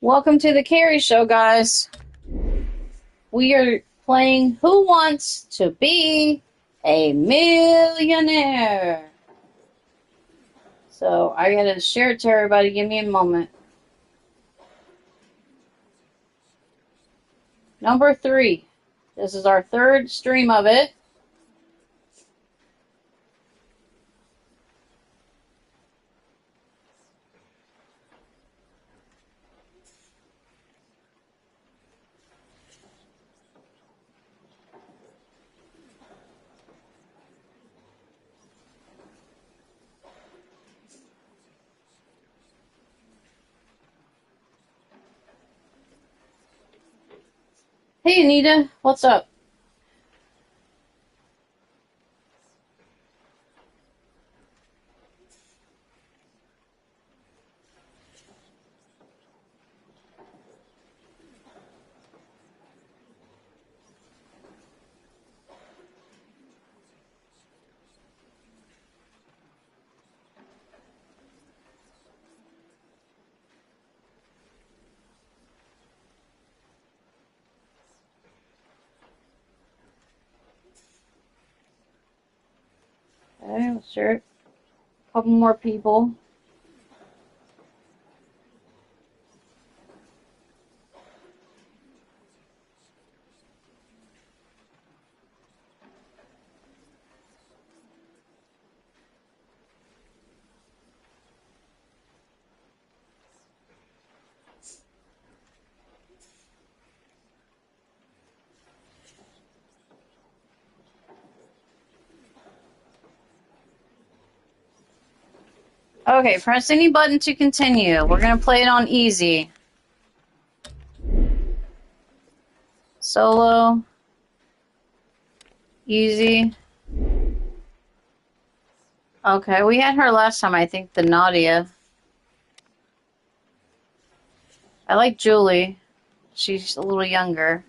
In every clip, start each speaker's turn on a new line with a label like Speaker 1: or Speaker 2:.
Speaker 1: Welcome to the Carrie Show, guys. We are playing Who Wants to Be a Millionaire? So I gotta share it to everybody. Give me a moment. Number 3. This is our third stream of it. Hey, Anita. What's up? Okay, let's share it. A couple more people. Okay, press any button to continue. We're going to play it on easy. Solo. Easy. Okay, we had her last time, I think, the Nadia. I like Julie. She's a little younger.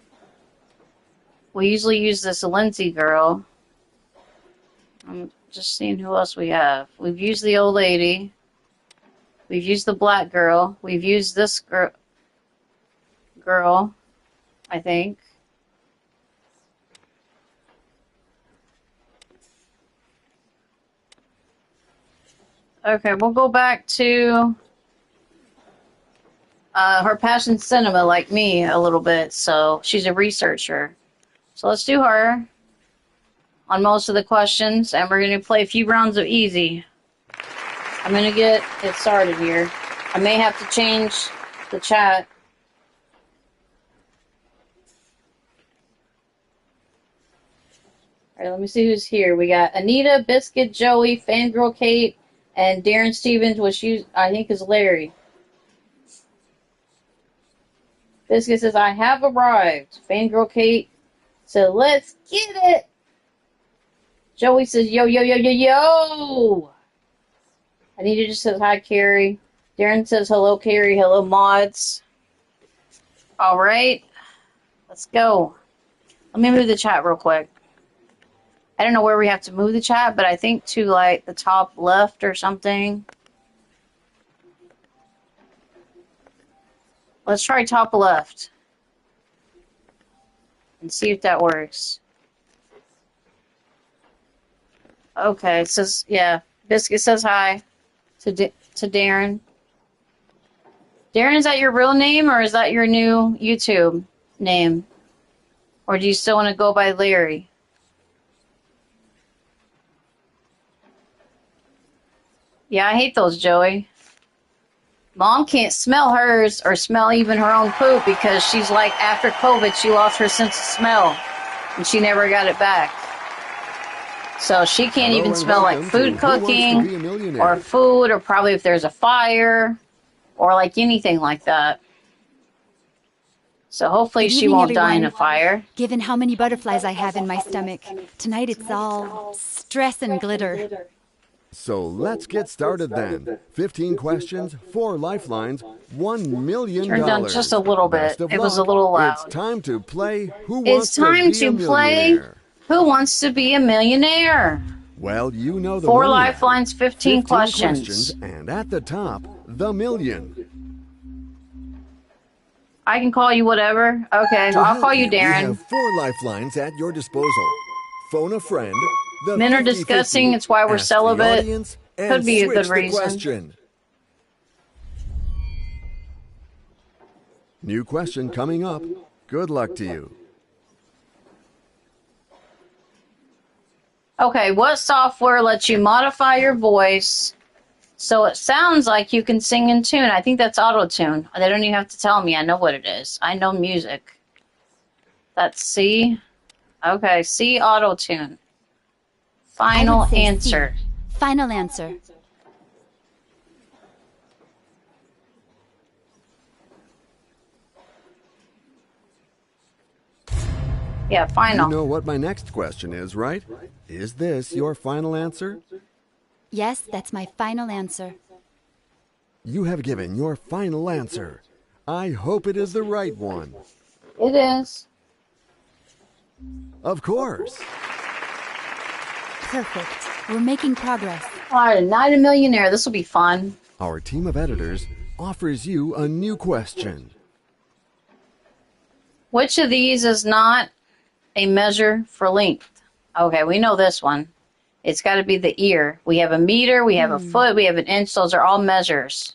Speaker 1: We usually use this Lindsay girl. I'm just seeing who else we have. We've used the old lady. We've used the black girl. We've used this girl, I think. Okay, we'll go back to her passion cinema, like me, a little bit. So she's a researcher. So let's do her on most of the questions, and we're going to play a few rounds of easy. I'm going to get it started here. I may have to change the chat. All right, let me see who's here. We got Anita, Biscuit, Joey, Fangirl Kate, and Darren Stevens, which I think is Larry. Biscuit says, I have arrived. Fangirl Kate said, let's get it. Joey says, yo, yo, yo, yo, yo. Anita just says, hi, Carrie. Darren says, hello, Carrie. Hello, mods. All right. Let's go. Let me move the chat real quick. I don't know where we have to move the chat, but I think to, like, the top left or something. Let's try top left and see if that works. Okay, it says, yeah, Biscuit says hi to Darren. Darren, is that your real name or is that your new YouTube name? Or do you still want to go by Larry? Yeah, I hate those, Joey. Mom can't smell hers or smell even her own poop because she's like, after COVID, she lost her sense of smell and she never got it back. So she can't even smell like food cooking or food, or probably if there's a fire or like anything like that. So hopefully she won't die in a fire.
Speaker 2: Given how many butterflies I have in my stomach, tonight it's all stress and glitter.
Speaker 3: So let's get started then. 15 questions, 4 lifelines, $1 million.
Speaker 1: Turned down just a little bit. It was a little loud.
Speaker 3: It's time to play Who
Speaker 1: It's
Speaker 3: Wants
Speaker 1: time
Speaker 3: to Be
Speaker 1: to
Speaker 3: a
Speaker 1: play
Speaker 3: Millionaire?
Speaker 1: Who Wants to Be a Millionaire?
Speaker 3: Well, you know the
Speaker 1: 4
Speaker 3: money.
Speaker 1: lifelines, 15 questions.
Speaker 3: And at the top, the million.
Speaker 1: I can call you whatever. Okay,
Speaker 3: To
Speaker 1: I'll
Speaker 3: help
Speaker 1: call you
Speaker 3: we have
Speaker 1: Darren.
Speaker 3: 4 lifelines at your disposal. Phone a friend, the
Speaker 1: Men are
Speaker 3: 50-50,
Speaker 1: discussing. It's why we're
Speaker 3: ask the
Speaker 1: celibate.
Speaker 3: audience, and
Speaker 1: Could be a good
Speaker 3: switch the
Speaker 1: reason.
Speaker 3: question. New question coming up. Good luck to you.
Speaker 1: Okay, what software lets you modify your voice so it sounds like you can sing in tune? I think that's auto-tune. They don't even have to tell me. I know what it is. I know music. That's C. Okay, C, auto-tune.
Speaker 2: I
Speaker 1: Final
Speaker 2: would say
Speaker 1: answer.
Speaker 2: C. Final answer.
Speaker 1: Yeah, final.
Speaker 3: You know what my next question is, right? Is this your final answer?
Speaker 2: Yes, that's my final answer.
Speaker 3: You have given your final answer. I hope it is the right one.
Speaker 1: It is.
Speaker 3: Of course.
Speaker 2: Perfect. We're making progress.
Speaker 1: All right, Night of Millionaire. This will be fun.
Speaker 3: Our team of editors offers you a new question.
Speaker 1: Which of these is not a measure for length? Okay, we know this one. It's got to be the ear. We have a meter, we have a foot, we have an inch. Those are all measures.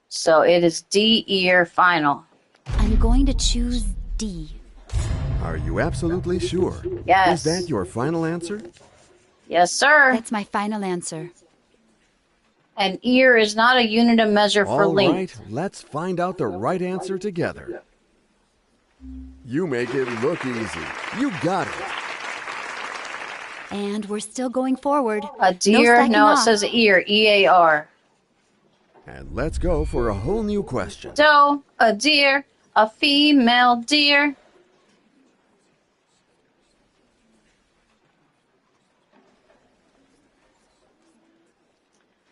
Speaker 1: So it is D, ear, final.
Speaker 2: I'm going to choose D.
Speaker 3: Are you absolutely sure?
Speaker 1: Yes.
Speaker 3: Is that your final answer?
Speaker 1: Yes, sir.
Speaker 2: That's my final answer.
Speaker 1: An ear is not a unit of measure for
Speaker 3: All
Speaker 1: length.
Speaker 3: right, let's find out the right answer together. You make it look easy. You got it.
Speaker 2: And we're still going forward.
Speaker 1: A deer?
Speaker 2: slacking
Speaker 1: No, it
Speaker 2: off.
Speaker 1: says ear, E-A-R.
Speaker 3: And let's go for a whole new question.
Speaker 1: Doe, a deer, a female deer.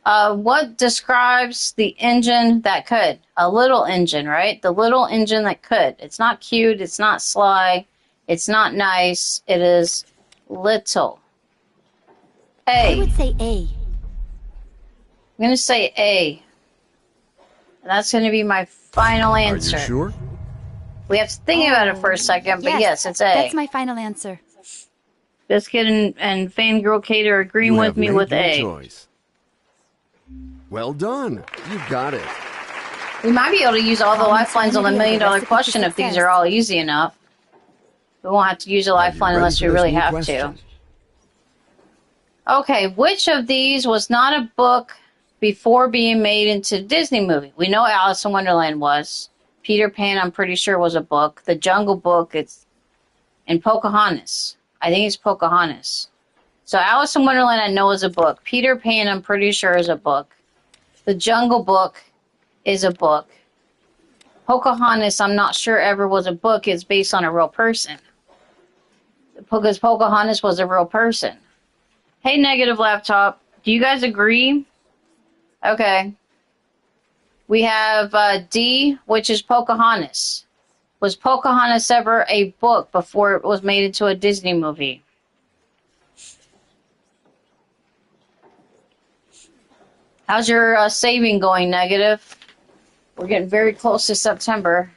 Speaker 1: What describes the engine that could? A little engine, right? The little engine that could. It's not cute. It's not sly. It's not nice. It is little.
Speaker 2: I would
Speaker 1: A.
Speaker 2: say A.
Speaker 1: I'm going to say A. That's going to be my final answer.
Speaker 3: Are you sure?
Speaker 1: We have to think about it for a second, but yes, it's A.
Speaker 2: That's my final answer.
Speaker 1: Biscuit and Fangirl Kate are agreeing
Speaker 3: You
Speaker 1: with
Speaker 3: have
Speaker 1: me
Speaker 3: made
Speaker 1: with
Speaker 3: your
Speaker 1: A.
Speaker 3: choice. Well done. You got it.
Speaker 1: We might be able to use all the
Speaker 2: Promise
Speaker 1: lifelines on the $1
Speaker 2: remedy of the
Speaker 1: million
Speaker 2: recipe for
Speaker 1: question if these
Speaker 2: success.
Speaker 1: are all easy enough. We won't have to use a
Speaker 3: Are you
Speaker 1: lifeline
Speaker 3: ready
Speaker 1: unless
Speaker 3: for
Speaker 1: we
Speaker 3: this
Speaker 1: really
Speaker 3: new
Speaker 1: have
Speaker 3: question?
Speaker 1: to. Okay, which of these was not a book before being made into a Disney movie? We know Alice in Wonderland was. Peter Pan, I'm pretty sure, was a book. The Jungle Book, and Pocahontas. I think it's Pocahontas. So Alice in Wonderland, I know is a book. Peter Pan, I'm pretty sure is a book. The Jungle Book is a book. Pocahontas, I'm not sure ever was a book. It's based on a real person. Because Pocahontas was a real person. Hey, Negative Laptop. Do you guys agree? Okay. We have D, which is Pocahontas. Was Pocahontas ever a book before it was made into a Disney movie? How's your saving going, Negative? We're getting very close to September.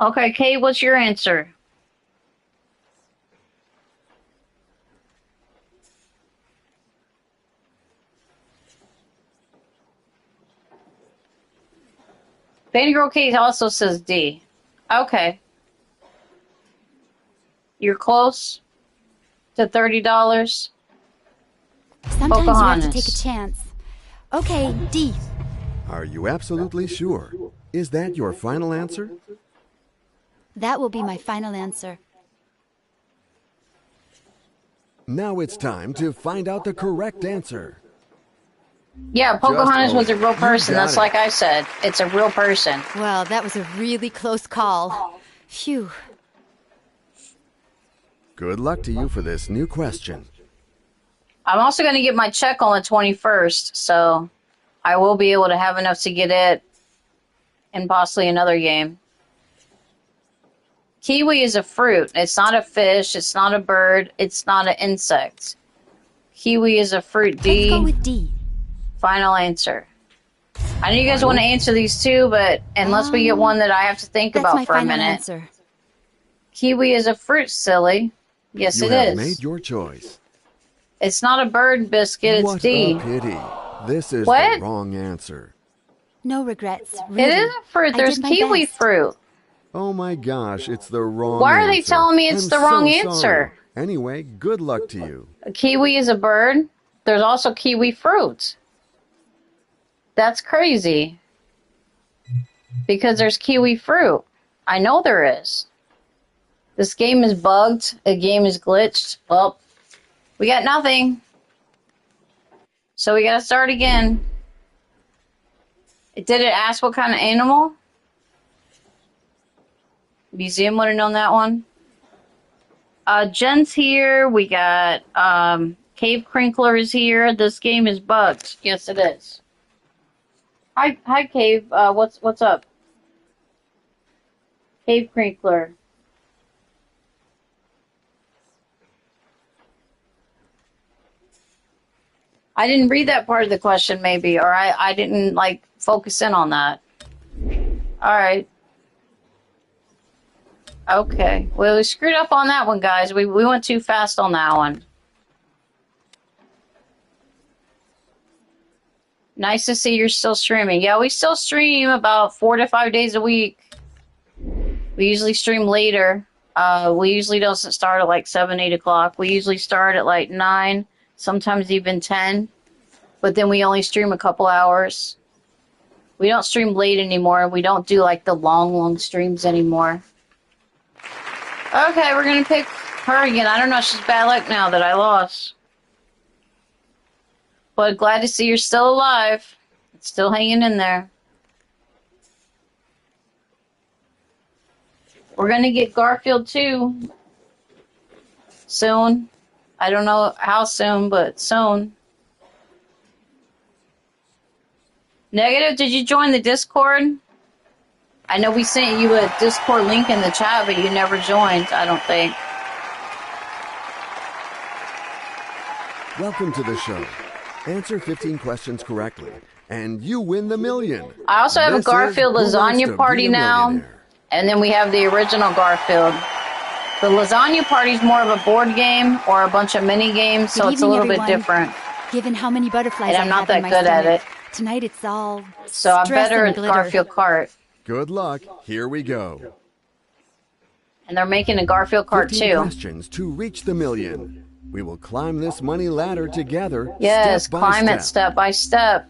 Speaker 1: Okay, Kate, what's your answer? Fangirl Kate also says D. Okay. You're close to $30.
Speaker 2: Sometimes you have to take a
Speaker 1: Pocahontas.
Speaker 2: chance. Okay, D.
Speaker 3: Are you absolutely sure? Is that your final answer?
Speaker 2: That will be my final answer.
Speaker 3: Now it's time to find out the correct answer.
Speaker 1: Yeah, Pocahontas was a real
Speaker 3: You
Speaker 1: person.
Speaker 3: got
Speaker 1: That's
Speaker 3: it.
Speaker 1: like I said. It's a real person.
Speaker 2: Well, that was a really close call. Phew.
Speaker 3: Good luck to you for this new question.
Speaker 1: I'm also going to get my check on the 21st, so I will be able to have enough to get it and possibly another game. Kiwi is a fruit. It's not a fish. It's not a bird. It's not an insect. Kiwi is a fruit.
Speaker 2: Let's
Speaker 1: D.
Speaker 2: go with D.
Speaker 1: Final answer. I know you guys want to answer these too, but unless we get one that I have to think
Speaker 2: That's
Speaker 1: about
Speaker 2: my
Speaker 1: for a
Speaker 2: final
Speaker 1: minute.
Speaker 2: answer.
Speaker 1: Kiwi is a fruit, silly. Yes,
Speaker 3: You
Speaker 1: it
Speaker 3: have
Speaker 1: is.
Speaker 3: made your choice.
Speaker 1: It's not a bird biscuit, it's
Speaker 3: What
Speaker 1: D.
Speaker 3: a pity. This is
Speaker 1: What?
Speaker 3: the wrong answer.
Speaker 2: No regrets, really.
Speaker 1: It is a fruit.
Speaker 2: I
Speaker 1: There's
Speaker 2: did my
Speaker 1: kiwi
Speaker 2: best.
Speaker 1: fruit.
Speaker 3: Oh my gosh, it's the wrong
Speaker 1: Why
Speaker 3: answer.
Speaker 1: are they telling me it's
Speaker 3: I'm
Speaker 1: the wrong
Speaker 3: so
Speaker 1: answer?
Speaker 3: sorry. Anyway, good luck to you.
Speaker 1: A kiwi is a bird. There's also kiwi fruit. That's crazy. Because there's kiwi fruit. I know there is. This game is bugged. The game is glitched. Well, we got nothing. So we gotta start again. Did it ask what kind of animal? Museum would have known that one. Jen's here. We got Cave Crinkler is here. This game is bugged. Yes, it is. Hi, Cave. What's up? Cave Crinkler. I didn't read that part of the question, maybe, or I didn't like focus in on that. All right. Okay. Well, we screwed up on that one, guys. We went too fast on that one. Nice to see you're still streaming. Yeah, we still stream about 4 to 5 days a week. We usually stream later. We usually don't start at like 7, 8 o'clock. We usually start at like 9, sometimes even 10. But then we only stream a couple hours. We don't stream late anymore. We don't do like the long streams anymore. Okay, we're going to pick her again. I don't know. She's bad luck now that I lost. But glad to see you're still alive. It's still hanging in there. We're going to get Garfield too. Soon. I don't know how soon, but soon. Negative, did you join the Discord? I know we sent you a Discord link in the chat, but you never joined, I don't think.
Speaker 3: Welcome to the show. Answer 15 questions correctly, and you win the million.
Speaker 1: I also have
Speaker 3: This
Speaker 1: a Garfield
Speaker 3: is Who Wants to
Speaker 1: lasagna
Speaker 3: Be
Speaker 1: party
Speaker 3: a
Speaker 1: now,
Speaker 3: Millionaire?
Speaker 1: and then we have the original Garfield. The lasagna party is more of a board game or a bunch of mini games, so
Speaker 2: Good
Speaker 1: it's a
Speaker 2: evening,
Speaker 1: little bit
Speaker 2: everyone.
Speaker 1: different.
Speaker 2: Given how many butterflies
Speaker 1: And
Speaker 2: I
Speaker 1: I'm not
Speaker 2: have in
Speaker 1: that
Speaker 2: my
Speaker 1: good at
Speaker 2: stomach,
Speaker 1: it.
Speaker 2: tonight it's all
Speaker 1: So I'm
Speaker 2: stress
Speaker 1: better
Speaker 2: and
Speaker 1: at
Speaker 2: glitter.
Speaker 1: Garfield Kart.
Speaker 3: Good luck. Here we go.
Speaker 1: And they're making a Garfield Kart
Speaker 3: 15
Speaker 1: too.
Speaker 3: questions to reach the million. We will climb this money ladder together,
Speaker 1: Yes,
Speaker 3: step by
Speaker 1: climb
Speaker 3: step.
Speaker 1: it step by step.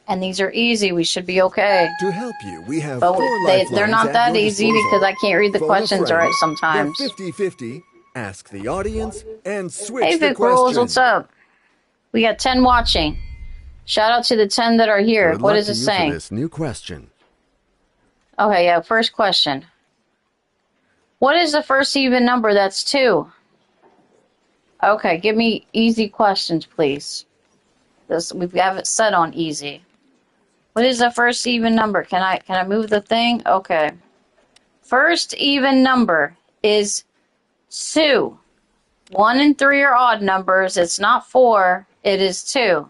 Speaker 1: And these are easy. We should be okay.
Speaker 3: To help you, we have
Speaker 1: But
Speaker 3: 4
Speaker 1: they're
Speaker 3: lifelines
Speaker 1: not
Speaker 3: at
Speaker 1: that
Speaker 3: your
Speaker 1: easy
Speaker 3: disposal.
Speaker 1: because I can't read the
Speaker 3: Phone a
Speaker 1: questions
Speaker 3: friend,
Speaker 1: right sometimes.
Speaker 3: Get 50-50, ask the audience, and switch
Speaker 1: Hey,
Speaker 3: the
Speaker 1: Vic Rules,
Speaker 3: question.
Speaker 1: what's up? We got 10 watching. Shout out to the 10 that are here.
Speaker 3: Good
Speaker 1: What
Speaker 3: luck
Speaker 1: is
Speaker 3: to
Speaker 1: it
Speaker 3: you
Speaker 1: saying?
Speaker 3: for this new question.
Speaker 1: Okay, yeah, first question. What is the first even number? That's 2. Okay, give me easy questions, please. We have it set on easy. What is the first even number? Can I move the thing? Okay. First even number is 2. 1 and 3 are odd numbers. It's not 4. It is 2.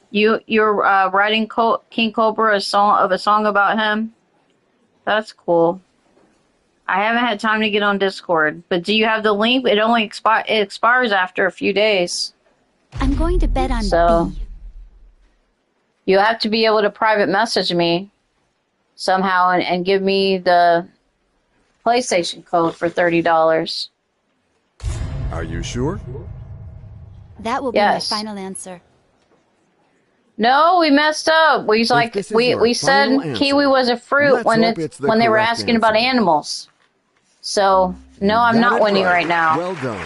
Speaker 1: You're writing King Cobra a song about him. That's cool. I haven't had time to get on Discord, but do you have the link? It only expires after a few days.
Speaker 2: I'm going to bet on
Speaker 1: So
Speaker 2: B.
Speaker 1: you have to be able to private message me somehow and give me the PlayStation code for $30.
Speaker 3: Are you sure?
Speaker 2: That will
Speaker 1: Yes.
Speaker 2: be my final answer.
Speaker 1: No, we messed up. We
Speaker 3: this is
Speaker 1: we
Speaker 3: your
Speaker 1: said
Speaker 3: final answer,
Speaker 1: kiwi was a fruit
Speaker 3: let's
Speaker 1: when
Speaker 3: hope it's the
Speaker 1: when they were
Speaker 3: correct
Speaker 1: asking about
Speaker 3: answer.
Speaker 1: animals. So no,
Speaker 3: You
Speaker 1: I'm
Speaker 3: got
Speaker 1: not
Speaker 3: it
Speaker 1: winning right now.
Speaker 3: Well done.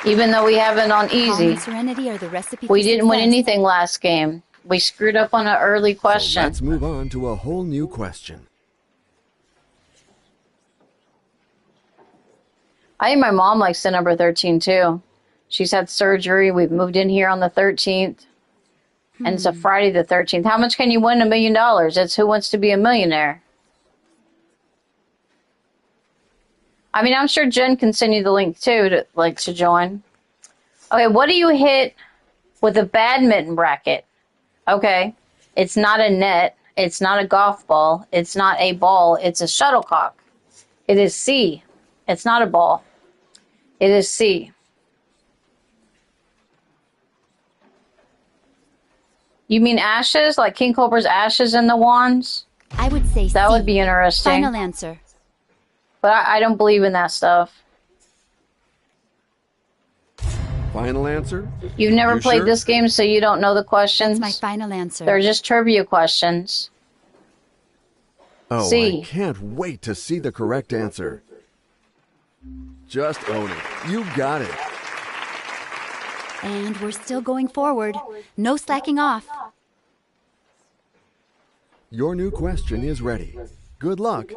Speaker 1: Even though we have it on
Speaker 2: Calm
Speaker 1: easy.
Speaker 2: and serenity are the recipe
Speaker 1: We
Speaker 2: for
Speaker 1: didn't win
Speaker 2: success.
Speaker 1: anything last game. We screwed up on an early
Speaker 3: So
Speaker 1: question.
Speaker 3: let's move on to a whole new question.
Speaker 1: I think my mom likes the number 13 too. She's had surgery. We've moved in here on the 13th. And it's a Friday the 13th. How much can you win $1 million? It's Who Wants to Be a Millionaire. I mean, I'm sure Jen can send you the link too to join. Okay, what do you hit with a badminton racket? Okay, it's not a net. It's not a golf ball. It's not a ball. It's a shuttlecock. It is C. It's not a ball. It is C. You mean ashes? Like King Cobra's ashes in the wands?
Speaker 2: I would say
Speaker 1: That
Speaker 2: C.
Speaker 1: would be interesting.
Speaker 2: Final answer.
Speaker 1: But I don't believe in that stuff.
Speaker 3: Final answer?
Speaker 1: You've never played
Speaker 3: sure?
Speaker 1: this game, so you don't know the questions.
Speaker 2: That's my final answer.
Speaker 1: They're just trivia questions.
Speaker 3: Oh,
Speaker 1: C.
Speaker 3: I can't wait to see the correct answer. Just own it. You got it.
Speaker 2: And we're still going forward. No slacking off.
Speaker 3: Your new question is ready. Good luck.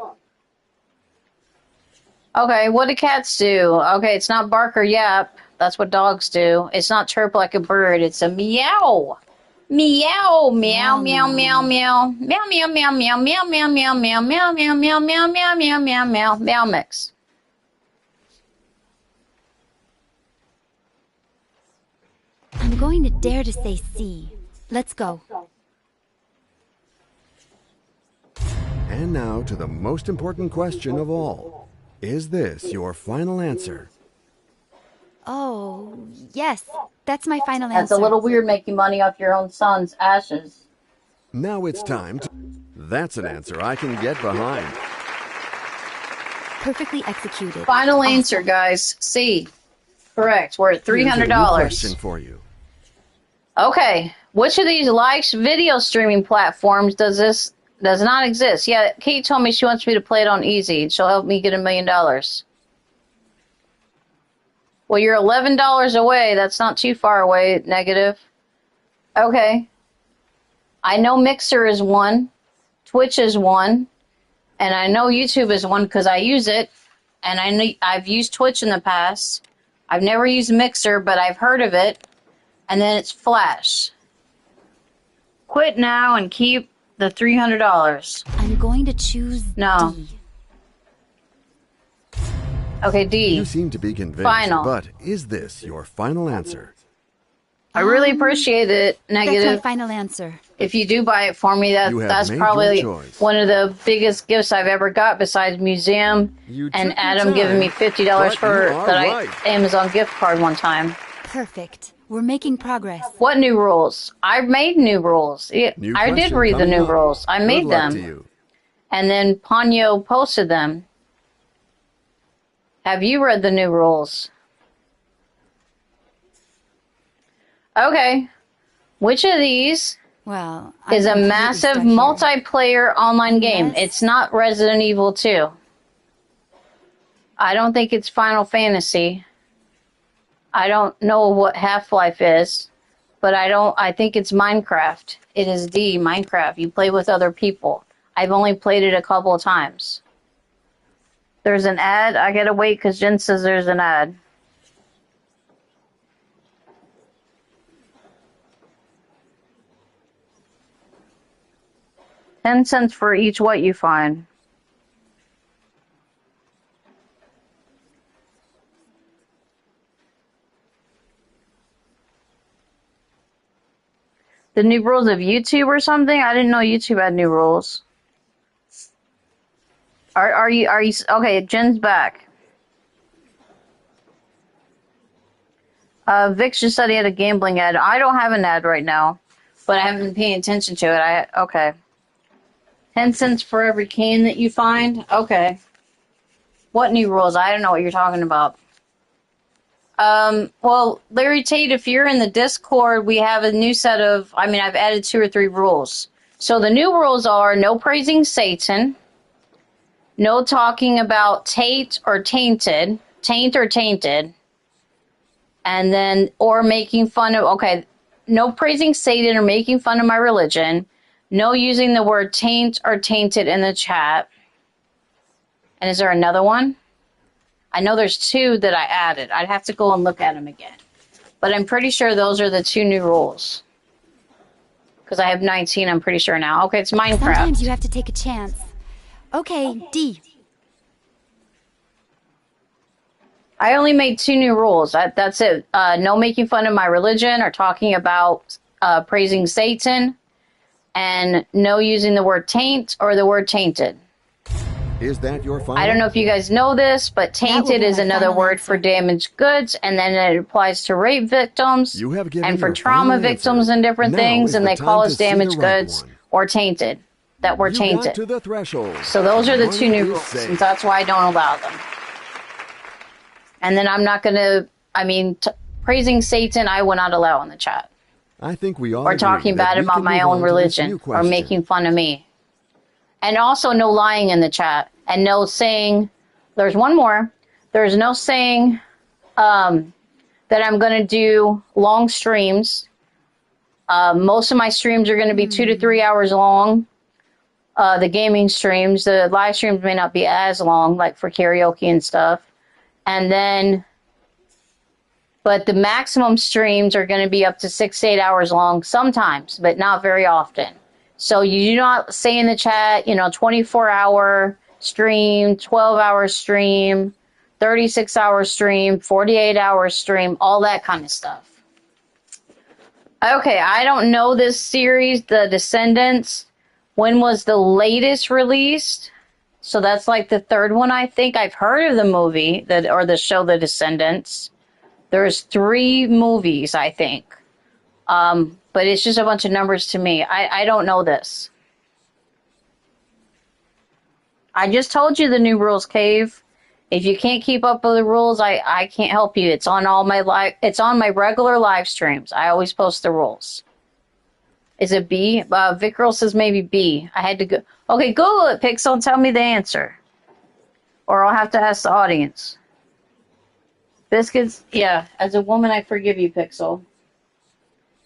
Speaker 1: Okay, what do cats do? Okay, it's not bark or yap. That's what dogs do. It's not chirp like a bird. It's a meow. Meow, meow, meow, meow, meow. Meow, meow, meow, meow, meow, meow, meow, meow, meow, meow, meow, meow, meow, meow, meow, meow, meow mix.
Speaker 2: I'm going to dare to say C. Let's go.
Speaker 3: And now to the most important question of all. Is this your final answer?
Speaker 2: Oh, yes. That's my final answer.
Speaker 1: That's a little weird making money off your own son's ashes.
Speaker 3: Now it's time to... That's an answer I can get behind.
Speaker 2: Perfectly executed.
Speaker 1: Final answer, guys. C. Correct. We're at
Speaker 3: Here's a new
Speaker 1: $300.
Speaker 3: question for you.
Speaker 1: Okay. Which of these live video streaming platforms does not exist? Yeah, Kate told me she wants me to play it on easy. She'll help me get $1 million. Well, you're $11 away. That's not too far away. Negative. Okay. I know Mixer is one. Twitch is one. And I know YouTube is one because I use it. And I've used Twitch in the past. I've never used Mixer, but I've heard of it. And then it's Flash. Quit now and keep the $300.
Speaker 2: I'm going to choose
Speaker 1: No.
Speaker 2: D.
Speaker 1: Okay, D.
Speaker 3: You seem to be convinced,
Speaker 1: Final.
Speaker 3: but is this your final answer?
Speaker 1: I really appreciate it. Negative.
Speaker 2: That's my final answer.
Speaker 1: If you do buy it for me,
Speaker 3: You have
Speaker 1: that's
Speaker 3: made
Speaker 1: probably
Speaker 3: your choice.
Speaker 1: one of the biggest gifts I've ever got besides museum
Speaker 3: You
Speaker 1: and
Speaker 3: took your
Speaker 1: Adam giving me
Speaker 3: time,
Speaker 1: $50
Speaker 3: but
Speaker 1: for
Speaker 3: you are
Speaker 1: that
Speaker 3: right.
Speaker 1: Amazon gift card one time.
Speaker 2: Perfect. We're making progress.
Speaker 1: What new rules? I made new rules.
Speaker 3: New
Speaker 1: I did
Speaker 3: question
Speaker 1: read the
Speaker 3: coming
Speaker 1: new
Speaker 3: up.
Speaker 1: rules. I
Speaker 3: Good
Speaker 1: made
Speaker 3: luck
Speaker 1: them.
Speaker 3: to you.
Speaker 1: And then Ponyo posted them. Have you read the new rules? Okay. Which of these
Speaker 2: Well,
Speaker 1: is a
Speaker 2: I'm completely
Speaker 1: massive
Speaker 2: stuck here.
Speaker 1: multiplayer online game?
Speaker 2: Yes.
Speaker 1: It's not Resident Evil 2. I don't think it's Final Fantasy. I don't know what Half-Life is, but I think it's Minecraft. It is D, Minecraft. You play with other people. I've only played it a couple of times. There's an ad. I gotta wait because Jen says there's an ad. $0.10 for each what you find. The new rules of YouTube or something? I didn't know YouTube had new rules. Are you okay? Jen's back. Vix just said he had a gambling ad. I don't have an ad right now, but I haven't been paying attention to it. Okay. 10 cents for every can that you find? Okay. What new rules? I don't know what you're talking about. Well, Larry Tate, if you're in the Discord, we have a new set of, I've added 2 or 3 rules. So the new rules are no praising Satan, no talking about taint or tainted, and then, or making fun of, no praising Satan or making fun of my religion, no using the word taint or tainted in the chat. And is there another one? I know there's 2 that I added. I'd have to go and look at them again. But I'm pretty sure those are the 2 new rules. Because I have 19, I'm pretty sure now. Okay, it's Minecraft.
Speaker 2: Sometimes you have to take a chance. Okay, D.
Speaker 1: I only made 2 new rules. That's it. No making fun of my religion or talking about praising Satan, and no using the word taint or the word tainted.
Speaker 3: Is that your final?
Speaker 1: I don't know if you guys know this, but tainted is another word for damaged goods, and then it applies to rape victims and for trauma victims and different things, and they call us damaged goods or tainted. That we're tainted.
Speaker 3: To the threshold.
Speaker 1: So those are the 2 new rules, and that's why I don't allow them. And then I'm not going to, praising Satan, I will not allow in the chat.
Speaker 3: I think we all
Speaker 1: or talking bad about my own religion or making fun of me. And also no lying in the chat. And no saying, there's one more. There's no saying that I'm going to do long streams. Most of my streams are going to be 2 to 3 hours long. The gaming streams, the live streams may not be as long, like for karaoke and stuff. And then, but the maximum streams are going to be up to 6 to 8 hours long sometimes, but not very often. So you do not say in the chat, 24-hour stream, 12-hour stream, 36-hour stream, 48-hour stream, all that kind of stuff. Okay, I don't know this series, The Descendants. When was the latest released? So that's like the 3rd one, I think. I've heard of the movie or the show The Descendants. There's 3 movies, I think. But it's just a bunch of numbers to me. I don't know this. I just told you the new rules, Cave. If you can't keep up with the rules, I can't help you. It's on all my it's on my regular live streams. I always post the rules. Is it B? Vickrell says maybe B. I had to go. Okay, Google it, Pixel, and tell me the answer. Or I'll have to ask the audience. Biscuits, yeah. As a woman, I forgive you, Pixel.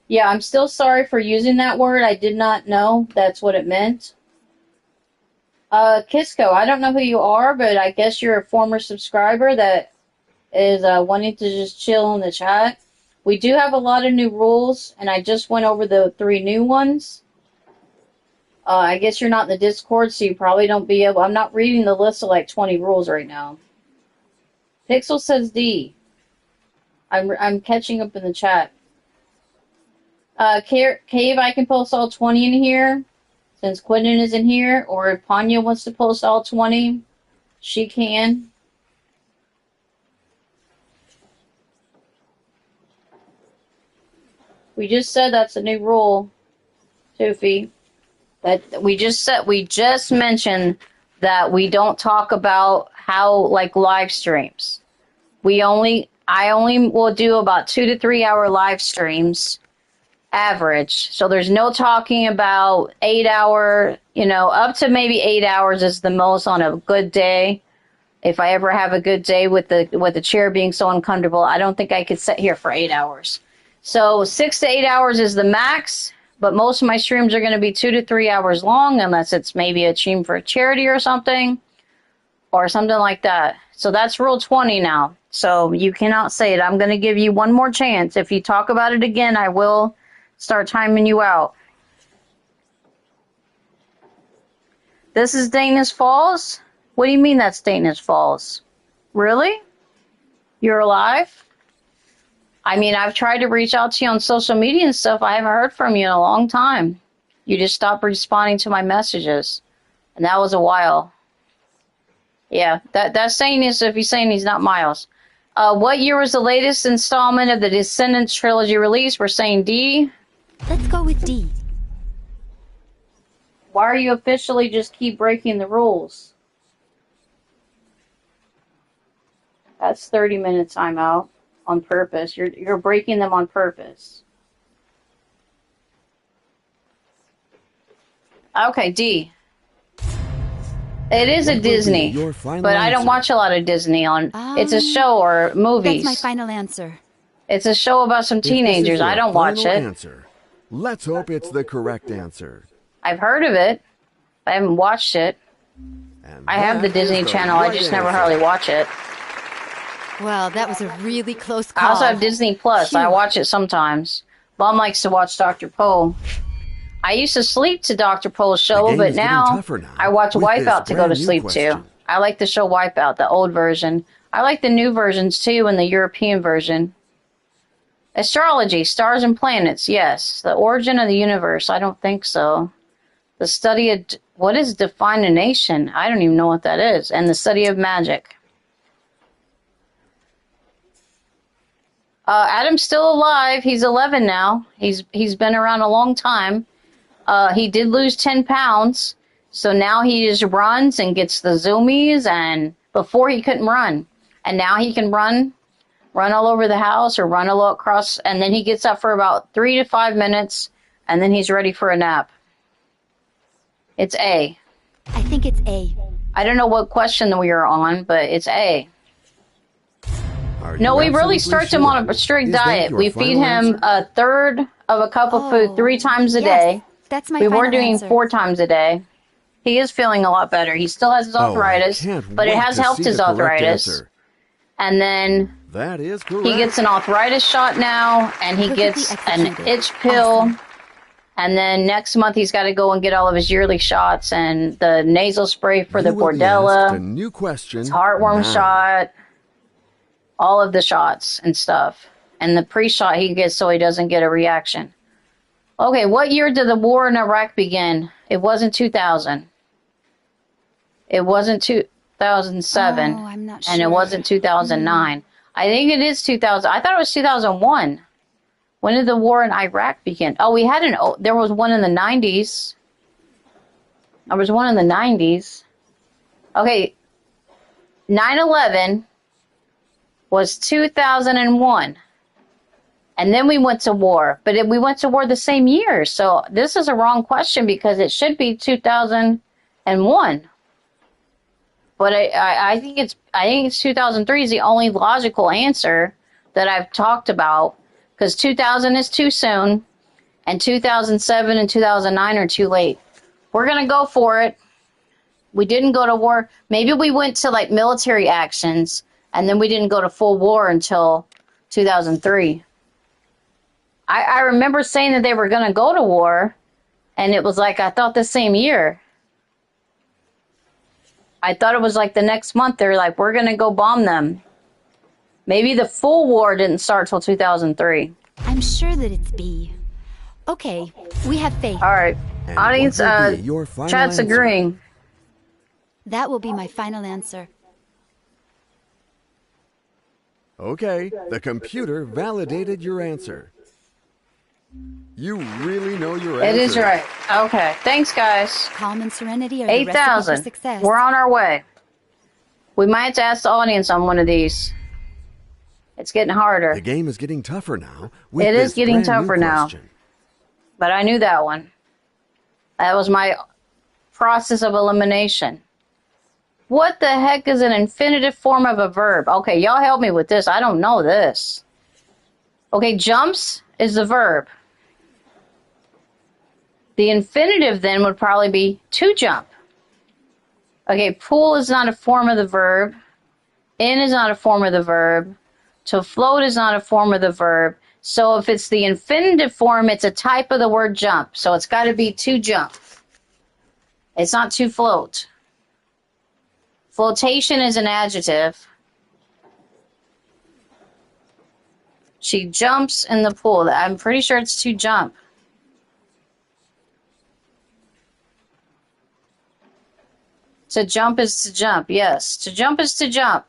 Speaker 1: Yeah, I'm still sorry for using that word. I did not know that's what it meant. Kisco, I don't know who you are, but I guess you're a former subscriber that is wanting to just chill in the chat. We do have a lot of new rules, and I just went over the 3 new ones. I guess you're not in the Discord, so you probably don't be able... I'm not reading the list of like 20 rules right now. Pixel says D. I'm catching up in the chat. Cave, I can post all 20 in here, since Quentin isn't here, or if Panya wants to post all 20, she can. We just said that's a new rule, Toofy. That we just mentioned that we don't talk about how like live streams. I only will do about 2 to 3 hour live streams average. So there's no talking about 8 hour, up to maybe 8 hours is the most on a good day. If I ever have a good day with the chair being so uncomfortable, I don't think I could sit here for 8 hours. So 6 to 8 hours is the max, but most of my streams are going to be 2 to 3 hours long, unless it's maybe a stream for a charity or something like that. So that's rule 20 now. So you cannot say it. I'm going to give you one more chance. If you talk about it again, I will start timing you out. This is Dana's Falls? What do you mean that's Dana's Falls? Really? You're alive? I mean, I've tried to reach out to you on social media and stuff. I haven't heard from you in a long time. You just stopped responding to my messages. And that was a while. Yeah, that's saying this if he's saying he's not Miles. What year was the latest installment of the Descendants trilogy released? We're saying D.
Speaker 2: Let's go with D.
Speaker 1: Why are you officially just keep breaking the rules? That's 30 minutes timeout on purpose. You're breaking them on purpose. Okay, D. It is a Disney, but I don't watch a lot of Disney on. It's a show or movies.
Speaker 2: That's my final answer.
Speaker 1: It's a show about some teenagers. I don't watch it.
Speaker 3: Answer. Let's hope it's the correct answer.
Speaker 1: I've heard of it. I haven't watched it. I have the Disney Channel. I just never hardly watch it.
Speaker 2: Well, that was a really close call.
Speaker 1: I also have Disney Plus. I watch it sometimes. Mom likes to watch Dr. Poe. I used to sleep to Dr. Poe's show, but now I watch Wipeout to go to sleep to. I like the show Wipeout, the old version. I like the new versions too and the European version. Astrology, stars and planets, yes. The origin of the universe, I don't think so. The study of, what is divination? I don't even know what that is. And the study of magic. Adam's still alive. He's 11 now. He's been around a long time. He did lose 10 pounds. So now he just runs and gets the zoomies. And before he couldn't run. And now he can run all over the house or run a little across. And then he gets up for about 3 to 5 minutes. And then he's ready for a nap. It's A.
Speaker 2: I think it's A.
Speaker 1: I don't know what question we are on, but it's A. No, we really start him on a strict diet. We feed him a third of a cup of food 3 times a day.
Speaker 2: That's my
Speaker 1: We
Speaker 2: final
Speaker 1: were doing
Speaker 2: answer.
Speaker 1: 4 times a day. He is feeling a lot better. He still has his arthritis, but it has helped his arthritis. And then
Speaker 3: That is correct.
Speaker 1: he gets an arthritis shot now, and he
Speaker 2: Perfectly
Speaker 1: gets an
Speaker 2: executed.
Speaker 1: itch pill.
Speaker 2: Awesome.
Speaker 1: And then next month he's got to go and get all of his yearly shots and the nasal spray for the
Speaker 3: You will be asked a
Speaker 1: Bordella,
Speaker 3: new question
Speaker 1: heartworm
Speaker 3: now.
Speaker 1: shot, all of the shots and stuff. And the pre-shot he gets so he doesn't get a reaction. Okay, what year did the war in Iraq begin? It wasn't 2000. It wasn't 2007.
Speaker 2: Oh, I'm not
Speaker 1: And it
Speaker 2: sure.
Speaker 1: wasn't 2009. I think it is 2000. I thought it was 2001. When did the war in Iraq begin? Oh, there was one in the 90s. There was one in the 90s. Okay, 9/11 was 2001. And then we went to war. But we went to war the same year. So this is a wrong question because it should be 2001. But I think it's 2003 is the only logical answer that I've talked about. Because 2000 is too soon, and 2007 and 2009 are too late. We're going to go for it. We didn't go to war. Maybe we went to like military actions, and then we didn't go to full war until 2003. I remember saying that they were going to go to war, and it was like, I thought the same year. I thought it was like the next month. They were like, we're going to go bomb them. Maybe the full war didn't start till 2003.
Speaker 2: I'm sure that it's B. Okay, we have faith.
Speaker 1: All right.
Speaker 3: And
Speaker 1: Audience,
Speaker 3: what will be your final
Speaker 1: chat's
Speaker 3: answer?
Speaker 1: agreeing.
Speaker 2: That will be my final answer.
Speaker 3: Okay, the computer validated your answer. You really know your answer.
Speaker 1: It is right. Okay. Thanks, guys.
Speaker 2: Calm and serenity are the recipe for
Speaker 1: 8,000.
Speaker 2: success.
Speaker 1: We're on our way. We might have to ask the audience on one of these. It's getting harder.
Speaker 3: The game is getting tougher now. With
Speaker 1: It is
Speaker 3: this
Speaker 1: getting
Speaker 3: brand new
Speaker 1: tougher now.
Speaker 3: question.
Speaker 1: But I knew that one. That was my process of elimination. What the heck is an infinitive form of a verb? Okay, y'all help me with this. I don't know this. Okay, jumps is the verb. The infinitive then would probably be to jump. Okay, pull is not a form of the verb. In is not a form of the verb. To float is not a form of the verb. So if it's the infinitive form, it's a type of the word jump. So it's got to be to jump. It's not to float. Flotation is an adjective. She jumps in the pool. I'm pretty sure it's to jump. To jump is to jump, yes. To jump is to jump.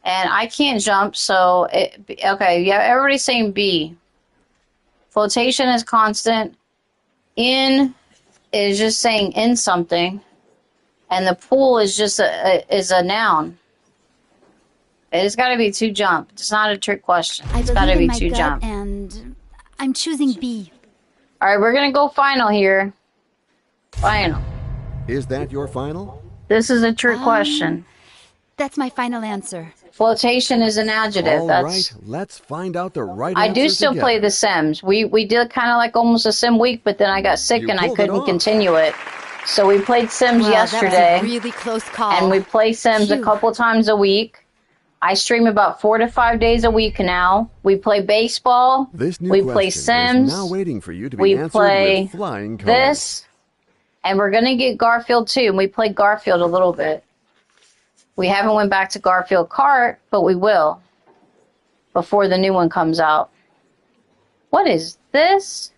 Speaker 1: And I can't jump, so, okay, yeah, everybody's saying B. Flotation is constant. In is just saying in something. And the pool is just a noun. It's got to be to jump. It's not a trick question.
Speaker 2: I
Speaker 1: It's got to
Speaker 2: believe in
Speaker 1: be
Speaker 2: my
Speaker 1: to
Speaker 2: gut,
Speaker 1: jump.
Speaker 2: and I'm choosing B.
Speaker 1: All right, we're going to go final here. Final.
Speaker 3: Is that your final?
Speaker 1: This is a trick question.
Speaker 2: That's my final answer.
Speaker 1: Flotation is an adjective.
Speaker 3: All
Speaker 1: That's.
Speaker 3: right, let's find out the right
Speaker 1: I
Speaker 3: answer
Speaker 1: do still
Speaker 3: together.
Speaker 1: play The Sims. We did kind of like almost a Sim week, but then I got sick
Speaker 3: You
Speaker 1: and I
Speaker 3: pulled it
Speaker 1: couldn't
Speaker 3: off.
Speaker 1: continue it. So we played Sims
Speaker 2: Well,
Speaker 1: yesterday,
Speaker 2: that was a really close call.
Speaker 1: and we play Sims a
Speaker 2: Phew.
Speaker 1: couple times a week. I stream about 4 to 5 days a week now. We play baseball.
Speaker 3: This new
Speaker 1: We
Speaker 3: question
Speaker 1: play Sims.
Speaker 3: is now waiting for you to be
Speaker 1: We
Speaker 3: answered
Speaker 1: play
Speaker 3: with flying colors.
Speaker 1: this, and we're gonna get Garfield too. And we played Garfield a little bit. We haven't went back to Garfield Kart, but we will before the new one comes out. What is this?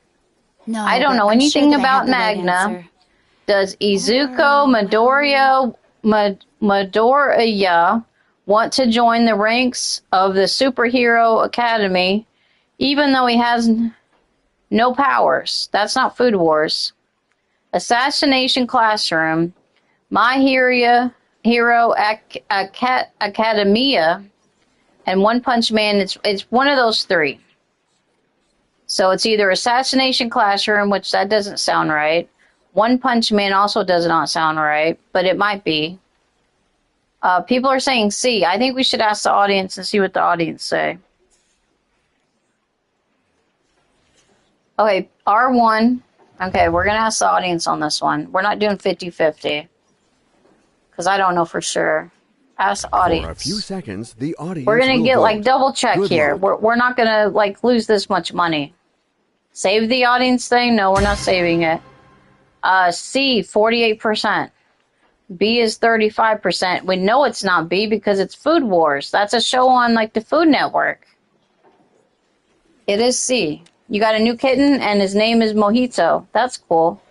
Speaker 2: No,
Speaker 1: I don't
Speaker 2: but
Speaker 1: know
Speaker 2: I'm
Speaker 1: anything
Speaker 2: sure that I
Speaker 1: about
Speaker 2: have the right
Speaker 1: Magna.
Speaker 2: answer.
Speaker 1: Does Izuku Midoriya want to join the ranks of the superhero academy even though he has no powers? That's not Food Wars. Assassination Classroom, My Hero Academia, and One Punch Man. It's one of those three. So it's either Assassination Classroom, which that doesn't sound right. One Punch Man also does not sound right, but it might be. People are saying C. I think we should ask the audience and see what the audience say. Okay, R1. Okay, we're going to ask the audience on this one. We're not doing 50-50. Because I don't know for sure. Ask the audience.
Speaker 3: For a few seconds, the audience
Speaker 1: We're going to get, like, double check
Speaker 3: Good
Speaker 1: here.
Speaker 3: luck.
Speaker 1: We're not going to, like, lose this much money. Save the audience thing? No, we're not saving it. C, 48%. B is 35%. We know it's not B because it's Food Wars. That's a show on, like, the Food Network. It is C. You got a new kitten, and his name is Mojito. That's cool.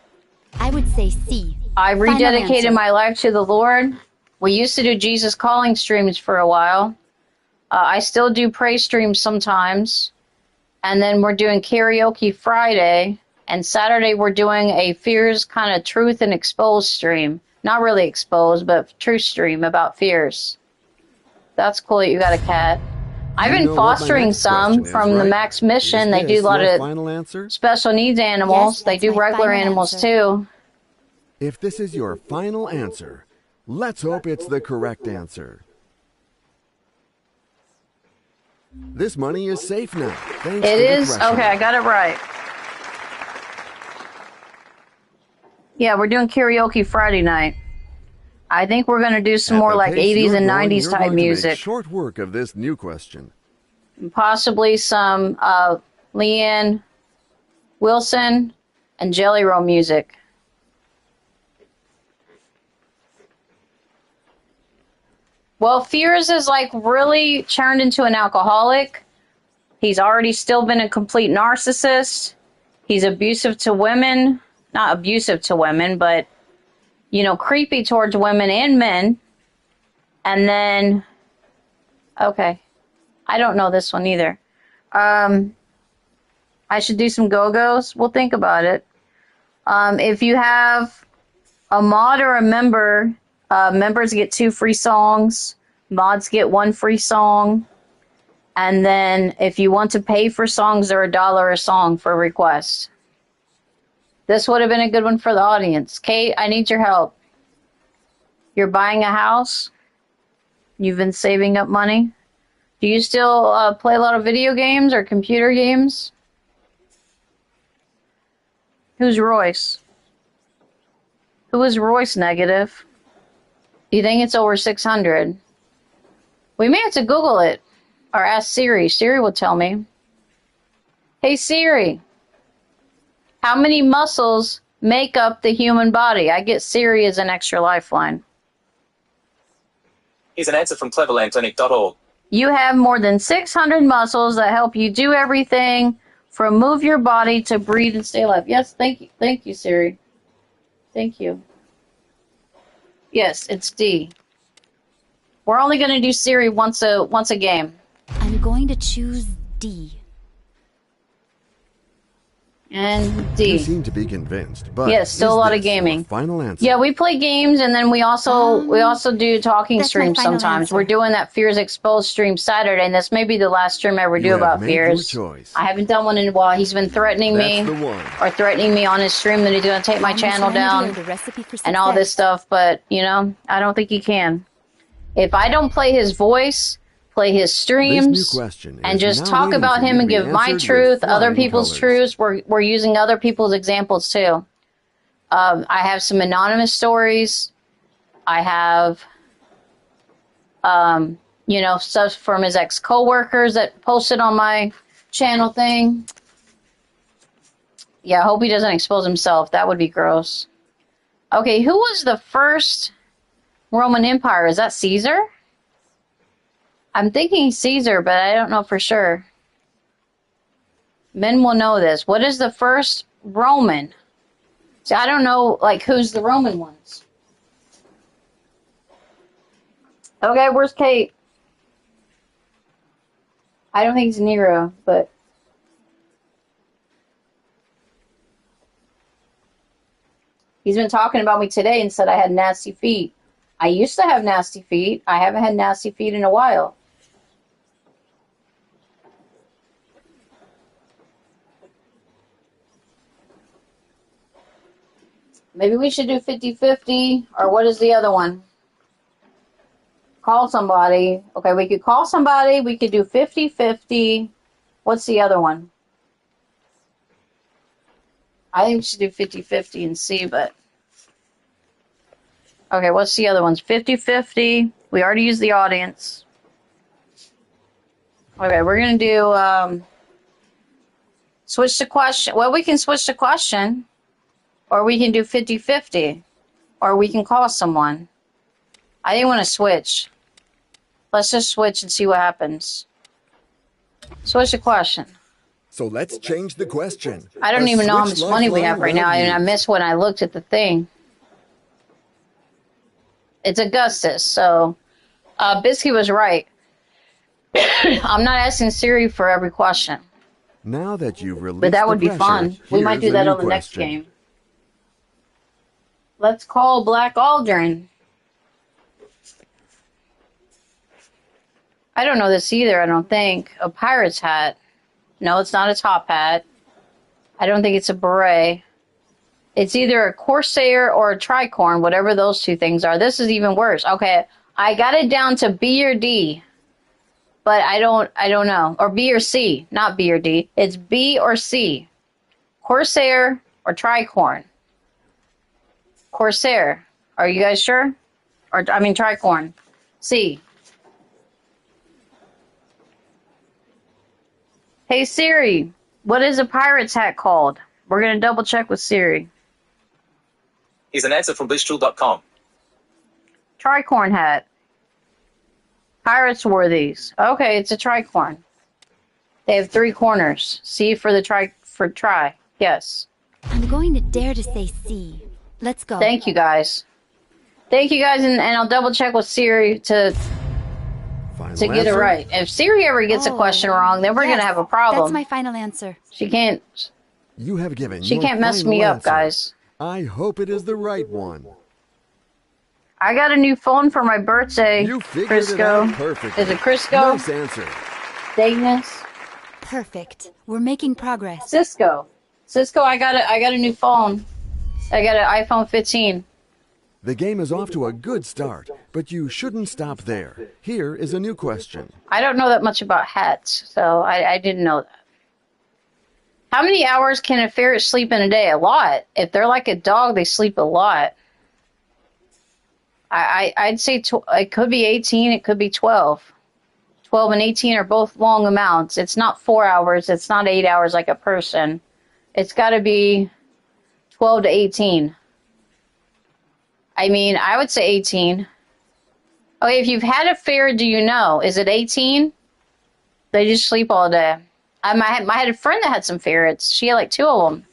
Speaker 2: I would say C.
Speaker 1: I
Speaker 2: Final
Speaker 1: rededicated
Speaker 2: answer.
Speaker 1: my life to the Lord. We used to do Jesus Calling streams for a while. I still do praise streams sometimes. And then we're doing karaoke Friday. And Saturday we're doing a fears kind of truth and exposed stream. Not really exposed, but truth stream about fears. That's cool that you got a cat. I've been fostering some from the Max Mission. They do a lot of special needs animals.
Speaker 2: Yes,
Speaker 1: they
Speaker 2: that's
Speaker 1: do
Speaker 2: my
Speaker 1: regular
Speaker 2: final
Speaker 1: animals
Speaker 2: answer.
Speaker 1: too.
Speaker 3: If this is your final answer, let's hope it's the correct answer. This money is safe now. Thanks
Speaker 1: It
Speaker 3: to the
Speaker 1: is?
Speaker 3: threshold.
Speaker 1: Okay, I got it right. Yeah, we're doing karaoke Friday night. I think we're going to do some
Speaker 3: At
Speaker 1: more
Speaker 3: the
Speaker 1: like
Speaker 3: pace
Speaker 1: 80s
Speaker 3: you're
Speaker 1: and
Speaker 3: going,
Speaker 1: 90s
Speaker 3: you're
Speaker 1: type
Speaker 3: going to make
Speaker 1: music.
Speaker 3: short work of this new question.
Speaker 1: Possibly some Leanne Wilson and Jelly Roll music. Well, Fears is like really turned into an alcoholic. He's already still been a complete narcissist. He's abusive to women. Not abusive to women, but, you know, creepy towards women and men. And then, okay, I don't know this one either. I should do some go-go's. We'll think about it. If you have a mod or a member, members get 2 free songs. Mods get 1 free song. And then if you want to pay for songs, they're $1 a song for requests. This would have been a good one for the audience. Kate, I need your help. You're buying a house. You've been saving up money. Do you still play a lot of video games or computer games? Who's Royce? Who is Royce negative? Do you think it's over 600? We may have to Google it or ask Siri. Siri will tell me. Hey Siri, how many muscles make up the human body? I get Siri as an extra lifeline.
Speaker 4: Here's an answer from cleverlandclinic.org.
Speaker 1: You have more than 600 muscles that help you do everything from move your body to breathe and stay alive. Yes, thank you, Siri. Thank you. Yes, it's D. We're only going to do Siri once a game.
Speaker 2: I'm going to choose D.
Speaker 1: And D.
Speaker 3: You seem to be convinced, but
Speaker 1: yes, still a lot of gaming.
Speaker 3: Final answer.
Speaker 1: Yeah, we play games, and then we also do talking
Speaker 2: that's
Speaker 1: streams
Speaker 2: my final
Speaker 1: sometimes.
Speaker 2: answer.
Speaker 1: We're doing that Fears Exposed stream Saturday, and this may be the last stream I ever
Speaker 3: You
Speaker 1: do
Speaker 3: have
Speaker 1: about
Speaker 3: made
Speaker 1: Fears.
Speaker 3: your choice.
Speaker 1: I haven't done one in a while. He's been threatening
Speaker 3: That's
Speaker 1: me
Speaker 3: the one.
Speaker 1: or threatening me on his stream that he's going to take my
Speaker 2: Promise
Speaker 1: channel
Speaker 2: remedy
Speaker 1: down
Speaker 2: or the recipe for
Speaker 1: and all this
Speaker 2: success.
Speaker 1: stuff, but, you know, I don't think he can. If I don't play his voice, play his streams,
Speaker 3: This new question
Speaker 1: and
Speaker 3: is
Speaker 1: just
Speaker 3: now
Speaker 1: talk
Speaker 3: waiting
Speaker 1: about
Speaker 3: for you
Speaker 1: him
Speaker 3: to
Speaker 1: and
Speaker 3: be
Speaker 1: give my
Speaker 3: answered with
Speaker 1: truth, other
Speaker 3: flying
Speaker 1: people's
Speaker 3: colors.
Speaker 1: truths, we're using other people's examples too. I have some anonymous stories. I have, you know, stuff from his ex-coworkers that posted on my channel thing. Yeah, I hope he doesn't expose himself. That would be gross. Okay, who was the first Roman Empire. Is that Caesar? I'm thinking Caesar, but I don't know for sure. Men will know this. What is the first Roman? See, I don't know, like, who's the Roman ones. Okay, where's Kate? I don't think it's Nero, but... He's been talking about me today and said I had nasty feet. I used to have nasty feet. I haven't had nasty feet in a while. Maybe we should do 50-50, or what is the other one? Call somebody. Okay, we could call somebody. We could do 50-50. What's the other one? I think we should do 50-50 and see, but... Okay, what's the other ones? 50-50. We already used the audience. Okay, we're going to do... switch to question. Well, we can switch to question. Or we can do 50-50. Or we can call someone. I didn't want to switch. Let's just switch and see what happens. Switch to question.
Speaker 3: So let's change the question.
Speaker 1: I don't even know how much money we have right now. I missed when I looked at the thing. It's Augustus, so Biscuit was right. I'm not asking Siri for every question.
Speaker 3: Now that you've released
Speaker 1: But that would
Speaker 3: the
Speaker 1: be
Speaker 3: pressure,
Speaker 1: fun. We might do
Speaker 3: here's a
Speaker 1: that
Speaker 3: new
Speaker 1: on the next
Speaker 3: question.
Speaker 1: game. Let's call Black Aldrin. I don't know this either, I don't think. A pirate's hat. No, it's not a top hat. I don't think it's a beret. It's either a corsair or a tricorn, whatever those two things are. This is even worse. Okay, I got it down to B or D. But I don't know. Or B or C, not B or D. It's B or C. Corsair or tricorn. Corsair. Are you guys sure? Or I mean tricorn. C. Hey Siri, what is a pirate's hat called? We're going to double check with Siri.
Speaker 4: Here's an answer from blissful.com.
Speaker 1: Tricorn hat. Pirates wore these. Okay, it's a tricorn. They have 3 corners. C for the tri. Yes.
Speaker 2: I'm going to dare to say C. Let's go.
Speaker 1: Thank you guys. Thank you guys, and I'll double check with Siri to get it right. If Siri ever gets a question wrong, then we're going to have a problem.
Speaker 2: That's my final answer.
Speaker 1: She can't.
Speaker 3: You have given
Speaker 1: She
Speaker 3: your
Speaker 1: can't mess
Speaker 3: final
Speaker 1: me up,
Speaker 3: answer.
Speaker 1: guys.
Speaker 3: I hope it is the right one.
Speaker 1: I got a new phone for my birthday.
Speaker 3: You figured it
Speaker 1: Crisco.
Speaker 3: out perfectly.
Speaker 1: Is it Crisco?
Speaker 3: Nice answer.
Speaker 1: Dagnus?
Speaker 2: Perfect. We're making progress.
Speaker 1: Cisco. Cisco, I got a new phone. I got an iPhone 15.
Speaker 3: The game is off to a good start, but you shouldn't stop there. Here is a new question.
Speaker 1: I don't know that much about hats, so I didn't know that. How many hours can a ferret sleep in a day? A lot. If they're like a dog, they sleep a lot. I'd say it could be 18, it could be 12. 12 and 18 are both long amounts. It's not 4 hours. It's not 8 hours like a person. It's got to be 12 to 18. I mean, I would say 18. Okay, if you've had a ferret, do you know? Is it 18? They just sleep all day. I had a friend that had some ferrets. She had like 2 of them.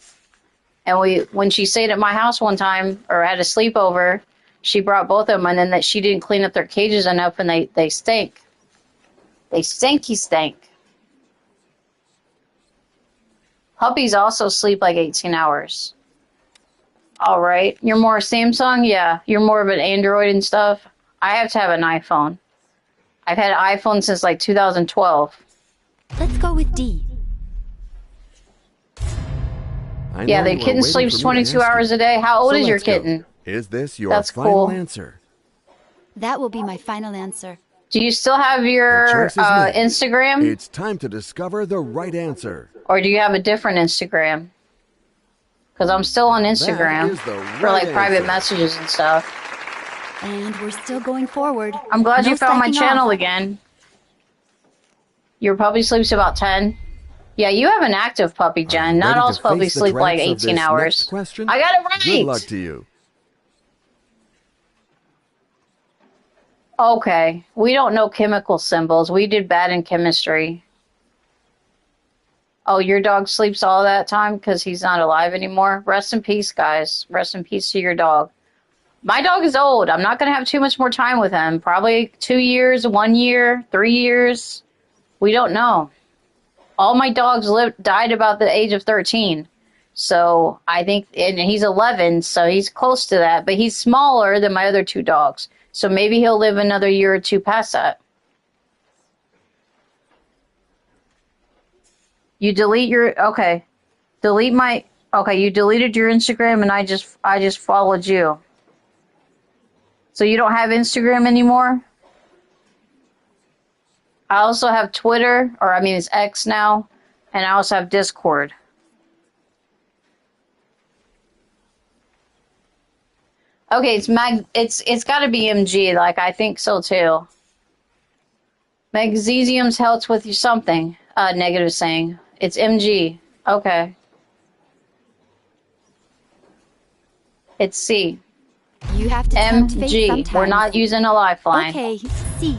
Speaker 1: And when she stayed at my house one time, or had a sleepover, she brought both of them, and then that she didn't clean up their cages enough, and they stink. They stanky stank. Puppies also sleep like 18 hours. All right. You're more Samsung? Yeah. You're more of an Android and stuff? I have to have an iPhone. I've had an iPhone since like 2012.
Speaker 2: Let's go with D.
Speaker 1: Yeah, the kitten sleeps 22 hours a day. How old is your kitten?
Speaker 3: Is this your
Speaker 1: That's
Speaker 3: final
Speaker 1: cool.
Speaker 3: answer?
Speaker 2: That will be my final answer.
Speaker 1: Do you still have your
Speaker 3: The choice is made.
Speaker 1: Instagram?
Speaker 3: It's time to discover the right answer.
Speaker 1: Or do you have a different Instagram? Because I'm still on Instagram
Speaker 3: is the
Speaker 1: for like
Speaker 3: right
Speaker 1: private
Speaker 3: answer.
Speaker 1: messages and stuff.
Speaker 2: And we're still going forward.
Speaker 1: I'm glad
Speaker 2: No
Speaker 1: you found my
Speaker 2: slacking
Speaker 1: channel
Speaker 2: off.
Speaker 1: again. Your puppy sleeps about 10? Yeah, you have an active puppy, Jen. Not
Speaker 3: Ready
Speaker 1: all
Speaker 3: to
Speaker 1: puppies
Speaker 3: face the
Speaker 1: sleep like
Speaker 3: traps of
Speaker 1: 18
Speaker 3: this
Speaker 1: hours.
Speaker 3: next question?
Speaker 1: I got it right!
Speaker 3: Good luck to you.
Speaker 1: Okay. We don't know chemical symbols. We did bad in chemistry. Oh, your dog sleeps all that time because he's not alive anymore? Rest in peace, guys. Rest in peace to your dog. My dog is old. I'm not going to have too much more time with him. Probably 2 years, 1 year, 3 years. We don't know. All my dogs died about the age of 13. So I think, and he's 11, so he's close to that. But he's smaller than my other 2 dogs. So maybe he'll live another year or 2 past that. You delete your, okay. Delete my, okay, you deleted your Instagram and I just followed you. So you don't have Instagram anymore? I also have Twitter, or I mean it's X now, and I also have Discord. Okay, it's got to be MG, like I think so too. Magnesium's helps with you something. Negative saying. It's MG. Okay. It's C.
Speaker 2: You have to tempt fate
Speaker 1: MG.
Speaker 2: sometimes.
Speaker 1: We're not using a lifeline.
Speaker 2: Okay, C.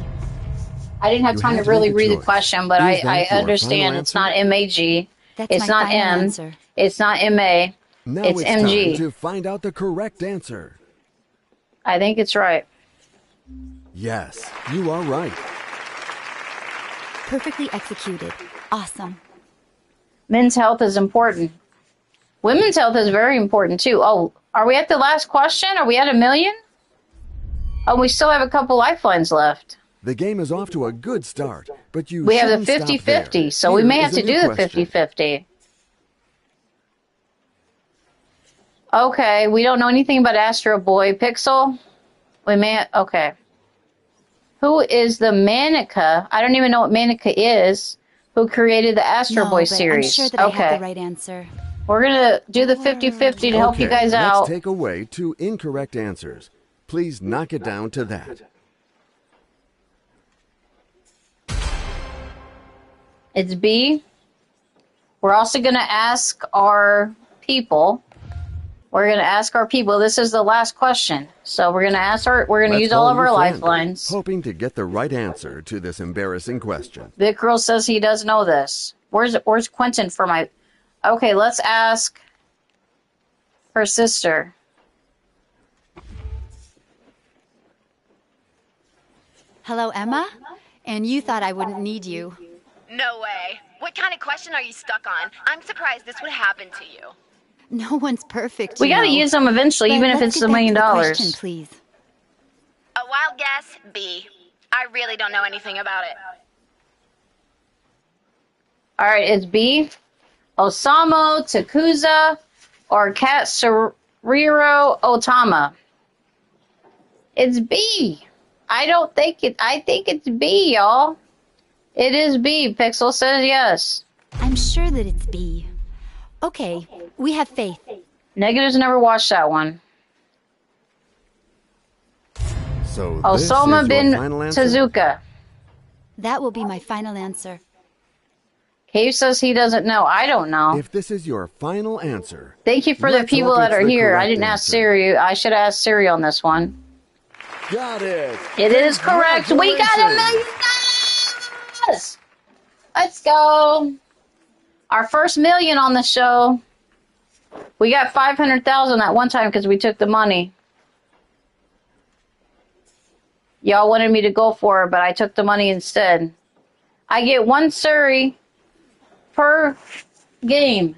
Speaker 1: I didn't have
Speaker 3: You
Speaker 1: time
Speaker 3: had
Speaker 1: to
Speaker 3: to
Speaker 1: really
Speaker 3: make a
Speaker 1: read the
Speaker 3: choice.
Speaker 1: question, but
Speaker 3: Is that
Speaker 1: I
Speaker 3: your
Speaker 1: understand
Speaker 3: final
Speaker 1: it's
Speaker 3: answer?
Speaker 1: not MAG.
Speaker 2: That's
Speaker 1: It's
Speaker 2: my
Speaker 1: not
Speaker 2: final
Speaker 1: M.
Speaker 2: answer.
Speaker 1: It's not MA.
Speaker 3: Now
Speaker 1: It's
Speaker 3: it's time
Speaker 1: MG.
Speaker 3: to find out the correct answer.
Speaker 1: I think it's right.
Speaker 3: Yes, you are right.
Speaker 2: Perfectly executed. Awesome.
Speaker 1: Men's health is important. Women's health is very important too. Oh, are we at the last question? Are we at 1 million? Oh, we still have a couple lifelines left.
Speaker 3: The game is off to a good start, but you
Speaker 1: We have the
Speaker 3: shouldn't stop there.
Speaker 1: 50-50, so we
Speaker 3: Here
Speaker 1: may
Speaker 3: is
Speaker 1: have
Speaker 3: a
Speaker 1: to
Speaker 3: new
Speaker 1: do the
Speaker 3: question.
Speaker 1: 50-50. Okay, we don't know anything about Astro Boy. Pixel? We may, okay. Who is the Manica? I don't even know what Manica is. Who created the Astro
Speaker 2: No,
Speaker 1: Boy
Speaker 2: but
Speaker 1: series?
Speaker 2: I'm sure that I have
Speaker 1: Okay.
Speaker 2: the right answer.
Speaker 1: We're going to do the 50-50 to help you guys
Speaker 3: let's
Speaker 1: out.
Speaker 3: take away 2 incorrect answers. Please knock it down to that.
Speaker 1: It's B. We're also going to ask our people. We're going to ask our people. This is the last question. So we're going to ask we're going to
Speaker 3: Let's
Speaker 1: use all
Speaker 3: call
Speaker 1: of
Speaker 3: your
Speaker 1: our
Speaker 3: friend,
Speaker 1: lifelines.
Speaker 3: hoping to get the right answer to this embarrassing question.
Speaker 1: Big Girl says he does know this. Where's Quentin for my... Okay, let's ask her sister.
Speaker 2: Hello, Emma? And you thought I wouldn't need you.
Speaker 5: No way. What kind of question are you stuck on? I'm surprised this would happen to you.
Speaker 2: No one's perfect,
Speaker 1: We got to
Speaker 2: you know.
Speaker 1: use them eventually,
Speaker 2: But
Speaker 1: even if
Speaker 2: let's
Speaker 1: it's
Speaker 2: get
Speaker 1: $1
Speaker 2: back to
Speaker 1: million.
Speaker 2: the question, please.
Speaker 5: A wild guess, B. I really don't know anything about it.
Speaker 1: All right, it's B. Osamu Takuza or Katsuro Otama. It's B. I think it's B, y'all. It is B. Pixel says yes.
Speaker 2: I'm sure that it's B. Okay, we have faith.
Speaker 1: Negatives never watched that one.
Speaker 3: So
Speaker 1: Osama
Speaker 3: this is
Speaker 1: bin
Speaker 3: your final answer?
Speaker 1: Tezuka.
Speaker 2: That will be my final answer.
Speaker 1: Cave says he doesn't know. I don't know.
Speaker 3: If this is your final answer,
Speaker 1: Thank you for the
Speaker 3: let's
Speaker 1: people
Speaker 3: hope
Speaker 1: that
Speaker 3: it's
Speaker 1: are
Speaker 3: the
Speaker 1: here. I
Speaker 3: correct
Speaker 1: didn't ask
Speaker 3: answer.
Speaker 1: Siri. I should have asked Siri on this one.
Speaker 3: Got it.
Speaker 1: It is correct. We got $1 million. Let's go. Our first million on the show. We got 500,000 that one time because we took the money. Y'all wanted me to go for it, but I took the money instead. I get 1 Suri per game,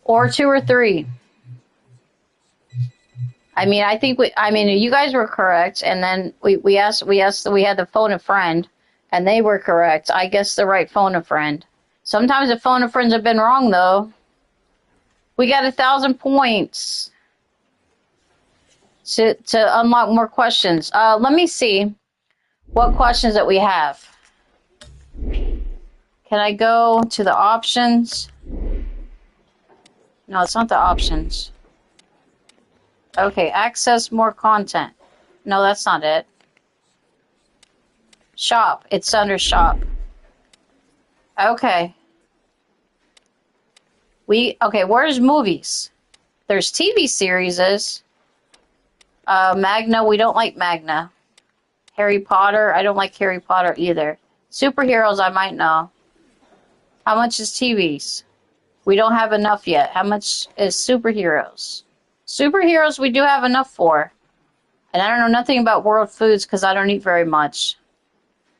Speaker 1: or 2 or 3. I mean, you guys were correct, and then we had the phone a friend, and they were correct. I guess the right phone a friend. Sometimes the phone a friends have been wrong though. We got 1,000 points to unlock more questions. Let me see what questions that we have. Can I go to the options? No, it's not the options. Okay, access more content. No, that's not it. Shop. It's under shop. Okay. Where's movies? There's TV series. Magna, we don't like Magna. Harry Potter. I don't like Harry Potter either. Superheroes, I might know. How much is TVs? We don't have enough yet. How much is superheroes? Superheroes, we do have enough for. And I don't know nothing about world foods because I don't eat very much.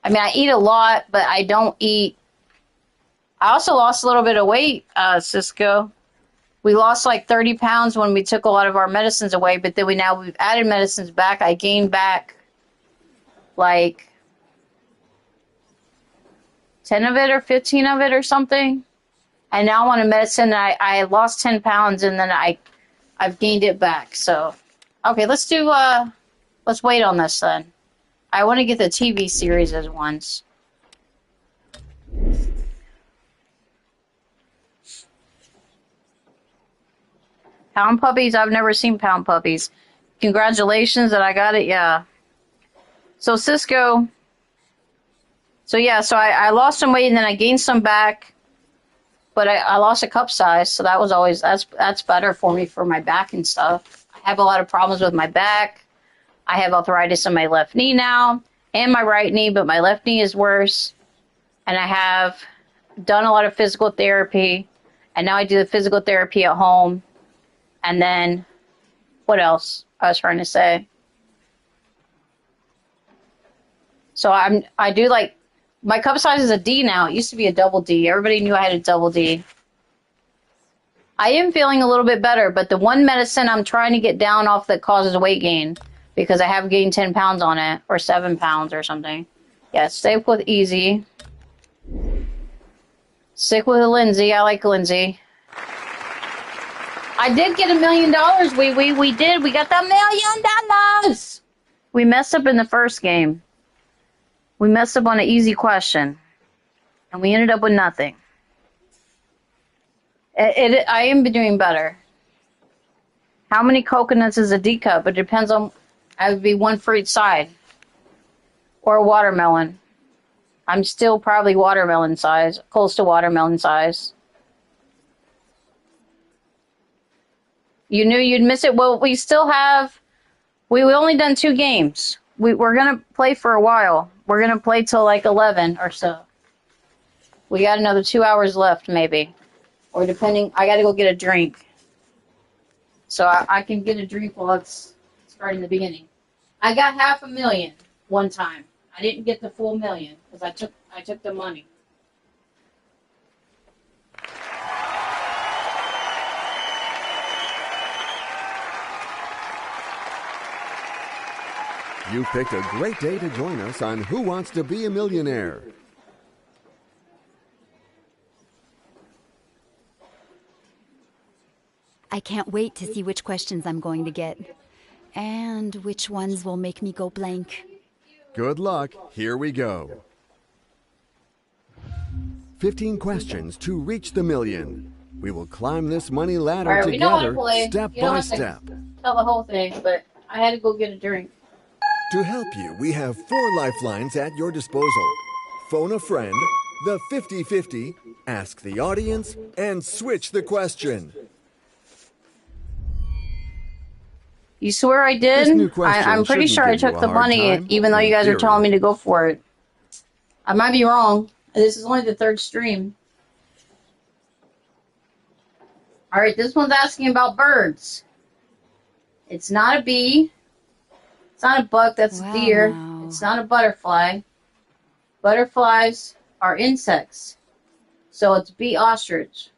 Speaker 1: I mean, I eat a lot, but I don't eat. I also lost a little bit of weight, Cisco. We lost like 30 pounds when we took a lot of our medicines away, but then we've added medicines back. I gained back like 10 of it or 15 of it or something. And now I'm on a medicine and I lost 10 pounds and then I've gained it back. So, okay, let's wait on this then. I want to get the TV series as once. Pound puppies? I've never seen pound puppies. Congratulations that I got it, yeah. So Cisco, I lost some weight and then I gained some back, but I lost a cup size, so that was always, that's better for me for my back and stuff. I have a lot of problems with my back. I have arthritis in my left knee now and my right knee, but my left knee is worse. And I have done a lot of physical therapy, and now I do the physical therapy at home. And then, what else I was trying to say? So I do like, my cup size is a D now. It used to be a double D. Everybody knew I had a double D. I am feeling a little bit better, but the one medicine I'm trying to get down off that causes weight gain, because I have gained 10 pounds on it, or 7 pounds or something. Yeah, stay with Easy. Stick with Lindsay. I like Lindsay. I did get $1 million. We did. We got the $1 million. We messed up in the first game. We messed up on an easy question, and we ended up with nothing. I am doing better. How many coconuts is a D cup? It depends on. I would be one for each side, or a watermelon. I'm still probably watermelon size, close to watermelon size. You knew you'd miss it. Well, we still have. We only done 2 games. We're gonna play for a while. We're gonna play till like 11 or so. We got another 2 hours left, maybe, or depending. I got to go get a drink, so I can get a drink while it's starting the beginning. I got $500,000 one time. I didn't get the full million because I took the money.
Speaker 3: You picked a great day to join us on Who Wants to Be a Millionaire?
Speaker 2: I can't wait to see which questions I'm going to get. And which ones will make me go blank.
Speaker 3: Good luck. Here we go. 15 questions to reach the million. We will climb this money ladder
Speaker 1: All right,
Speaker 3: together, step by step.
Speaker 1: Tell the whole thing, but I had to go get a drink.
Speaker 3: To help you, we have 4 lifelines at your disposal. Phone a friend, the 50-50, ask the audience, and switch the question.
Speaker 1: You swear I did? I'm pretty sure I took the money, even though you guys are telling me to go for it. I might be wrong. This is only the 3rd stream. All right, this one's asking about birds. It's not a bee. It's not a buck. That's a deer.
Speaker 2: Wow.
Speaker 1: It's not a butterfly. Butterflies are insects. So it's bee ostrich.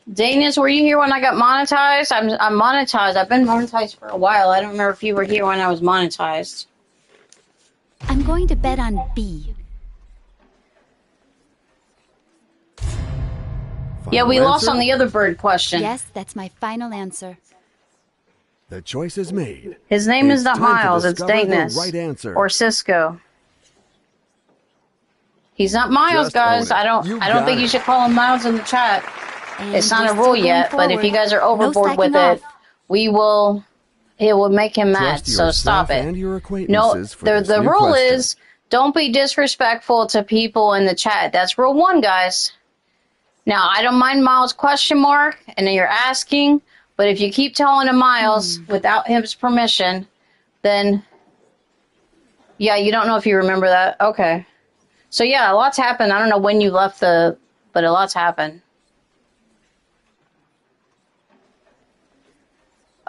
Speaker 1: Danius, were you here when I got monetized? I'm monetized. I've been monetized for a while. I don't remember if you were here when I was monetized.
Speaker 2: I'm going to bet on B.
Speaker 1: Yeah, we lost on the other bird question.
Speaker 2: Yes, that's my final answer.
Speaker 3: The choice is made.
Speaker 1: His name is not
Speaker 3: time to
Speaker 1: Miles, it's
Speaker 3: discover the
Speaker 1: Danius.
Speaker 3: right answer.
Speaker 1: Or Cisco. He's not Miles,
Speaker 3: Just
Speaker 1: guys.
Speaker 3: own it.
Speaker 1: I don't
Speaker 3: You
Speaker 1: think
Speaker 3: got
Speaker 1: you
Speaker 3: it.
Speaker 1: should call him Miles in the chat.
Speaker 2: And
Speaker 1: It's not
Speaker 2: we're
Speaker 1: a
Speaker 2: still
Speaker 1: rule
Speaker 2: going
Speaker 1: yet, but if you
Speaker 2: forward.
Speaker 1: guys are
Speaker 2: No
Speaker 1: overboard with
Speaker 2: slacking
Speaker 1: it,
Speaker 2: off.
Speaker 1: it will make him mad.
Speaker 3: Trust
Speaker 1: So stop
Speaker 3: yourself
Speaker 1: it.
Speaker 3: and your
Speaker 1: No,
Speaker 3: acquaintances for
Speaker 1: the
Speaker 3: this new
Speaker 1: rule
Speaker 3: question.
Speaker 1: is Don't be disrespectful to people in the chat. That's rule 1, guys. Now, I don't mind Miles' question mark, and then you're asking, but if you keep telling him Miles without his permission, then, yeah, you don't know if you remember that. Okay. So, yeah, a lot's happened. I don't know when you left but a lot's happened.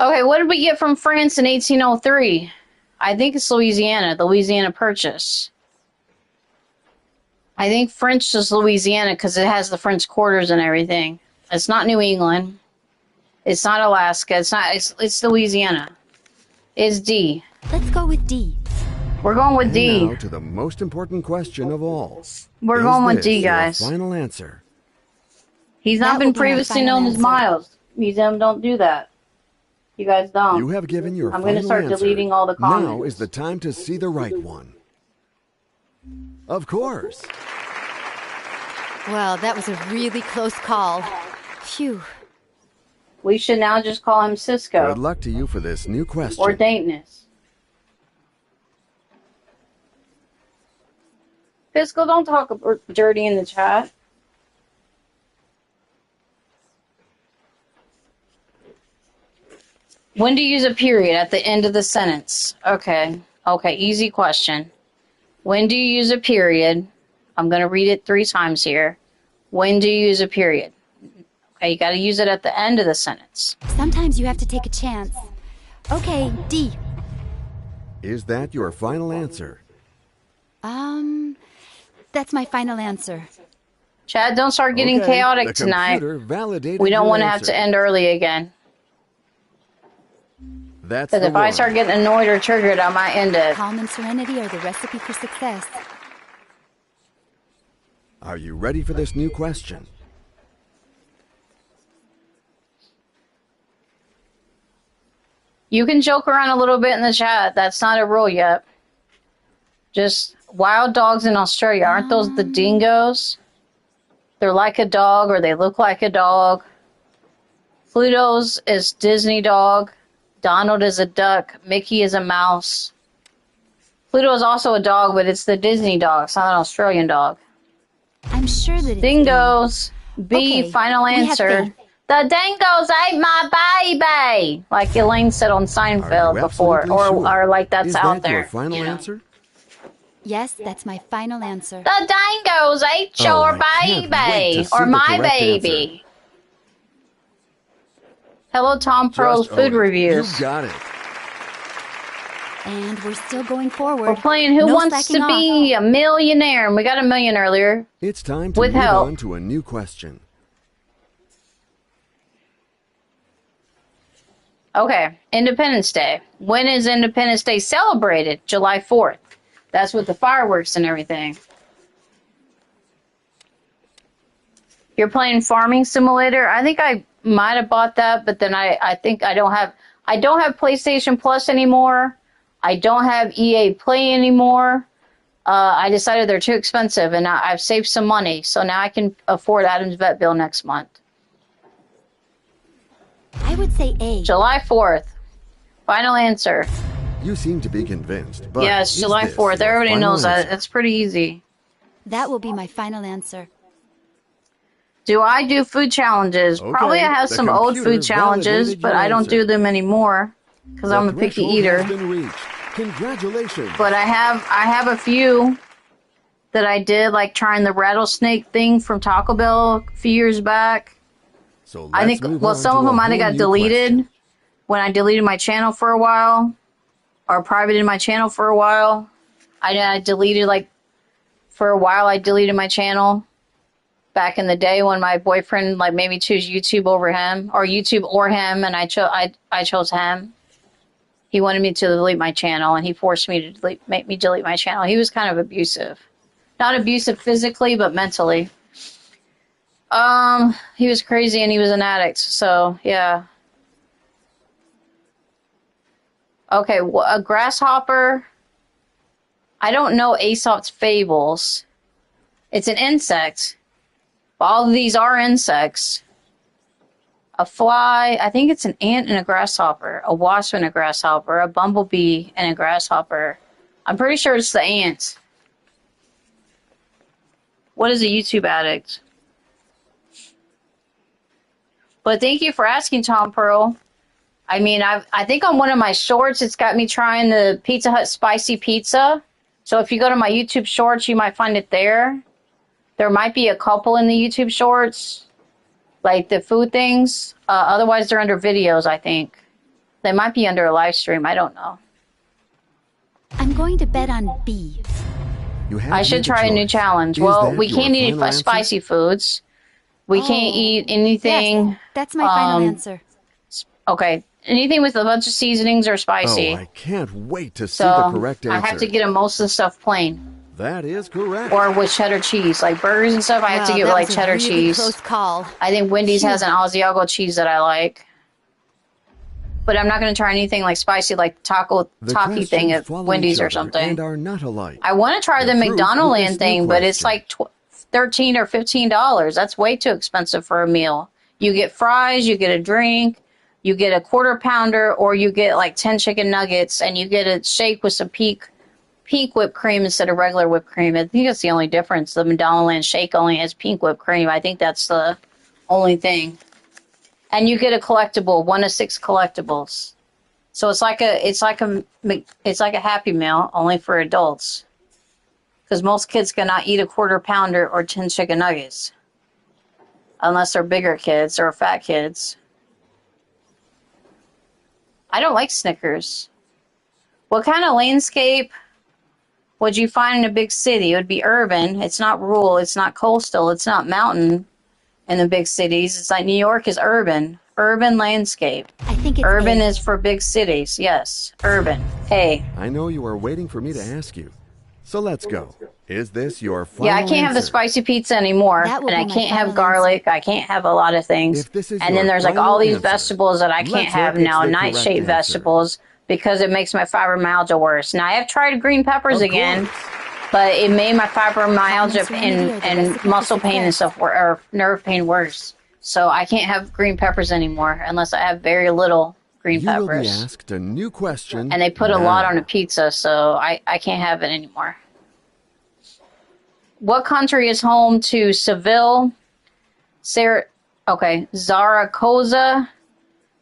Speaker 1: Okay, what did we get from France in 1803? I think it's Louisiana, the Louisiana Purchase. I think French is Louisiana because it has the French quarters and everything. It's not New England. It's not Alaska. It's Louisiana. It's D.
Speaker 2: Let's go with D.
Speaker 1: We're going with D.
Speaker 3: Now to the most important question of all.
Speaker 1: We're going with D, guys.
Speaker 3: Your final answer.
Speaker 1: He's not
Speaker 2: That
Speaker 1: been
Speaker 2: will be my
Speaker 1: previously
Speaker 2: final
Speaker 1: known as
Speaker 2: answer.
Speaker 1: Miles. Museum don't do that. You guys don't.
Speaker 3: You have given your
Speaker 1: I'm
Speaker 3: final
Speaker 1: going to start
Speaker 3: answer.
Speaker 1: deleting all the comments.
Speaker 3: Now is the time to see the right one. Of course.
Speaker 2: Well, that was a really close call. Phew.
Speaker 1: We should now just call him Cisco.
Speaker 3: Good luck to you for this new question.
Speaker 1: Or Dankness. Fiscal, don't talk dirty in the chat. When do you use a period at the end of the sentence? Okay. Okay, easy question. When do you use a period? I'm going to read it 3 times here. When do you use a period? Okay, you got to use it at the end of the sentence.
Speaker 2: Sometimes you have to take a chance. Okay, D.
Speaker 3: Is that your final answer?
Speaker 2: That's my final answer.
Speaker 1: Chad, don't start getting
Speaker 3: Okay,
Speaker 1: chaotic
Speaker 3: the
Speaker 1: tonight.
Speaker 3: computer validated
Speaker 1: We don't
Speaker 3: your
Speaker 1: want to have
Speaker 3: answer.
Speaker 1: to end early again.
Speaker 3: That's
Speaker 1: Because
Speaker 3: the
Speaker 1: if I
Speaker 3: one.
Speaker 1: start getting annoyed or triggered, I might end it.
Speaker 2: Calm and serenity are the recipe for success.
Speaker 3: Are you ready for this new question?
Speaker 1: You can joke around a little bit in the chat. That's not a rule yet. Just wild dogs in Australia. Aren't those the dingoes? They're like a dog or they look like a dog. Pluto's is Disney dog. Donald is a duck. Mickey is a mouse. Pluto is also a dog, but it's the Disney dog. It's not an Australian dog.
Speaker 2: I'm sure that it's
Speaker 1: Dingoes. B,
Speaker 2: Okay,
Speaker 1: final
Speaker 2: we have
Speaker 1: answer.
Speaker 2: faith.
Speaker 1: The dingoes ate my baby, like Elaine said on
Speaker 3: Are
Speaker 1: Seinfeld
Speaker 3: you
Speaker 1: before,
Speaker 3: absolutely sure?
Speaker 1: or like that's
Speaker 3: Is
Speaker 1: out
Speaker 3: that your
Speaker 1: there.
Speaker 3: final
Speaker 1: you know.
Speaker 3: answer?
Speaker 2: Yes, that's my final answer.
Speaker 1: The dingoes ate
Speaker 3: Oh,
Speaker 1: your
Speaker 3: I can't wait to
Speaker 1: baby,
Speaker 3: see
Speaker 1: or
Speaker 3: the
Speaker 1: my
Speaker 3: correct
Speaker 1: baby. Hello, Tom Pearl's
Speaker 3: Just
Speaker 1: Food
Speaker 3: own it.
Speaker 1: Reviews.
Speaker 3: You got it.
Speaker 2: And we're still going forward.
Speaker 1: We're playing Who
Speaker 2: No
Speaker 1: Wants to
Speaker 2: slacking off.
Speaker 1: Be a Millionaire, and we got a million earlier.
Speaker 3: It's time to
Speaker 1: With
Speaker 3: move
Speaker 1: help.
Speaker 3: on to a new question.
Speaker 1: Okay, Independence Day. When is Independence Day celebrated? July 4th. That's with the fireworks and everything. You're playing Farming Simulator? I think I might have bought that, but then I think I don't have PlayStation Plus anymore. I don't have EA Play anymore. I decided they're too expensive, and I've saved some money, so now I can afford Adam's vet bill next month.
Speaker 2: I would say A.
Speaker 1: July 4th. Final answer.
Speaker 3: You seem to be convinced, but
Speaker 1: Yes,
Speaker 3: is
Speaker 1: July
Speaker 3: this
Speaker 1: 4th.
Speaker 3: your
Speaker 1: Everybody
Speaker 3: final
Speaker 1: knows that.
Speaker 3: answer?
Speaker 1: It's pretty easy.
Speaker 2: That will be my final answer.
Speaker 1: Do I do food challenges?
Speaker 3: Okay,
Speaker 1: Probably I have
Speaker 3: the
Speaker 1: some old
Speaker 3: computer
Speaker 1: food challenges,
Speaker 3: validated
Speaker 1: but
Speaker 3: your
Speaker 1: I don't
Speaker 3: answer.
Speaker 1: do them anymore because
Speaker 3: The
Speaker 1: I'm a picky
Speaker 3: threshold
Speaker 1: eater.
Speaker 3: has been reached. Congratulations.
Speaker 1: But I have a few that I did, like trying the rattlesnake thing from Taco Bell a few years back.
Speaker 3: So
Speaker 1: I
Speaker 3: let's
Speaker 1: think,
Speaker 3: move
Speaker 1: well,
Speaker 3: on
Speaker 1: some
Speaker 3: to
Speaker 1: of
Speaker 3: a
Speaker 1: them might have
Speaker 3: whole
Speaker 1: got
Speaker 3: new
Speaker 1: deleted
Speaker 3: question.
Speaker 1: when I deleted my channel for a while, or privated my channel for a while. I deleted, like, for a while I deleted my channel back in the day when my boyfriend, like, made me choose YouTube over him, or YouTube or him, and I chose him. He wanted me to delete my channel, and he forced me to make me delete my channel. He was kind of abusive. Not abusive physically, but mentally. He was crazy and he was an addict, so, yeah. Okay, a grasshopper. I don't know Aesop's Fables. It's an insect. But all of these are insects. A fly, I think it's an ant and a grasshopper. A wasp and a grasshopper. A bumblebee and a grasshopper. I'm pretty sure it's the ant. What is a YouTube addict? But thank you for asking, Tom Pearl. I mean, I think on one of my shorts, it's got me trying the Pizza Hut spicy pizza. So if you go to my YouTube shorts, you might find it there. There might be a couple in the YouTube shorts, like the food things. Otherwise, they're under videos, I think. They might be under a live stream. I don't know.
Speaker 2: I'm going to bet on B.
Speaker 1: I should try a new challenge. Well, we can't eat spicy foods. We can't eat anything.
Speaker 2: Yes, that's my final answer.
Speaker 1: Okay. Anything with a bunch of seasonings or spicy.
Speaker 3: Oh, I can't wait to see the correct answer.
Speaker 1: I have to get most of the stuff plain.
Speaker 3: That is correct.
Speaker 1: Or with cheddar cheese. Like burgers and stuff, I have to get like cheddar
Speaker 2: really
Speaker 1: cheese.
Speaker 2: Close call.
Speaker 1: I think Wendy's has an Asiago cheese that I like. But I'm not going to try anything like spicy, like taco thing at Wendy's or something.
Speaker 3: And are not alike.
Speaker 1: I want to try the McDonald's land thing, but it's like $13 or $15. That's way too expensive for a meal. You get fries, you get a drink, you get a quarter pounder, or you get like 10 chicken nuggets, and you get a shake with some pink whipped cream instead of regular whipped cream. I think that's the only difference. The McDonald's land shake only has pink whipped cream. I think that's the only thing. And you get a collectible, 1 of 6 collectibles. So it's like a Happy Meal only for adults. Because most kids cannot eat a quarter pounder or 10 chicken nuggets. Unless they're bigger kids or fat kids. I don't like Snickers. What kind of landscape would you find in a big city? It would be urban. It's not rural. It's not coastal. It's not mountain in the big cities. It's like New York is urban. Urban landscape.
Speaker 2: I think it's
Speaker 1: urban is for big cities. Yes. Urban. A.
Speaker 3: I know you are waiting for me to ask you. So let's go. Is this your final
Speaker 1: Yeah, I can't have the spicy pizza anymore. And I can't have garlic. I can't have a lot of things. And then there's like all these vegetables that I can't have now. Nightshade vegetables. Because it makes my fibromyalgia worse. Now, I have tried green peppers again. But it made my fibromyalgia and muscle pain and stuff, or nerve pain worse. So I can't have green peppers anymore unless I have very little green peppers.
Speaker 3: You will be asked a new question.
Speaker 1: And they put a lot on a pizza, so I can't have it anymore. What country is home to Seville, Zaragoza,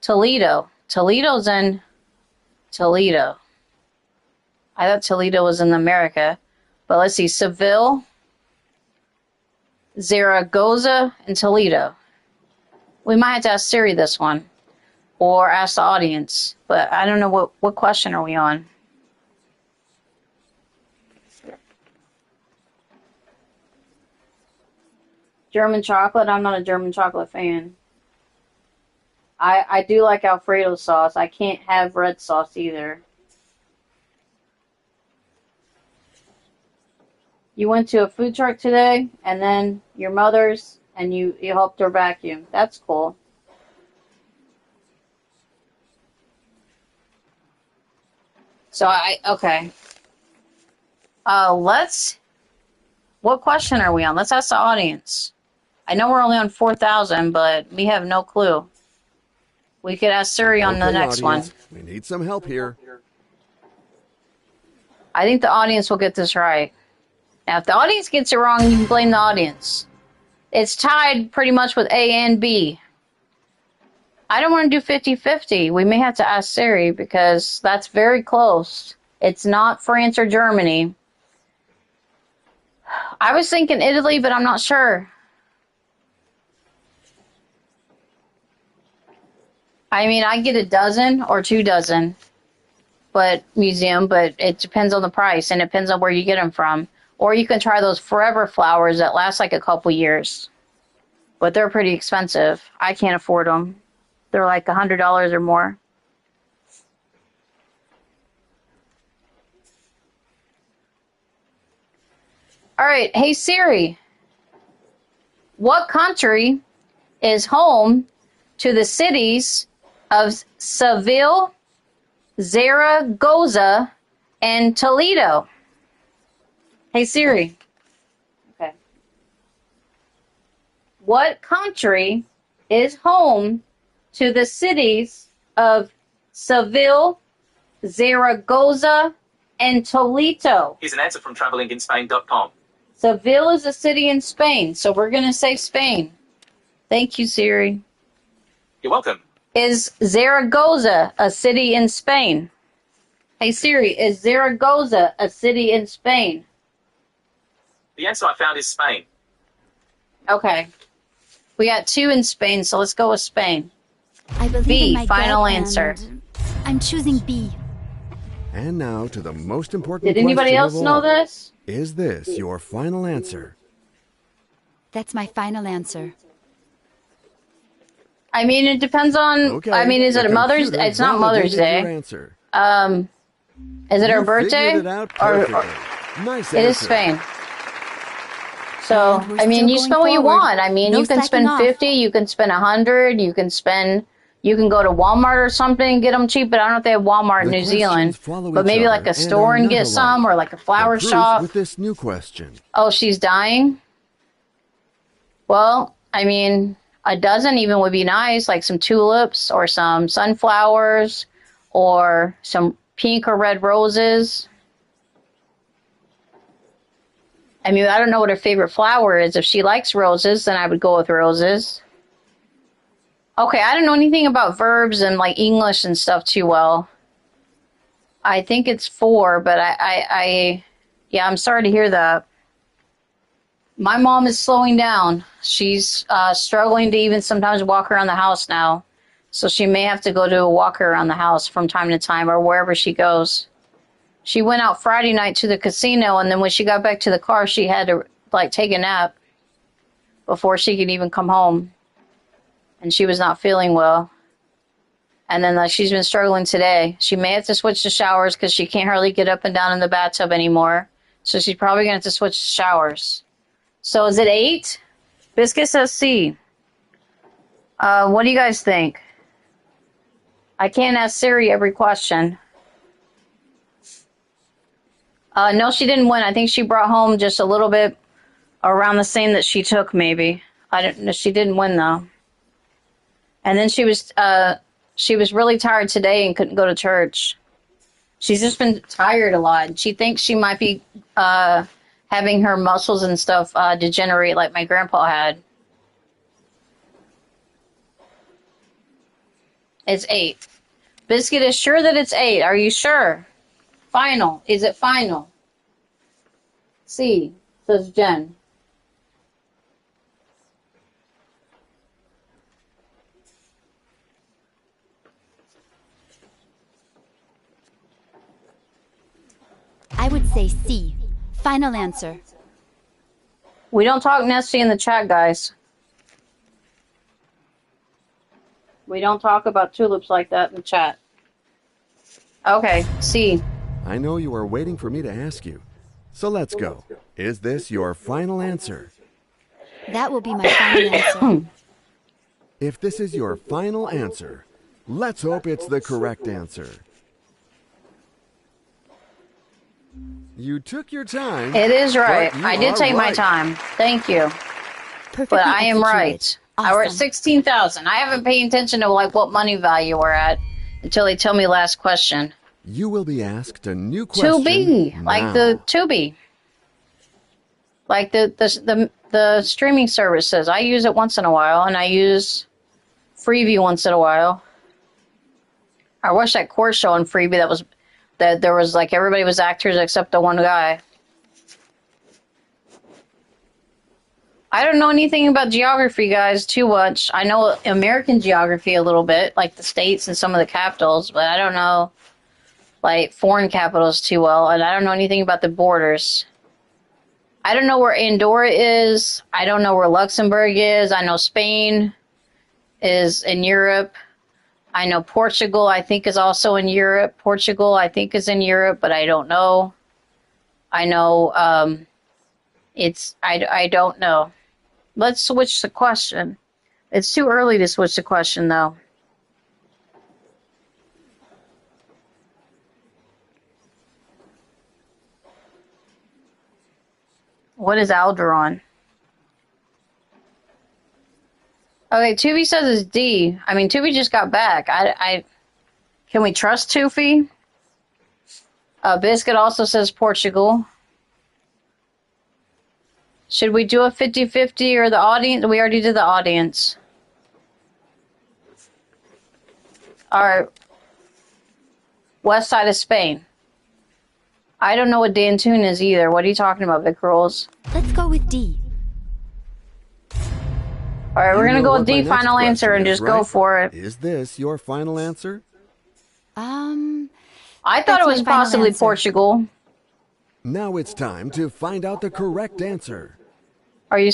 Speaker 1: Toledo? Toledo's in Toledo. I thought Toledo was in America. But let's see, Seville, Zaragoza, and Toledo. We might have to ask Siri this one. Or ask the audience. But I don't know what question are we on. German chocolate? I'm not a German chocolate fan. I do like Alfredo sauce. I can't have red sauce either. You went to a food truck today, and then your mother's, and you helped her vacuum. That's cool. So okay. What question are we on? Let's ask the audience. I know we're only on 4,000, but we have no clue. We could ask Siri on the next one.
Speaker 3: We need some help here.
Speaker 1: I think the audience will get this right. Now, if the audience gets it wrong, you can blame the audience. It's tied pretty much with A and B. I don't want to do 50-50. We may have to ask Siri because that's very close. It's not France or Germany. I was thinking Italy, but I'm not sure. I mean, I get a dozen or 2 dozen, but it depends on the price and it depends on where you get them from. Or you can try those forever flowers that last like a couple years. But they're pretty expensive. I can't afford them. They're like $100 or more. All right. Hey, Siri. What country is home to the cities of Seville, Zaragoza, and Toledo? Hey, Siri. Okay. What country is home to the cities of Seville, Zaragoza, and Toledo?
Speaker 4: Here's an answer from travelinginspain.com.
Speaker 1: Seville is a city in Spain, so we're going to say Spain. Thank you, Siri.
Speaker 4: You're welcome.
Speaker 1: Is Zaragoza a city in Spain? Hey, Siri, is Zaragoza a city in Spain?
Speaker 4: The answer I found is Spain.
Speaker 1: Okay. We got 2 in Spain, so let's go with Spain.
Speaker 2: I believe
Speaker 1: B,
Speaker 2: in my
Speaker 1: final
Speaker 2: gut,
Speaker 1: answer.
Speaker 2: and I'm choosing B.
Speaker 3: And now to the most important
Speaker 1: Did anybody
Speaker 3: question
Speaker 1: else
Speaker 3: of
Speaker 1: know
Speaker 3: all.
Speaker 1: this?
Speaker 3: Is this your final answer?
Speaker 2: That's my final answer.
Speaker 1: I mean, it depends on.
Speaker 3: Okay.
Speaker 1: I mean, is
Speaker 3: the
Speaker 1: it a Mother's?
Speaker 3: computer
Speaker 1: It's not Mother's
Speaker 3: validated your
Speaker 1: Day.
Speaker 3: answer.
Speaker 1: Is it her
Speaker 3: You
Speaker 1: birthday?
Speaker 3: figured it out perfectly. Nice
Speaker 1: It is
Speaker 3: answer.
Speaker 1: Spain. So,
Speaker 2: And we're
Speaker 1: I mean,
Speaker 2: still
Speaker 1: you
Speaker 2: going
Speaker 1: spend what you
Speaker 2: forward.
Speaker 1: want. I mean,
Speaker 2: No
Speaker 1: you can
Speaker 2: slacking
Speaker 1: spend
Speaker 2: off.
Speaker 1: 50, you can spend 100, you can go to Walmart or something and get them cheap, but I don't know if they have Walmart in
Speaker 3: The
Speaker 1: New Zealand.
Speaker 3: questions follow
Speaker 1: But
Speaker 3: each
Speaker 1: maybe
Speaker 3: other
Speaker 1: like a
Speaker 3: and
Speaker 1: store
Speaker 3: are
Speaker 1: and
Speaker 3: not
Speaker 1: get
Speaker 3: alike.
Speaker 1: some, or like a flower
Speaker 3: The proof
Speaker 1: shop.
Speaker 3: with this new question.
Speaker 1: Oh, she's dying? Well, I mean, a dozen even would be nice, like some tulips or some sunflowers or some pink or red roses. I mean, I don't know what her favorite flower is. If she likes roses, then I would go with roses. Okay, I don't know anything about verbs and like English and stuff too well. I think it's 4, but yeah, I'm sorry to hear that. My mom is slowing down. She's struggling to even sometimes walk around the house now. So she may have to go to a walker around the house from time to time or wherever she goes. She went out Friday night to the casino, and then when she got back to the car, she had to like take a nap before she could even come home. And she was not feeling well. And then she's been struggling today. She may have to switch to showers because she can't hardly get up and down in the bathtub anymore. So she's probably going to have to switch to showers. So is it 8? Biscuit says C. What do you guys think? I can't ask Siri every question. No, she didn't win. I think she brought home just a little bit around the same that she took, maybe. I don't know. She didn't win, though. And then she was really tired today and couldn't go to church. She's just been tired a lot. She thinks she might be having her muscles and stuff degenerate like my grandpa had. It's 8. Biscuit is sure that it's 8. Are you sure? Final. Is it final? C, says Jen.
Speaker 2: I would say C. Final answer.
Speaker 1: We don't talk nasty in the chat, guys. We don't talk about tulips like that in the chat. Okay, C.
Speaker 3: I know you are waiting for me to ask you. So let's go. Is this your final answer?
Speaker 2: That will be my final answer.
Speaker 3: If this is your final answer, let's hope it's the correct answer. You took your time.
Speaker 1: It is right.
Speaker 3: but you
Speaker 1: I did
Speaker 3: are
Speaker 1: take my
Speaker 3: right.
Speaker 1: time. Thank you.
Speaker 2: Perfectly
Speaker 1: But I am
Speaker 2: executed.
Speaker 1: right. We're at
Speaker 2: Awesome.
Speaker 1: 16,000. I haven't paid attention to like what money value we're at until they tell me last question.
Speaker 3: You will be asked a new question.
Speaker 1: To be, like
Speaker 3: now.
Speaker 1: the to be. Like the streaming services. I use it once in a while, and I use Freeview once in a while. I watched that court show on Freeview that there was like everybody was actors except the one guy. I don't know anything about geography, guys, too much. I know American geography a little bit, like the states and some of the capitals, but I don't know like foreign capitals too well, and I don't know anything about the borders. I don't know where Andorra is. I don't know where Luxembourg is. I know Spain is in Europe. I know Portugal, I think, is also in Europe. Portugal, I think, is in Europe, but I don't know. I know I don't know. Let's switch the question. It's too early to switch the question, though. What is Alderon? Okay, Tubi says it's D. I mean, Tubi just got back. Can we trust Tufi? Biscuit also says Portugal. Should we do a 50-50 or the audience? We already did the audience. All right. West side of Spain. I don't know what Dantune is either. What are you talking about, Vic Rolls?
Speaker 2: Let's go with D.
Speaker 1: All right, we're going to go with
Speaker 3: my
Speaker 1: D,
Speaker 3: next
Speaker 1: final answer,
Speaker 3: question
Speaker 1: and
Speaker 3: is,
Speaker 1: just go
Speaker 3: right?
Speaker 1: for it.
Speaker 3: Is this your final answer?
Speaker 1: I thought it was possibly Portugal.
Speaker 3: Now it's time to find out the correct answer.
Speaker 1: Are you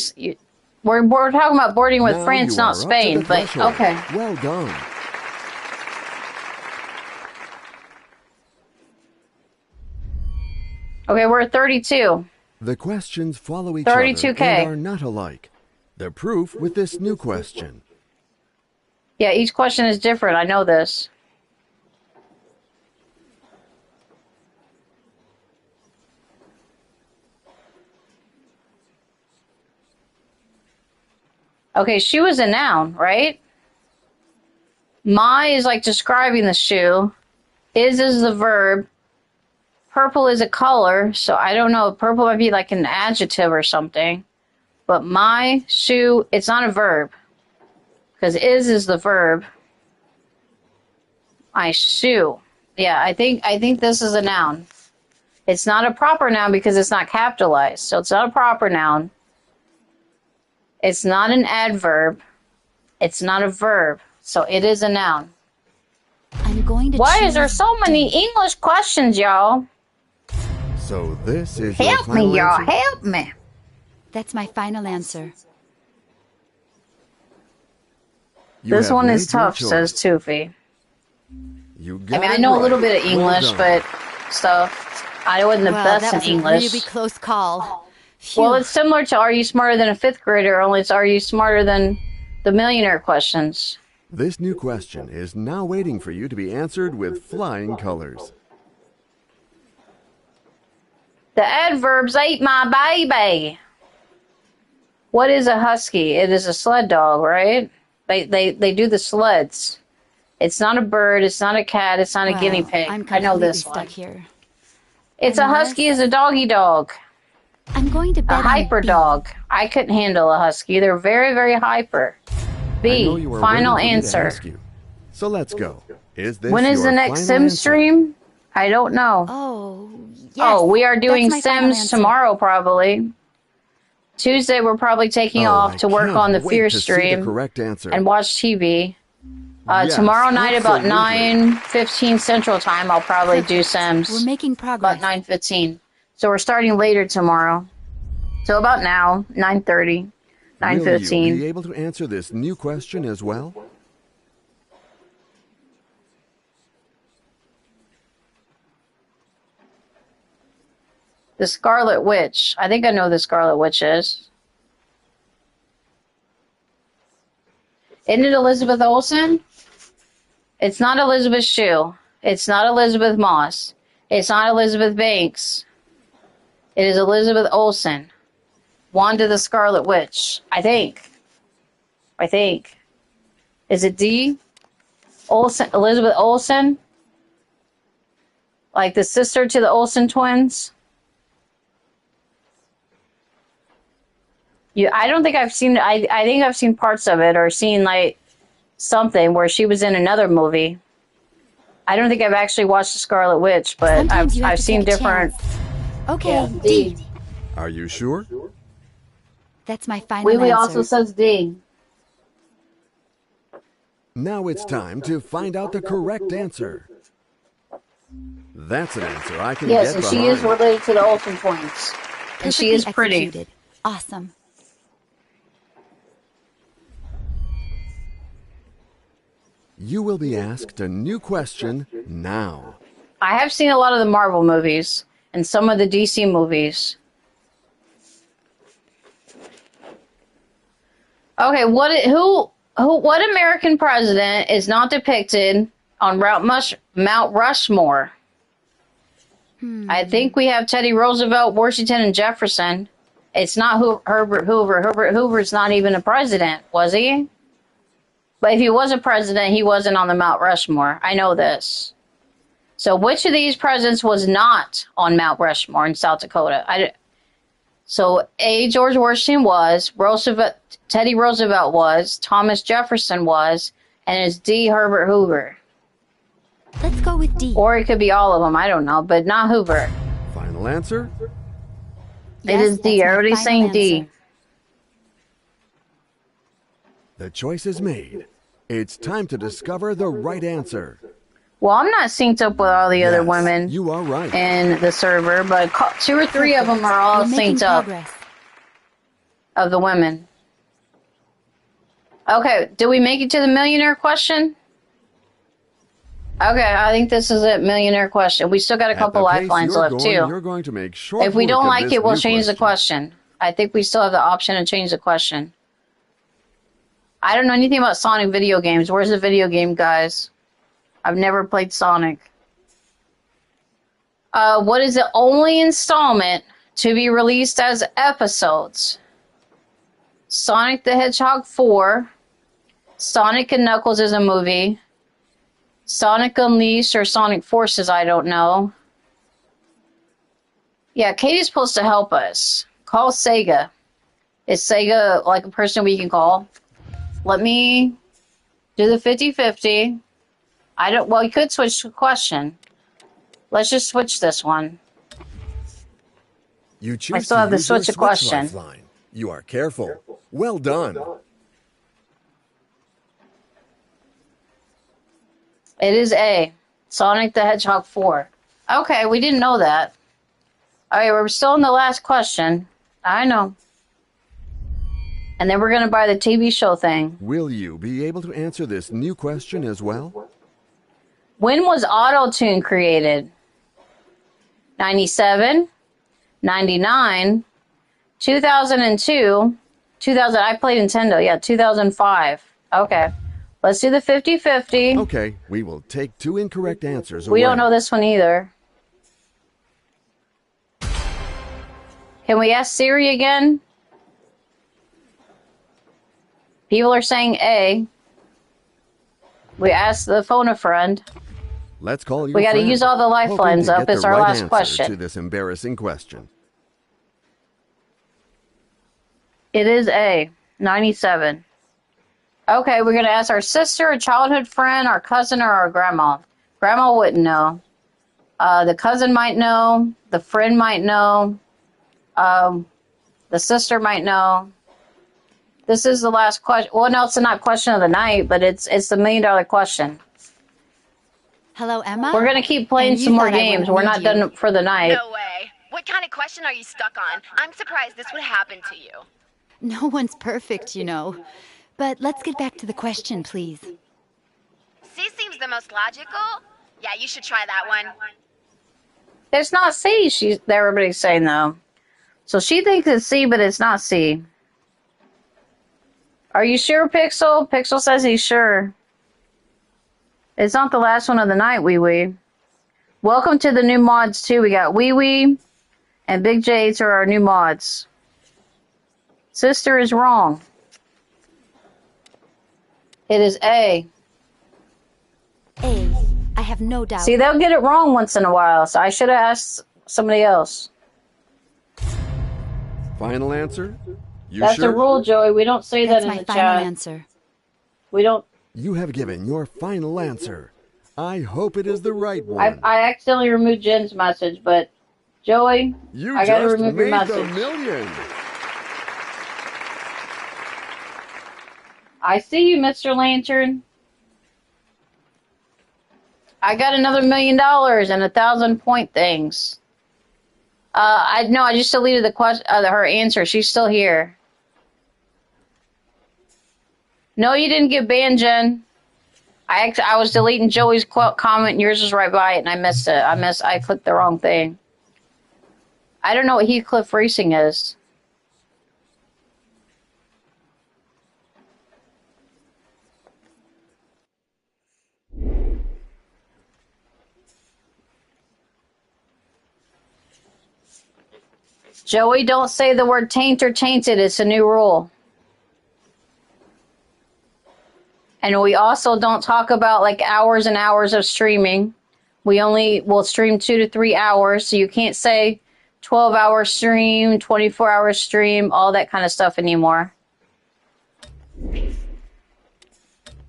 Speaker 1: we're talking about boarding with
Speaker 3: Now
Speaker 1: France,
Speaker 3: you
Speaker 1: not
Speaker 3: are up to
Speaker 1: Spain,
Speaker 3: the
Speaker 1: but
Speaker 3: threshold.
Speaker 1: okay.
Speaker 3: Well done.
Speaker 1: Okay, we're at 32.
Speaker 3: The questions follow each
Speaker 1: 32K.
Speaker 3: other and are not alike. The proof with this new question.
Speaker 1: Yeah, each question is different. I know this. Okay, shoe is a noun, right? My is like describing the shoe. Is the verb. Purple is a color, so I don't know. Purple might be like an adjective or something. But my shoe, it's not a verb. Because is the verb. My shoe. Yeah, I think this is a noun. It's not a proper noun because it's not capitalized. So it's not a proper noun. It's not an adverb. It's not a verb. So it is a noun.
Speaker 2: I'm going to
Speaker 1: Why
Speaker 2: choose
Speaker 1: is there so many
Speaker 2: D.
Speaker 1: English questions, y'all?
Speaker 3: So this is your
Speaker 1: Help
Speaker 3: final
Speaker 1: me, y'all.
Speaker 3: answer?
Speaker 1: Help me.
Speaker 2: That's my final answer.
Speaker 3: You
Speaker 1: This
Speaker 3: have
Speaker 1: one is
Speaker 3: made your
Speaker 1: tough,
Speaker 3: choice.
Speaker 1: says Toofy.
Speaker 3: You
Speaker 1: I
Speaker 3: got
Speaker 1: mean, I
Speaker 3: it
Speaker 1: know a
Speaker 3: right.
Speaker 1: little bit of
Speaker 3: Well
Speaker 1: English,
Speaker 3: done.
Speaker 1: but stuff. I wasn't the
Speaker 2: Well,
Speaker 1: best
Speaker 2: that
Speaker 1: in
Speaker 2: was
Speaker 1: English.
Speaker 2: a really close call. Phew.
Speaker 1: Well, it's similar to Are You Smarter Than a Fifth Grader, only it's Are You Smarter Than the Millionaire questions.
Speaker 3: This new question is now waiting for you to be answered with flying colors.
Speaker 1: The adverbs ate my baby. What is a husky? It is a sled dog, right? They do the sleds. It's not a bird. It's not a cat. It's not a guinea pig.
Speaker 2: I'm
Speaker 1: I know
Speaker 2: completely
Speaker 1: this
Speaker 2: stuck
Speaker 1: one.
Speaker 2: here.
Speaker 1: It's a husky. Is a doggy dog.
Speaker 2: I'm going to
Speaker 1: A
Speaker 2: bet on
Speaker 1: hyper
Speaker 2: B.
Speaker 1: dog. I couldn't handle a husky. They're very, very hyper.
Speaker 3: I know
Speaker 1: B.
Speaker 3: you are
Speaker 1: Final
Speaker 3: waiting for me to
Speaker 1: answer.
Speaker 3: ask you. So let's go. Is this
Speaker 1: When is
Speaker 3: your
Speaker 1: the next
Speaker 3: final
Speaker 1: Sim
Speaker 3: answer?
Speaker 1: stream? I don't know.
Speaker 2: Oh, yes.
Speaker 1: Oh, we are doing
Speaker 2: That's my final
Speaker 1: Sims
Speaker 2: answer.
Speaker 1: tomorrow, probably. Tuesday, we're probably taking off
Speaker 3: I
Speaker 1: to work
Speaker 3: can't
Speaker 1: on the
Speaker 3: wait
Speaker 1: Fear
Speaker 3: to see the
Speaker 1: stream
Speaker 3: correct answer.
Speaker 1: and watch TV.
Speaker 3: Yes,
Speaker 1: Tomorrow night, about
Speaker 3: absolutely.
Speaker 1: 9:15 Central Time, I'll probably do
Speaker 2: We're
Speaker 1: Sims.
Speaker 2: making
Speaker 1: About
Speaker 2: progress.
Speaker 1: 9:15. So we're starting later tomorrow. So about now, 9:30,
Speaker 3: Will you
Speaker 1: 9:15.
Speaker 3: be able to answer this new question as well?
Speaker 1: The Scarlet Witch. I think I know who the Scarlet Witch is. Isn't it Elizabeth Olsen? It's not Elizabeth Shue. It's not Elizabeth Moss. It's not Elizabeth Banks. It is Elizabeth Olsen. Wanda the Scarlet Witch. I think. Is it D? Olsen, Elizabeth Olsen? Like the sister to the Olsen twins? I don't think I've seen. I think I've seen parts of it or seen like something where she was in another movie. I don't think I've actually watched The Scarlet Witch, but
Speaker 2: Sometimes you have
Speaker 1: I've
Speaker 2: to
Speaker 1: seen
Speaker 2: take a
Speaker 1: different.
Speaker 2: chance. Okay,
Speaker 1: Yeah,
Speaker 2: D.
Speaker 1: D.
Speaker 3: Are you sure?
Speaker 2: That's my final
Speaker 1: Wee
Speaker 2: answer.
Speaker 1: also says D.
Speaker 3: Now it's time to find out the correct answer. That's an answer I can
Speaker 1: Yes,
Speaker 3: get
Speaker 1: and
Speaker 3: behind.
Speaker 1: she is related to the Olsen twins, and she is
Speaker 2: Perfectly
Speaker 1: pretty.
Speaker 2: executed. Awesome.
Speaker 3: You will be asked a new question now.
Speaker 1: I have seen a lot of the Marvel movies and some of the DC movies. Okay, what American president is not depicted on Mount Rushmore? I think we have Teddy Roosevelt, Washington, and Jefferson. It's not Herbert Hoover. Herbert Hoover's not even a president, was he? But if he was a president, he wasn't on the Mount Rushmore. I know this. So which of these presidents was not on Mount Rushmore in South Dakota? So A, George Washington was, Roosevelt, Teddy Roosevelt was, Thomas Jefferson was, and it's D, Herbert Hoover.
Speaker 2: Let's go with D.
Speaker 1: Or it could be all of them, I don't know, but not Hoover.
Speaker 3: Final answer?
Speaker 1: It is D.
Speaker 2: that's my
Speaker 1: Everybody's
Speaker 2: final
Speaker 1: saying
Speaker 2: answer.
Speaker 1: D.
Speaker 3: The choice is made. It's time to discover the right answer.
Speaker 1: Well, I'm not synced up with all the other
Speaker 3: Yes,
Speaker 1: women
Speaker 3: you are right.
Speaker 1: in the server, but 2 or 3 of them are all
Speaker 2: We're making
Speaker 1: synced up
Speaker 2: progress.
Speaker 1: of the women. Okay, did we make it to the millionaire question? Okay, I think this is it, millionaire question. We still got a couple lifelines left, too.
Speaker 3: You're going to make short
Speaker 1: If we
Speaker 3: work
Speaker 1: don't
Speaker 3: of
Speaker 1: like
Speaker 3: this
Speaker 1: it, we'll
Speaker 3: new
Speaker 1: change the question. I think we still have the option to change the question. I don't know anything about Sonic video games. Where's the video game, guys? I've never played Sonic. What is the only installment to be released as episodes? Sonic the Hedgehog 4, Sonic and Knuckles is a movie, Sonic Unleashed or Sonic Forces, I don't know. Yeah, Katie's supposed to help us. Call Sega. Is Sega like a person we can call? Let me do the 50-50. Well, you could switch the question. Let's just switch this one.
Speaker 3: You choose
Speaker 1: I still have to
Speaker 3: use your
Speaker 1: switch the question.
Speaker 3: lifeline. You are careful. Well done.
Speaker 1: It is A. Sonic the Hedgehog 4. Okay, we didn't know that. Alright, we're still in the last question. I know. And then we're going to buy the TV show thing.
Speaker 3: Will you be able to answer this new question as well?
Speaker 1: When was Auto-Tune created? 97, 99, 2002, 2000. I played Nintendo. Yeah, 2005. Okay. Let's do the 50-50.
Speaker 3: Okay, we will take 2 incorrect answers away.
Speaker 1: We don't know this one either. Can we ask Siri again? People are saying A. We asked the phone a friend.
Speaker 3: Let's call your
Speaker 1: We got to
Speaker 3: friend,
Speaker 1: use all the lifelines
Speaker 3: hoping to
Speaker 1: up.
Speaker 3: get
Speaker 1: It's
Speaker 3: the
Speaker 1: our
Speaker 3: right
Speaker 1: last
Speaker 3: answer
Speaker 1: question.
Speaker 3: to this embarrassing question.
Speaker 1: It is A. 97. Okay, we're going to ask our sister, a childhood friend, our cousin, or our grandma. Grandma wouldn't know. The cousin might know. The friend might know. The sister might know. This is the last question. Well, no, it's not question of the night, but it's the $1 million question.
Speaker 2: Hello, Emma?
Speaker 1: We're going to keep playing
Speaker 2: And you
Speaker 1: some more
Speaker 2: thought I
Speaker 1: games.
Speaker 2: wouldn't
Speaker 1: We're not
Speaker 2: need you.
Speaker 1: done for the night.
Speaker 5: No way. What kind of question are you stuck on? I'm surprised this would happen to you.
Speaker 2: No one's perfect, you know. But let's get back to the question, please.
Speaker 5: C seems the most logical. Yeah, you should try that one.
Speaker 1: It's not C, everybody's saying, though. So she thinks it's C, but it's not C. Are you sure, Pixel? Pixel says he's sure. It's not the last one of the night, Wee Wee. Welcome to the new mods, too. We got Wee Wee and Big J are our new mods. Sister is wrong. It is A.
Speaker 2: A. I have no doubt.
Speaker 1: See, they'll get it wrong once in a while, so I should have asked somebody else.
Speaker 3: Final answer? You
Speaker 1: That's
Speaker 3: sure?
Speaker 1: the rule, Joey. We don't say
Speaker 2: That's
Speaker 1: that in
Speaker 2: my
Speaker 1: the
Speaker 2: final
Speaker 1: chat.
Speaker 2: answer.
Speaker 1: We don't.
Speaker 3: You have given your final answer. I hope it is the right one.
Speaker 1: I accidentally removed Jen's message, but Joey,
Speaker 3: You
Speaker 1: I gotta
Speaker 3: just
Speaker 1: remove your
Speaker 3: made the
Speaker 1: message.
Speaker 3: million.
Speaker 1: I see you, Mr. Lantern. I got another $1 million and 1,000-point things. I just deleted the question, her answer. She's still here. No, you didn't get banned, Jen. I was deleting Joey's comment, and yours was right by it, and I missed it. I clicked the wrong thing. I don't know what Heathcliff Racing is. Joey, don't say the word taint or tainted. It's a new rule. And we also don't talk about like hours and hours of streaming. We only will stream 2 to 3 hours. So you can't say 12-hour stream, 24-hour stream, all that kind of stuff anymore.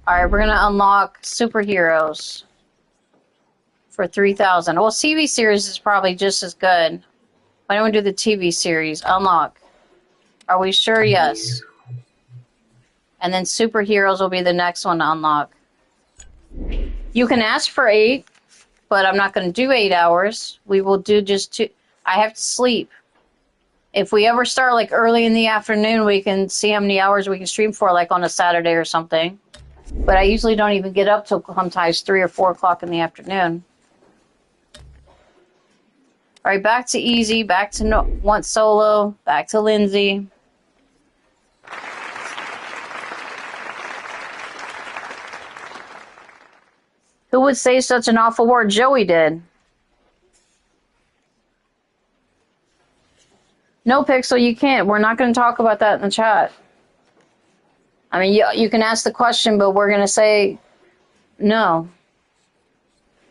Speaker 1: Alright, we're gonna unlock superheroes for 3,000. Well, TV series is probably just as good. Why don't we do the TV series? Unlock. Are we sure? Yes. And then superheroes will be the next one to unlock. You can ask for 8, but I'm not going to do 8 hours. We will do just 2. I have to sleep. If we ever start like early in the afternoon, we can see how many hours we can stream for, like on a Saturday or something. But I usually don't even get up till sometimes 3 or 4 o'clock in the afternoon. All right, back to easy, back to want solo, back to Lindsay. Who would say such an awful word? Joey did. No, Pixel, you can't. We're not going to talk about that in the chat. I mean, you can ask the question, but we're going to say no.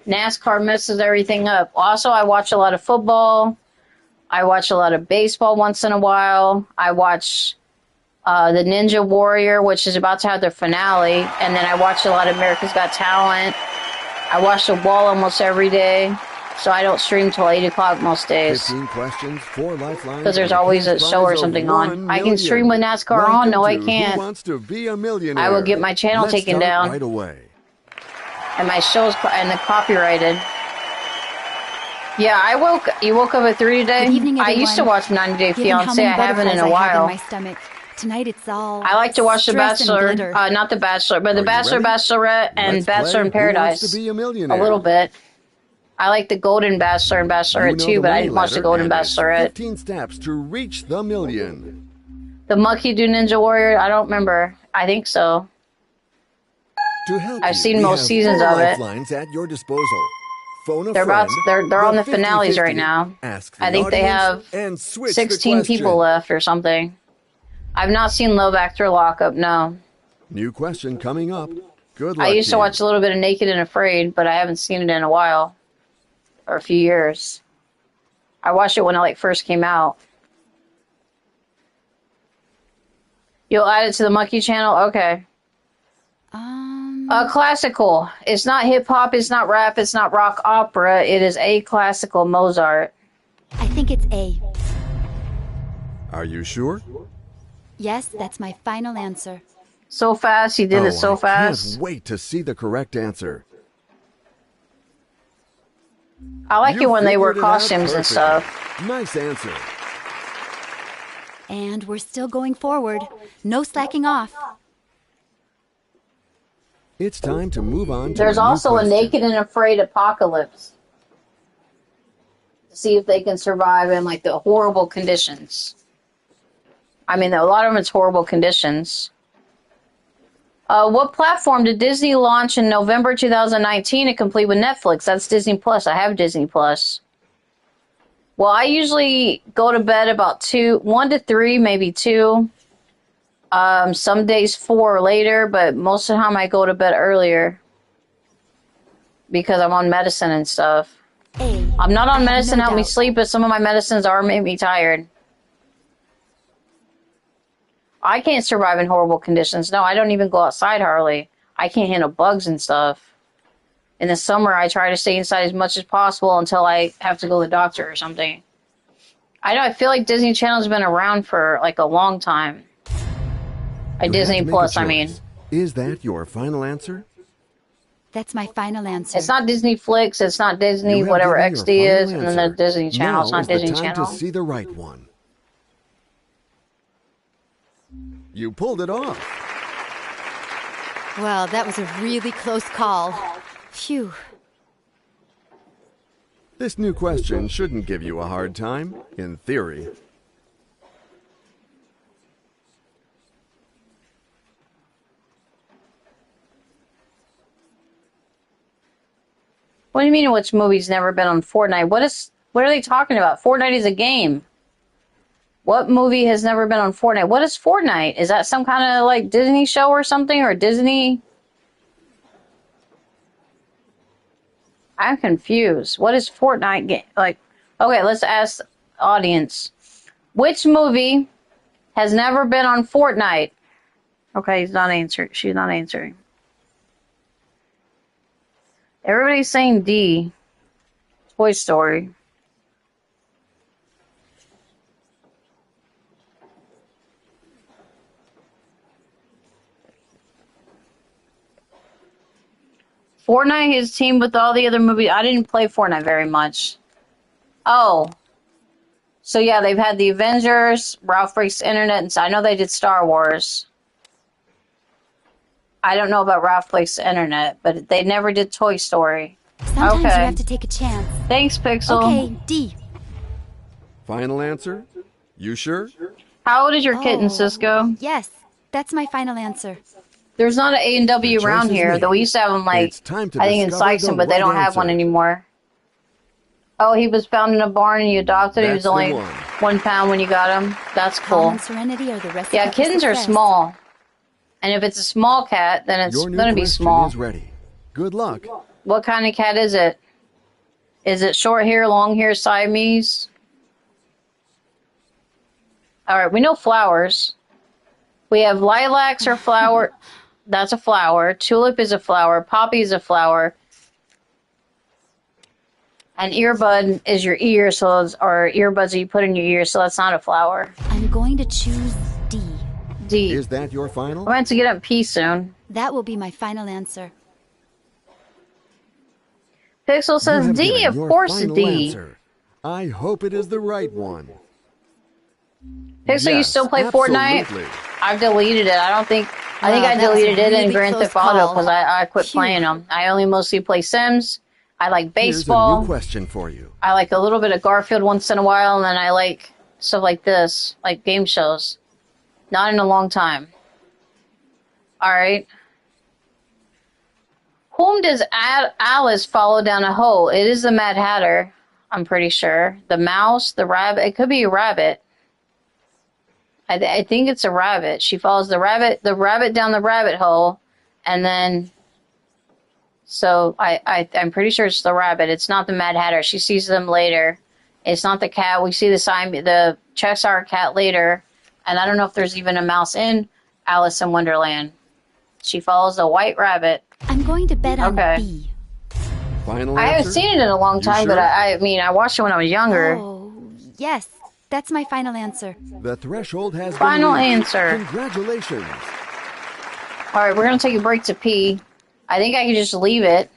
Speaker 1: NASCAR messes everything up. Also, I watch a lot of football. I watch a lot of baseball once in a while. I watch the Ninja Warrior, which is about to have their finale. And then I watch a lot of America's Got Talent. I watch The Wall almost every day, so I don't stream till 8 o'clock most days.
Speaker 3: 15 questions, 4 lifelines.
Speaker 1: Because there's always a show or something on. I can stream with NASCAR on. No, I can't.
Speaker 3: Who Wants to Be a Millionaire?
Speaker 1: I will get my channel taken down.
Speaker 3: Right away.
Speaker 1: And my show's and the copyrighted. Yeah, you woke up at 3 today?
Speaker 2: Good evening,
Speaker 1: I used to
Speaker 2: everyone.
Speaker 1: watch 90 Day
Speaker 2: Given how
Speaker 1: Fiancé.
Speaker 2: many
Speaker 1: I haven't in a
Speaker 2: butterflies I have in
Speaker 1: while.
Speaker 2: my stomach. Tonight it's all
Speaker 1: I like to watch The
Speaker 2: stress and
Speaker 1: Bachelor.
Speaker 2: glitter.
Speaker 1: Not The Bachelor, but The
Speaker 3: Are you
Speaker 1: Bachelor,
Speaker 3: ready?
Speaker 1: Bachelorette, and
Speaker 3: Let's
Speaker 1: Bachelor
Speaker 3: play
Speaker 1: in
Speaker 3: Who
Speaker 1: Paradise.
Speaker 3: Wants to Be a
Speaker 1: A
Speaker 3: Millionaire?
Speaker 1: little bit. I like the Golden Bachelor and Bachelorette
Speaker 3: You know
Speaker 1: too,
Speaker 3: the
Speaker 1: but I
Speaker 3: money
Speaker 1: didn't watch the
Speaker 3: letter,
Speaker 1: Golden
Speaker 3: and it's
Speaker 1: Bachelorette.
Speaker 3: 15 steps to reach the million.
Speaker 1: The Mucky Do Ninja Warrior, I don't remember. I think so.
Speaker 3: To help
Speaker 1: I've
Speaker 3: you,
Speaker 1: seen
Speaker 3: we
Speaker 1: most
Speaker 3: have
Speaker 1: seasons
Speaker 3: 4
Speaker 1: of it.
Speaker 3: lifelines at your disposal. Phone a
Speaker 1: They're
Speaker 3: friend.
Speaker 1: they're on the
Speaker 3: 50-50,
Speaker 1: finales right now.
Speaker 3: Ask the
Speaker 1: I think they
Speaker 3: audience,
Speaker 1: have
Speaker 3: and switch
Speaker 1: 16
Speaker 3: the
Speaker 1: people
Speaker 3: question.
Speaker 1: left or something. I've not seen Love After Lockup, no.
Speaker 3: New question coming up. Good luck.
Speaker 1: I used to
Speaker 3: you.
Speaker 1: watch a little bit of Naked and Afraid, but I haven't seen it in a while. Or a few years. I watched it when it first came out. You'll add it to the Monkey channel? Okay. Classical. It's not hip-hop, it's not rap, it's not rock opera. It is a classical Mozart.
Speaker 2: I think it's A.
Speaker 3: Are you sure?
Speaker 2: Yes, that's my final answer.
Speaker 1: So fast, he did it so
Speaker 3: I
Speaker 1: fast.
Speaker 3: can't wait to see the correct answer.
Speaker 1: I like
Speaker 3: You
Speaker 1: it when they wear
Speaker 3: figured it out
Speaker 1: costumes and
Speaker 3: perfectly.
Speaker 1: stuff.
Speaker 3: Nice answer.
Speaker 2: And we're still going forward. No slacking off.
Speaker 3: It's time to move on to
Speaker 1: There's
Speaker 3: a new
Speaker 1: also a
Speaker 3: question.
Speaker 1: Naked and Afraid apocalypse. To see if they can survive in the horrible conditions. I mean, a lot of them it's horrible conditions. What platform did Disney launch in November 2019 to complete with Netflix? That's Disney Plus. I have Disney Plus. Well, I usually go to bed about 1 to 3, maybe 2. Some days 4 or later, but most of the time I go to bed earlier because I'm on medicine and stuff.
Speaker 2: A.
Speaker 1: I'm not on
Speaker 2: I have
Speaker 1: medicine
Speaker 2: no
Speaker 1: to help me
Speaker 2: doubt.
Speaker 1: sleep, but some of my medicines are make me tired. I can't survive in horrible conditions. No, I don't even go outside hardly. I can't handle bugs and stuff. In the summer, I try to stay inside as much as possible until I have to go to the doctor or something. I feel like Disney Channel's been around for a long time.
Speaker 3: You had
Speaker 1: Disney
Speaker 3: to make a
Speaker 1: Plus, I mean.
Speaker 3: choice. Is that your final answer?
Speaker 2: That's my final answer.
Speaker 1: It's not Disney Flicks, it's not Disney,
Speaker 3: You have
Speaker 1: whatever
Speaker 3: given your
Speaker 1: XD is,
Speaker 3: final
Speaker 1: and then
Speaker 3: answer.
Speaker 1: the Disney Channel.
Speaker 3: Now
Speaker 1: It's not
Speaker 3: is the
Speaker 1: Disney
Speaker 3: time
Speaker 1: Channel.
Speaker 3: to see the right one. You pulled it off.
Speaker 2: Well, that was a really close call. Phew.
Speaker 3: This new question shouldn't give you a hard time, in theory.
Speaker 1: What do you mean which movie's never been on Fortnite? What are they talking about? Fortnite is a game. What movie has never been on Fortnite? What is Fortnite? Is that some kind of Disney show or something? Or Disney? I'm confused. What is Fortnite game? Okay, let's ask audience. Which movie has never been on Fortnite? Okay, he's not answering. She's not answering. Everybody's saying D. Toy Story. Fortnite is teamed with all the other movies. I didn't play Fortnite very much. Oh. So yeah, they've had the Avengers, Ralph Breaks the Internet, and so I know they did Star Wars. I don't know about Ralph Breaks the Internet, but they never did Toy Story.
Speaker 2: Sometimes
Speaker 1: Okay.
Speaker 2: you have to take a chance.
Speaker 1: Thanks, Pixel.
Speaker 2: Okay, D.
Speaker 3: Final answer? You sure?
Speaker 1: How old is your kitten, Cisco?
Speaker 2: Yes, that's my final answer.
Speaker 1: There's not an A&W
Speaker 3: The
Speaker 1: around
Speaker 3: choice is
Speaker 1: here.
Speaker 3: made.
Speaker 1: Though we used to have them, like,
Speaker 3: It's time to
Speaker 1: I think in
Speaker 3: discover
Speaker 1: Sykeston,
Speaker 3: the
Speaker 1: but they don't
Speaker 3: right
Speaker 1: have one
Speaker 3: answer.
Speaker 1: anymore. Oh, he was found in a barn and you adopted. He was
Speaker 3: That's the
Speaker 1: only
Speaker 3: one.
Speaker 1: 1 pound when you got him. That's
Speaker 2: Calm
Speaker 1: cool.
Speaker 2: and serenity are the recipe
Speaker 1: Yeah,
Speaker 2: for
Speaker 1: kittens are
Speaker 2: success.
Speaker 1: small. And if it's a small cat, then it's
Speaker 3: Your new
Speaker 1: going to be
Speaker 3: question
Speaker 1: small.
Speaker 3: is ready. Good luck.
Speaker 1: What kind of cat is it? Is it short hair, long hair, Siamese? All right, we know flowers. We have lilacs or flower. That's a flower. Tulip is a flower. Poppy is a flower. And earbud is your ear, so it's, or earbuds that you put in your ear, so that's not a flower.
Speaker 2: I'm going to choose D.
Speaker 1: D.
Speaker 3: Is that your final?
Speaker 1: I'm going to get up P soon.
Speaker 2: That will be my final answer.
Speaker 1: Pixel
Speaker 3: You
Speaker 1: says
Speaker 3: have
Speaker 1: D,
Speaker 3: given
Speaker 1: of
Speaker 3: your
Speaker 1: course
Speaker 3: final
Speaker 1: D.
Speaker 3: answer. I hope it is the right one.
Speaker 1: Pixel, you
Speaker 3: Yes,
Speaker 1: still play
Speaker 3: absolutely.
Speaker 1: Fortnite? I've deleted it. I think
Speaker 2: Wow,
Speaker 1: I
Speaker 2: that was a
Speaker 1: deleted it in
Speaker 2: really
Speaker 1: Grand
Speaker 2: close
Speaker 1: Theft Auto
Speaker 2: call.
Speaker 1: because I quit
Speaker 2: Phew.
Speaker 1: playing them. I only mostly play Sims. I like
Speaker 3: Here's a
Speaker 1: baseball.
Speaker 3: new question for you.
Speaker 1: I like a little bit of Garfield once in a while, and then I like stuff like this, like game shows. Not in a long time. All right. Whom does Alice follow down a hole? It is the Mad Hatter, I'm pretty sure. The mouse, the rabbit. It could be a rabbit. I think it's a rabbit. She follows the rabbit down the rabbit hole, and then. So I'm pretty sure it's the rabbit. It's not the Mad Hatter. She sees them later. It's not the cat. We see the Cheshire cat later, and I don't know if there's even a mouse in Alice in Wonderland. She follows the white rabbit.
Speaker 2: I'm going to bet on
Speaker 1: Okay.
Speaker 2: B.
Speaker 3: Final
Speaker 1: I
Speaker 3: answer?
Speaker 1: haven't seen it in a long
Speaker 3: You
Speaker 1: time,
Speaker 3: sure?
Speaker 1: but I mean, I watched it when I was younger.
Speaker 2: Oh, yes, that's my final answer.
Speaker 3: The threshold has
Speaker 1: Final
Speaker 3: been reached.
Speaker 1: answer.
Speaker 3: Congratulations.
Speaker 1: All right, we're gonna take a break to pee. I think I can just leave it.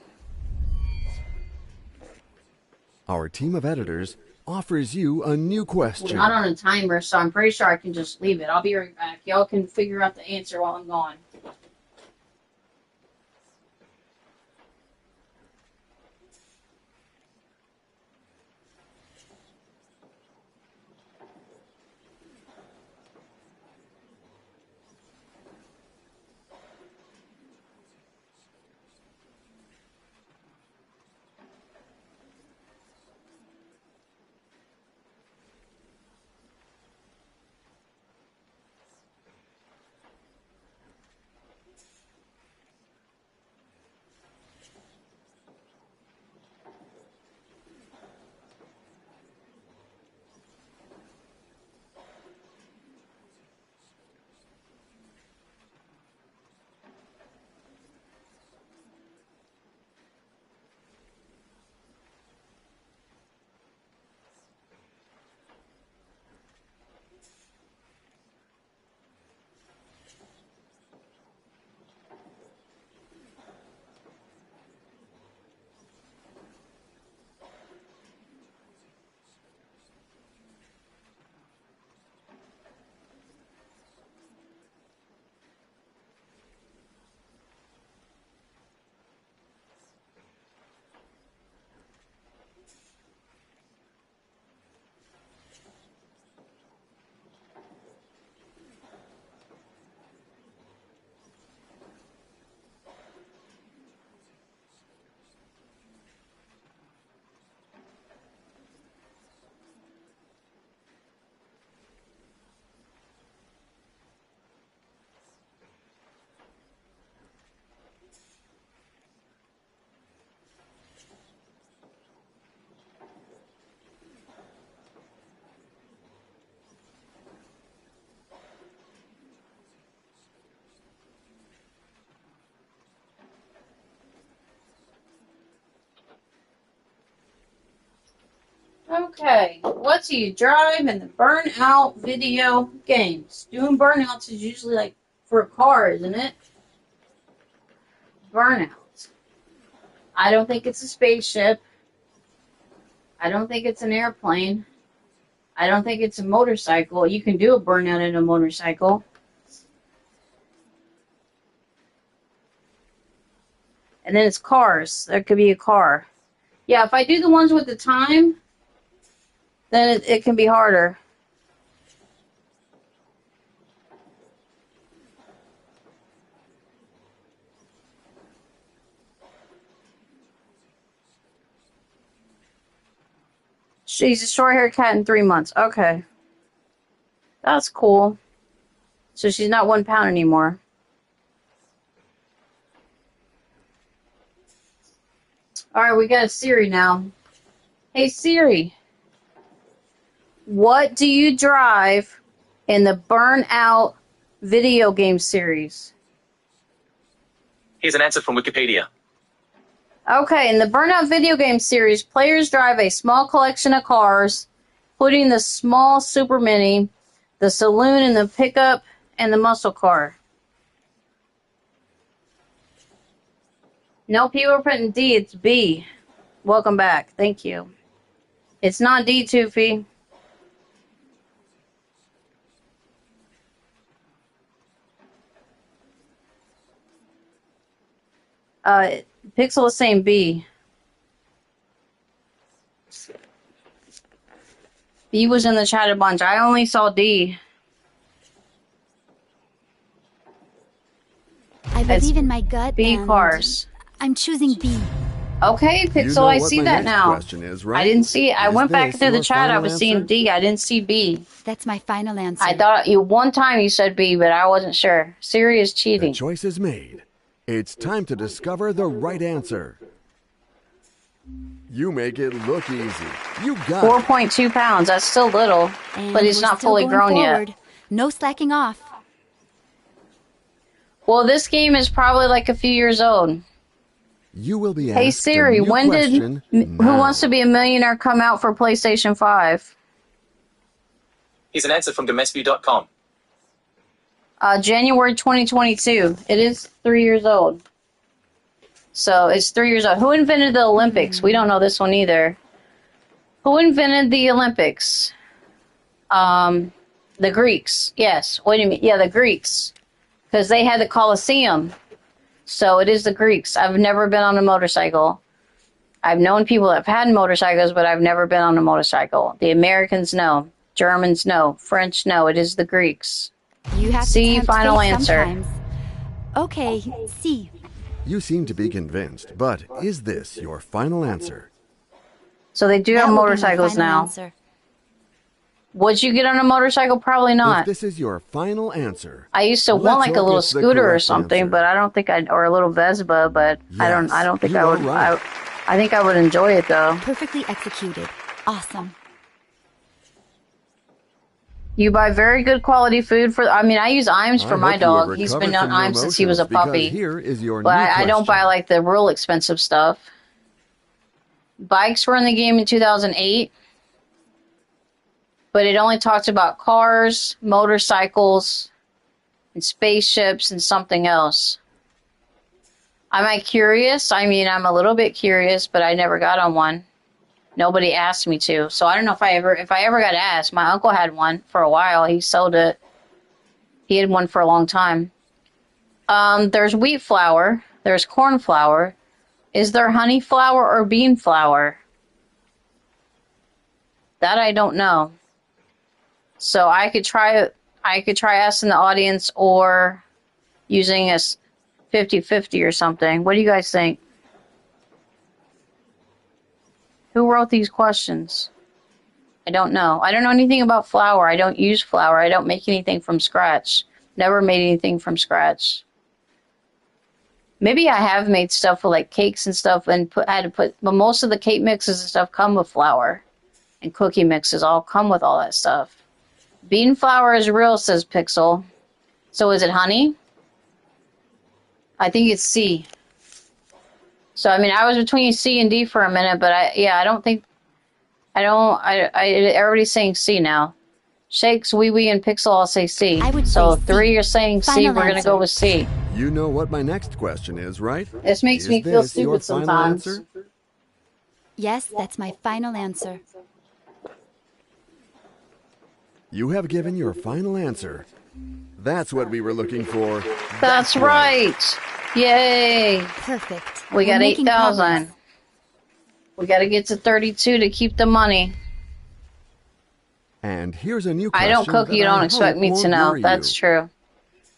Speaker 3: Our team of editors offers you a new question.
Speaker 1: Not on a timer, so I'm pretty sure I can just leave it. I'll be right back. Y'all can figure out the answer while I'm gone. Okay, what do you drive in the burnout video games? Doing burnouts is usually like for a car, isn't it? Burnout. I don't think it's a spaceship. I don't think it's an airplane. I don't think it's a motorcycle. You can do a burnout in a motorcycle. And then it's cars. There could be a car. Yeah, if I do the ones with the time, then it can be harder. She's a short-haired cat in 3 months. Okay. That's cool. So she's not 1 pound anymore. Alright, we got a Siri now. Hey Siri, what do you drive in the Burnout video game series?
Speaker 4: Here's an answer from Wikipedia.
Speaker 1: Okay, in the Burnout video game series, players drive a small collection of cars, including the small Super Mini, the saloon and the pickup, and the muscle car. No, people are putting D, it's B. Welcome back, thank you. It's not D, Toofy. Pixel is saying B. B was in the chat a bunch. I only saw D.
Speaker 2: I believe in my gut.
Speaker 1: B
Speaker 2: and
Speaker 1: cars.
Speaker 2: I'm choosing B.
Speaker 1: Okay, Pixel,
Speaker 3: You know
Speaker 1: I
Speaker 3: what
Speaker 1: see
Speaker 3: my
Speaker 1: that
Speaker 3: next
Speaker 1: now.
Speaker 3: question is, right?
Speaker 1: I didn't see it. I
Speaker 3: Is
Speaker 1: went back
Speaker 3: this
Speaker 1: through the
Speaker 3: your
Speaker 1: chat. I
Speaker 3: final
Speaker 1: was seeing
Speaker 3: answer?
Speaker 1: D. I didn't see B.
Speaker 2: That's my final answer.
Speaker 1: I thought you one time you said B, but I wasn't sure. Siri is
Speaker 3: The
Speaker 1: cheating.
Speaker 3: choice is made. It's time to discover the right answer. You make it look easy. You got it.
Speaker 1: 4.2 pounds. That's still little,
Speaker 2: And
Speaker 1: but it's
Speaker 2: we're
Speaker 1: not
Speaker 2: still
Speaker 1: fully
Speaker 2: going
Speaker 1: grown
Speaker 2: forward.
Speaker 1: yet.
Speaker 2: No slacking off.
Speaker 1: Well, this game is probably like a few years old.
Speaker 3: You will be
Speaker 1: Hey
Speaker 3: asked
Speaker 1: Siri,
Speaker 3: a new
Speaker 1: when
Speaker 3: question
Speaker 1: did Who
Speaker 3: now.
Speaker 1: Wants to Be a Millionaire come out for PlayStation 5?
Speaker 4: Here's an answer from domesview.com.
Speaker 1: January 2022. It is 3 years old. So it's 3 years old. Who invented the Olympics? We don't know this one either. Who invented the Olympics? The Greeks. Yes. Wait a minute. Yeah, the Greeks. Because they had the Colosseum. So it is the Greeks. I've never been on a motorcycle. I've known people that have had motorcycles, but I've never been on a motorcycle. The Americans know. Germans know. French know. It is the Greeks.
Speaker 2: You have
Speaker 1: C,
Speaker 2: to tempt
Speaker 1: final
Speaker 2: fate
Speaker 1: answer.
Speaker 2: sometimes. Okay, C.
Speaker 3: You seem to be convinced, but is this your final answer?
Speaker 1: So they do
Speaker 2: That
Speaker 1: have
Speaker 2: will be my
Speaker 1: motorcycles
Speaker 2: final
Speaker 1: now.
Speaker 2: answer.
Speaker 1: Would you get on a motorcycle? Probably
Speaker 3: If
Speaker 1: not.
Speaker 3: this is your final answer,
Speaker 1: I used to want
Speaker 3: let's
Speaker 1: like a
Speaker 3: look
Speaker 1: little
Speaker 3: at the
Speaker 1: scooter or
Speaker 3: correct
Speaker 1: something,
Speaker 3: answer.
Speaker 1: but I don't think I'd, or a little Vespa, but I don't
Speaker 3: Yes,
Speaker 1: think
Speaker 3: you
Speaker 1: I
Speaker 3: are
Speaker 1: would.
Speaker 3: right.
Speaker 1: I think I would enjoy it though.
Speaker 2: Perfectly executed. Awesome.
Speaker 1: You buy very good quality food for. I mean, I use Iams for
Speaker 3: I
Speaker 1: my
Speaker 3: hope you have
Speaker 1: dog. He's
Speaker 3: recovered
Speaker 1: been on
Speaker 3: from your
Speaker 1: Iams since he was a
Speaker 3: emotions, because
Speaker 1: puppy.
Speaker 3: Here is your
Speaker 1: But
Speaker 3: new
Speaker 1: I don't buy
Speaker 3: question.
Speaker 1: like the real expensive stuff. Bikes were in the game in 2008, but it only talked about cars, motorcycles, and spaceships and something else. Am I curious? I mean, I'm a little bit curious, but I never got on one. Nobody asked me to, so I don't know if I ever got asked. My uncle had one for a while. He sold it. He had one for a long time. There's wheat flour. There's corn flour. Is there honey flour or bean flour? That I don't know. So I could try asking the audience or using a 50-50 or something. What do you guys think? Who wrote these questions? I don't know. I don't know anything about flour. I don't use flour. I don't make anything from scratch. Never made anything from scratch. Maybe I have made stuff with like cakes and stuff and but most of the cake mixes and stuff come with flour. And cookie mixes all come with all that stuff. Bean flour is real, says Pixel. So is it honey? I think it's C. So, I mean, I was between C and D for a minute, but I don't think... Everybody's saying C now. Shakes, Wee Wee, and Pixel all say C.
Speaker 2: I would
Speaker 1: so
Speaker 2: say C.
Speaker 1: 3 are saying C.
Speaker 2: Final
Speaker 1: We're going to
Speaker 2: answer.
Speaker 1: go with C.
Speaker 3: You know what my next question is, right?
Speaker 1: This makes me feel
Speaker 3: Is this your
Speaker 1: stupid
Speaker 3: final
Speaker 1: sometimes.
Speaker 3: answer?
Speaker 2: Yes, that's my final answer.
Speaker 3: You have given your final answer. That's what we were looking for.
Speaker 1: That's right. Yay.
Speaker 2: Perfect.
Speaker 1: We got
Speaker 2: We're making
Speaker 1: 8,000.
Speaker 2: progress.
Speaker 1: We got to get to 32 to keep the money.
Speaker 3: And here's a new question.
Speaker 1: I don't cook,
Speaker 3: that
Speaker 1: you don't
Speaker 3: I
Speaker 1: expect
Speaker 3: hope
Speaker 1: me to
Speaker 3: won't
Speaker 1: know.
Speaker 3: worry
Speaker 1: That's
Speaker 3: you.
Speaker 1: true.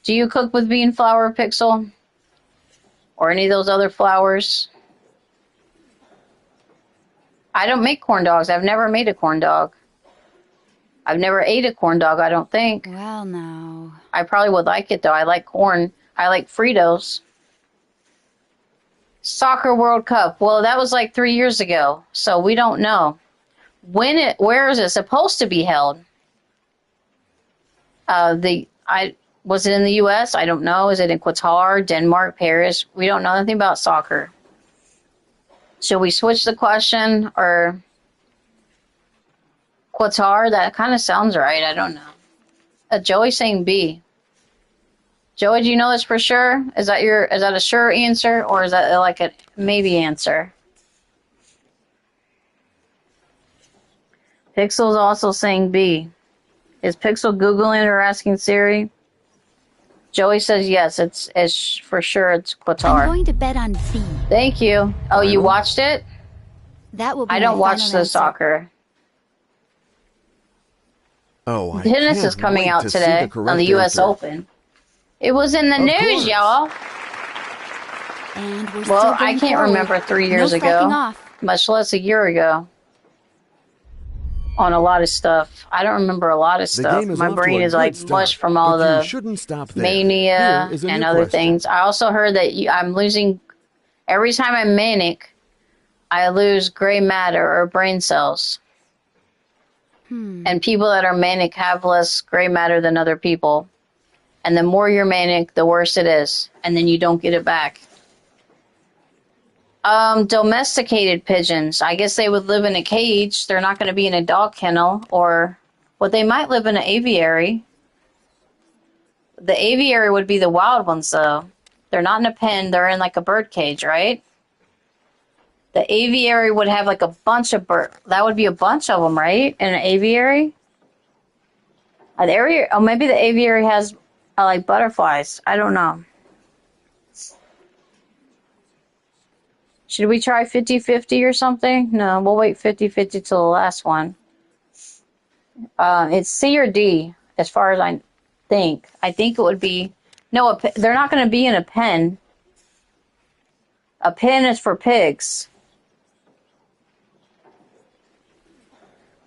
Speaker 1: Do you cook with bean flour, Pixel? Or any of those other flours? I don't make corn dogs. I've never made a corn dog. I've never ate a corn dog, I don't think.
Speaker 2: Well, now.
Speaker 1: I probably would like it, though. I like corn. I like Fritos. Soccer World Cup. Well, that was like 3 years ago, so we don't know. Where is it supposed to be held? Was it in the U.S.? I don't know. Is it in Qatar, Denmark, Paris? We don't know anything about soccer. Should we switch the question or Qatar? That kind of sounds right. I don't know. Joey's saying B. Joey, do you know this for sure? Is that a sure answer or is that like a maybe answer? Pixel's also saying B. Is Pixel Googling or asking Siri? Joey says yes, it's for sure it's Qatar.
Speaker 2: I'm going to bet on B.
Speaker 1: Thank you. Oh, you watched it?
Speaker 2: That will be
Speaker 1: I don't
Speaker 2: my
Speaker 1: watch
Speaker 2: final
Speaker 1: the
Speaker 2: answer.
Speaker 1: soccer.
Speaker 3: Oh, I
Speaker 1: Tennis
Speaker 3: can't
Speaker 1: is coming
Speaker 3: wait
Speaker 1: out
Speaker 3: to see
Speaker 1: today
Speaker 3: the correct
Speaker 1: on the U.S.
Speaker 3: answer.
Speaker 1: Open. It was in the
Speaker 3: Of
Speaker 1: news,
Speaker 3: course.
Speaker 1: y'all.
Speaker 2: And we're
Speaker 1: Well,
Speaker 2: still going
Speaker 1: I can't
Speaker 2: forward.
Speaker 1: remember 3 years
Speaker 2: no slacking
Speaker 1: ago,
Speaker 2: off.
Speaker 1: much less a year ago. On a lot of stuff. I don't remember a lot of
Speaker 3: The
Speaker 1: stuff.
Speaker 3: game is
Speaker 1: My
Speaker 3: off to
Speaker 1: brain
Speaker 3: a
Speaker 1: is
Speaker 3: good
Speaker 1: like
Speaker 3: start,
Speaker 1: mush from all
Speaker 3: but you
Speaker 1: the
Speaker 3: shouldn't stop there.
Speaker 1: mania
Speaker 3: Here is a
Speaker 1: and
Speaker 3: new
Speaker 1: other
Speaker 3: question.
Speaker 1: things. I also heard that I'm losing, every time I'm manic, I lose gray matter or brain cells. And people that are manic have less gray matter than other people. And the more you're manic, the worse it is. And then you don't get it back. Domesticated pigeons. I guess they would live in a cage. They're not going to be in a dog kennel well, they might live in an aviary. The aviary would be the wild ones, though. They're not in a pen. They're in like a bird cage, right? The aviary would have like a bunch of that would be a bunch of them, right? In an aviary? Maybe the aviary has like butterflies. I don't know. Should we try 50-50 or something? No, we'll wait 50-50 till the last one. It's C or D, as far as I think. I think it would be... No, they're not going to be in a pen. A pen is for pigs.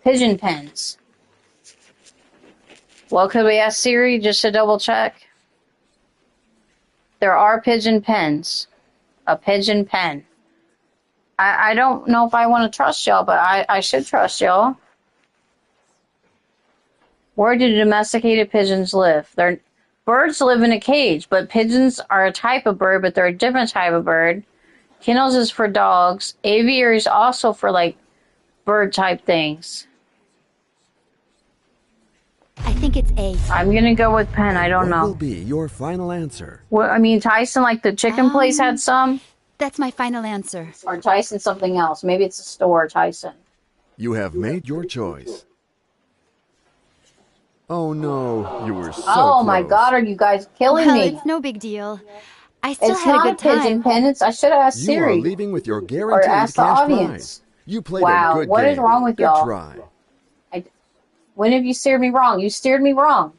Speaker 1: Pigeon pens. Well, could we ask Siri just to double check? There are pigeon pens. A pigeon pen. I don't know if I want to trust y'all, but I should trust y'all. Where do domesticated pigeons live? Birds live in a cage, but pigeons are a type of bird, but they're a different type of bird. Kennels is for dogs. Aviary is also for like bird type things.
Speaker 2: I think it's A.
Speaker 1: I'm gonna go with pen. I don't
Speaker 3: What
Speaker 1: know.
Speaker 3: will be your final answer?
Speaker 1: Well, I mean, Tyson, like the chicken place had some,
Speaker 2: That's my final answer.
Speaker 1: or Tyson something else. Maybe it's a store, Tyson.
Speaker 3: You have made your choice. Oh no, you were so
Speaker 1: Oh my
Speaker 3: close.
Speaker 1: God, are you guys killing
Speaker 2: Well,
Speaker 1: me?
Speaker 2: it's no big deal. I still
Speaker 1: It's
Speaker 2: had a
Speaker 1: not
Speaker 2: good
Speaker 1: pigeon
Speaker 2: time.
Speaker 1: pen. I should have asked
Speaker 3: You
Speaker 1: Siri.
Speaker 3: are leaving with your
Speaker 1: Or
Speaker 3: guaranteed
Speaker 1: ask the
Speaker 3: cash
Speaker 1: audience.
Speaker 3: prize. You played
Speaker 1: Wow,
Speaker 3: a good
Speaker 1: what
Speaker 3: game.
Speaker 1: is wrong with
Speaker 3: Good
Speaker 1: y'all?
Speaker 3: try.
Speaker 1: When have you steered me wrong? You steered me wrong.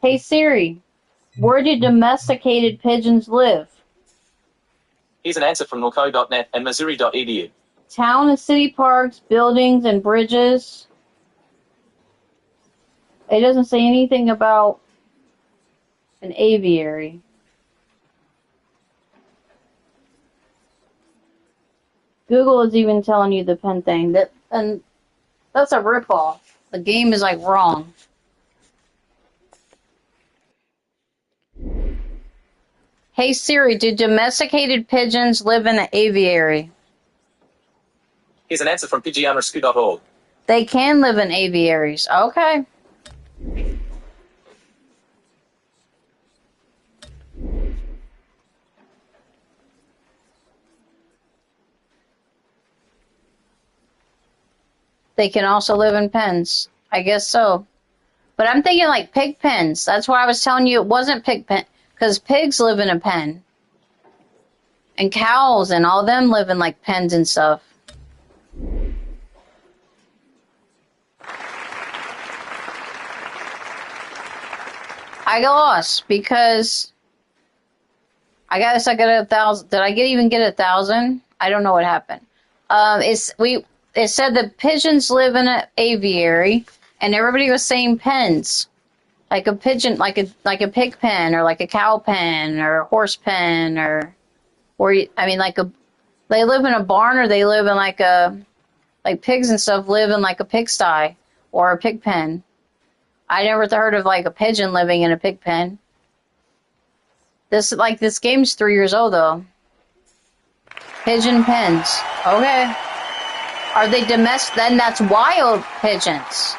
Speaker 1: Hey Siri, where do domesticated pigeons live?
Speaker 4: Here's an answer from norco.net and missouri.edu.
Speaker 1: Town and city parks, buildings and bridges. It doesn't say anything about an aviary. Google is even telling you the pen thing. And that's a ripoff. The game is like wrong. Hey Siri, do domesticated pigeons live in an aviary?
Speaker 4: Here's an answer from pg_sq.org.
Speaker 1: They can live in aviaries. Okay. They can also live in pens. I guess so. But I'm thinking like pig pens. That's why I was telling you it wasn't pig pen. Because pigs live in a pen. And cows and all them live in like pens and stuff. I got lost because I guess I got 1,000. Did I even get 1,000? I don't know what happened. It said that pigeons live in an aviary, and everybody was saying pens, like a pigeon, like a pig pen, or like a cow pen, or a horse pen, they live in a barn, or they live in like pigs and stuff live in like a pigsty or a pig pen. I never heard of like a pigeon living in a pig pen. This game's 3 years old though. Pigeon pens. Okay. Are they domestic? Then that's wild pigeons.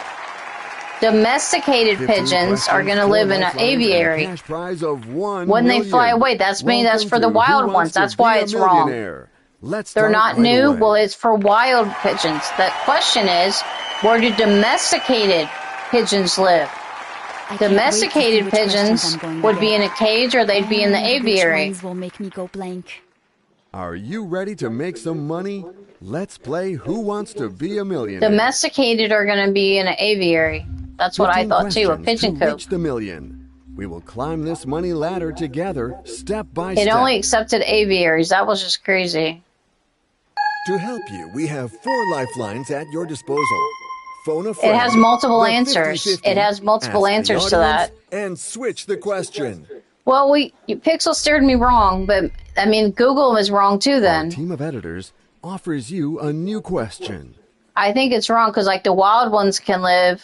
Speaker 1: Domesticated pigeons are going to live in an aviary. When they fly away, that's for the wild ones. That's why it's wrong. They're not new. Well, it's for wild pigeons. The question is, where do domesticated pigeons live? Domesticated pigeons would be in a cage, or they'd be in the aviary.
Speaker 2: Which ones will make me go blank?
Speaker 3: Are you ready to make some money? Let's play Who Wants to Be a Millionaire?
Speaker 1: Domesticated are going to be in an aviary. That's what I thought too, a pigeon coop.
Speaker 3: Reach the million. We will climb this money ladder together, step by step.
Speaker 1: It only accepted aviaries. That was just crazy.
Speaker 3: To help you, we have 4 lifelines at your disposal. Phone a friend.
Speaker 1: It has multiple answers.
Speaker 3: 50-50,
Speaker 1: It has multiple
Speaker 3: ask
Speaker 1: answers
Speaker 3: the
Speaker 1: to that.
Speaker 3: audience, and switch the question.
Speaker 1: Well, Pixel steered me wrong, but I mean, Google was wrong too
Speaker 3: Our
Speaker 1: then.
Speaker 3: team of editors offers you a new question.
Speaker 1: I think it's wrong because like the wild ones can live,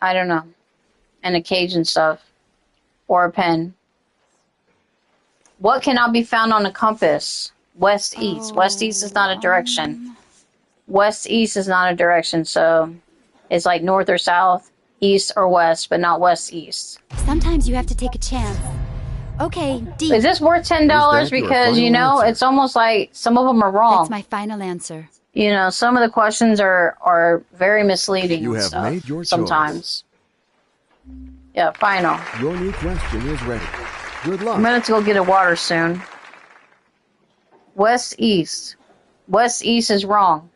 Speaker 1: I don't know, in a cage and stuff, or a pen. What cannot be found on a compass? West-east. West-east is not a direction. West-east is not a direction, so it's like north or south, east or west, but not west-east.
Speaker 2: Sometimes you have to take a chance. Okay, D.
Speaker 1: Is this worth $10?
Speaker 3: Is that your
Speaker 1: Because,
Speaker 3: final answer?
Speaker 1: it's almost like some of them are wrong.
Speaker 2: That's my final answer.
Speaker 1: Some of the questions are very misleading.
Speaker 3: You
Speaker 1: and
Speaker 3: have
Speaker 1: stuff
Speaker 3: made your choice.
Speaker 1: sometimes. Yeah, final.
Speaker 3: Your new question is ready. Good luck.
Speaker 1: I'm going to go get a water soon. West-east. West-east is wrong.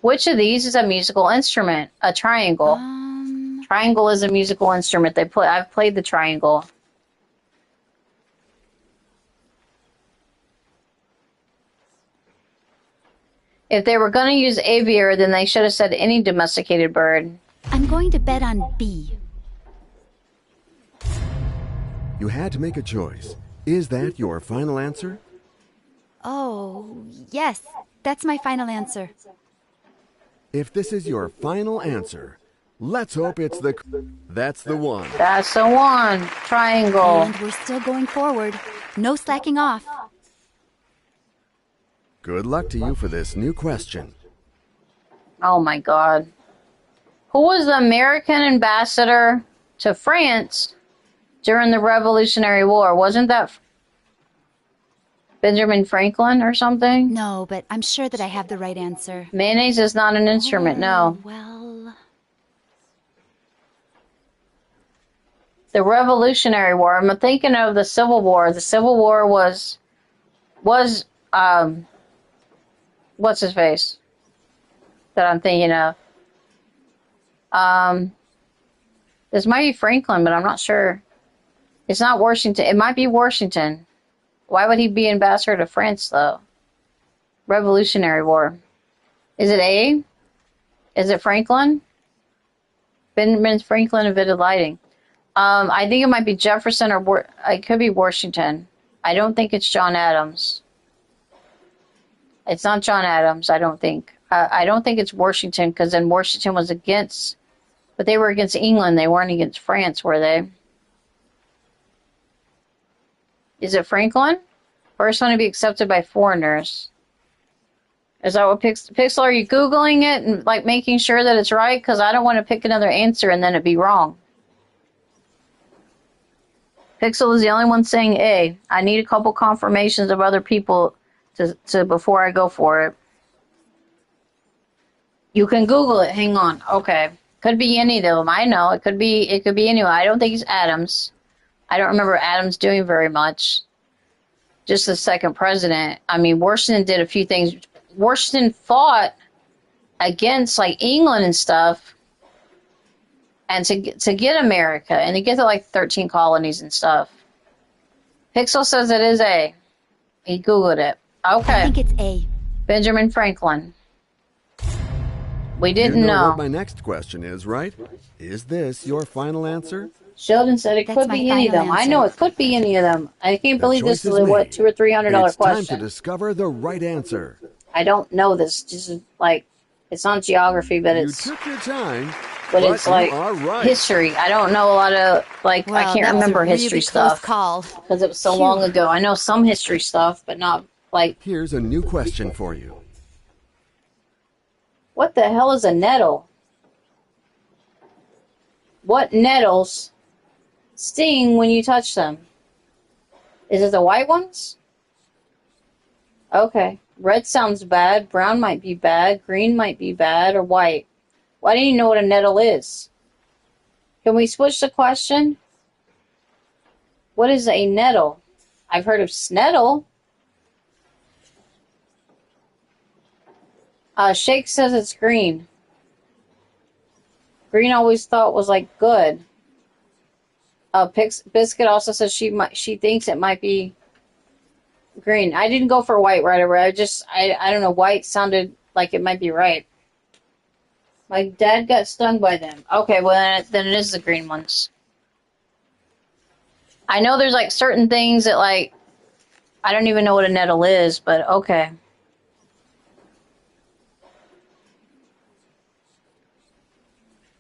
Speaker 1: Which of these is a musical instrument? A triangle. Triangle is a musical instrument. I've played the triangle. If they were going to use aviary, then they should have said any domesticated bird.
Speaker 2: I'm going to bet on B.
Speaker 3: You had to make a choice. Is that your final answer?
Speaker 2: Oh, yes. That's my final answer.
Speaker 3: If this is your final answer, let's hope it's that's the one.
Speaker 1: That's the one. Triangle.
Speaker 2: And we're still going forward. No slacking off.
Speaker 3: Good luck to you for this new question.
Speaker 1: Oh my God. Who was the American ambassador to France during the Revolutionary War? Wasn't that Benjamin Franklin or something?
Speaker 2: No, but I'm sure that I have the right answer.
Speaker 1: Mayonnaise is not an instrument, no.
Speaker 2: Well,
Speaker 1: The Revolutionary War. I'm thinking of the Civil War. The Civil War was what's his face that I'm thinking of? This might be Franklin, but I'm not sure. It's not Washington. It might be Washington. Why would he be ambassador to France, though? Revolutionary War. Is it A? Is it Franklin? Benjamin Franklin invented lighting. I think it might be Jefferson or it could be Washington. I don't think it's John Adams. It's not John Adams, I don't think. I don't think it's Washington, because then Washington was against, but they were against England. They weren't against France, were they? Is it Franklin? First one to be accepted by foreigners. Is that what Pixel? Are you Googling it and like making sure that it's right? Because I don't want to pick another answer and then it be wrong. Pixel is the only one saying A. I need a couple confirmations of other people to before I go for it. You can Google it. Hang on. Okay. Could be any of them. I know. It could be anyone. I don't think it's Adams. I don't remember Adams doing very much. Just the second president. I mean, Washington did a few things. Washington fought against like England and stuff, and to get America and to get to like 13 colonies and stuff. Pixel says it is A. He Googled it. Okay.
Speaker 2: I think it's A.
Speaker 1: Benjamin Franklin. We didn't
Speaker 3: You know
Speaker 1: know.
Speaker 3: what my next question is, right? Is this your final answer?
Speaker 1: Sheldon said it
Speaker 2: That's
Speaker 1: could
Speaker 2: my
Speaker 1: be any of them.
Speaker 2: final
Speaker 1: I
Speaker 2: answer.
Speaker 1: know it could be any of them. I can't believe this
Speaker 3: choice
Speaker 1: is a,
Speaker 3: is
Speaker 1: what,
Speaker 3: made.
Speaker 1: $200 or $300
Speaker 3: It's time to
Speaker 1: question.
Speaker 3: discover the right answer.
Speaker 1: I don't know this. Just like it's not geography, but
Speaker 3: You
Speaker 1: it's
Speaker 3: took your time,
Speaker 1: it's like
Speaker 3: you are right.
Speaker 1: history. I don't know a lot of like
Speaker 2: Well,
Speaker 1: I can't
Speaker 2: that was
Speaker 1: remember
Speaker 2: a really
Speaker 1: history
Speaker 2: close
Speaker 1: stuff
Speaker 2: call.
Speaker 1: because it was so long ago. I know some history stuff, but not like
Speaker 3: Here's a new question for you.
Speaker 1: what the hell is a nettle? What nettles sting when you touch them? Is it the white ones? Okay. Red sounds bad. Brown might be bad. Green might be bad. Or white. Why do you know what a nettle is? Can we switch the question? What is a nettle? I've heard of snettle. Shake says it's green. Green always thought was like good. Biscuit also says she thinks it might be green. I didn't go for white right away. I don't know. White sounded like it might be right. My dad got stung by them. Okay, well then it is the green ones. I know there's like certain things that like I don't even know what a nettle is, but okay.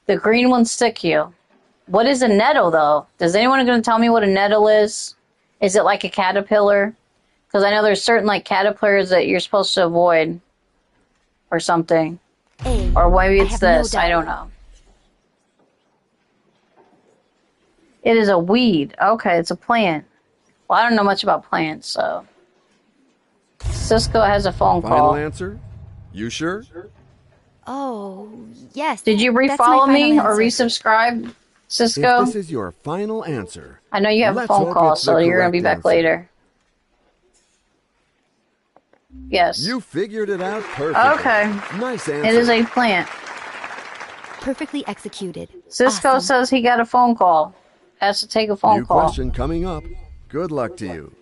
Speaker 1: The green ones stick you. What is a nettle, though? Does anyone going to tell me what a nettle is? Is it like a caterpillar? Because I know there's certain like caterpillars that you're supposed to avoid or something.
Speaker 2: A.
Speaker 1: Or maybe
Speaker 2: I
Speaker 1: it's
Speaker 2: have no
Speaker 1: this. I
Speaker 2: doubt.
Speaker 1: don't know. It is a weed. Okay, it's a plant. Well, I don't know much about plants, so. Cisco has a phone
Speaker 3: Final
Speaker 1: call.
Speaker 3: answer? You sure?
Speaker 2: Oh, yes.
Speaker 1: Did you
Speaker 2: That's my
Speaker 1: refollow
Speaker 2: final
Speaker 1: me or
Speaker 2: answer.
Speaker 1: resubscribe,
Speaker 3: If
Speaker 1: Cisco?
Speaker 3: this is your final answer,
Speaker 1: I know you have a
Speaker 3: let's
Speaker 1: phone
Speaker 3: hope
Speaker 1: call,
Speaker 3: it's the
Speaker 1: so you're going to be
Speaker 3: correct
Speaker 1: back
Speaker 3: answer.
Speaker 1: later. Yes.
Speaker 3: You figured it out perfectly.
Speaker 1: Okay.
Speaker 3: Nice answer.
Speaker 1: It is a plant.
Speaker 2: Perfectly executed.
Speaker 1: Cisco
Speaker 2: Awesome.
Speaker 1: says he got a phone call. Has to take a phone
Speaker 3: New
Speaker 1: call.
Speaker 3: question coming up. Good luck to you.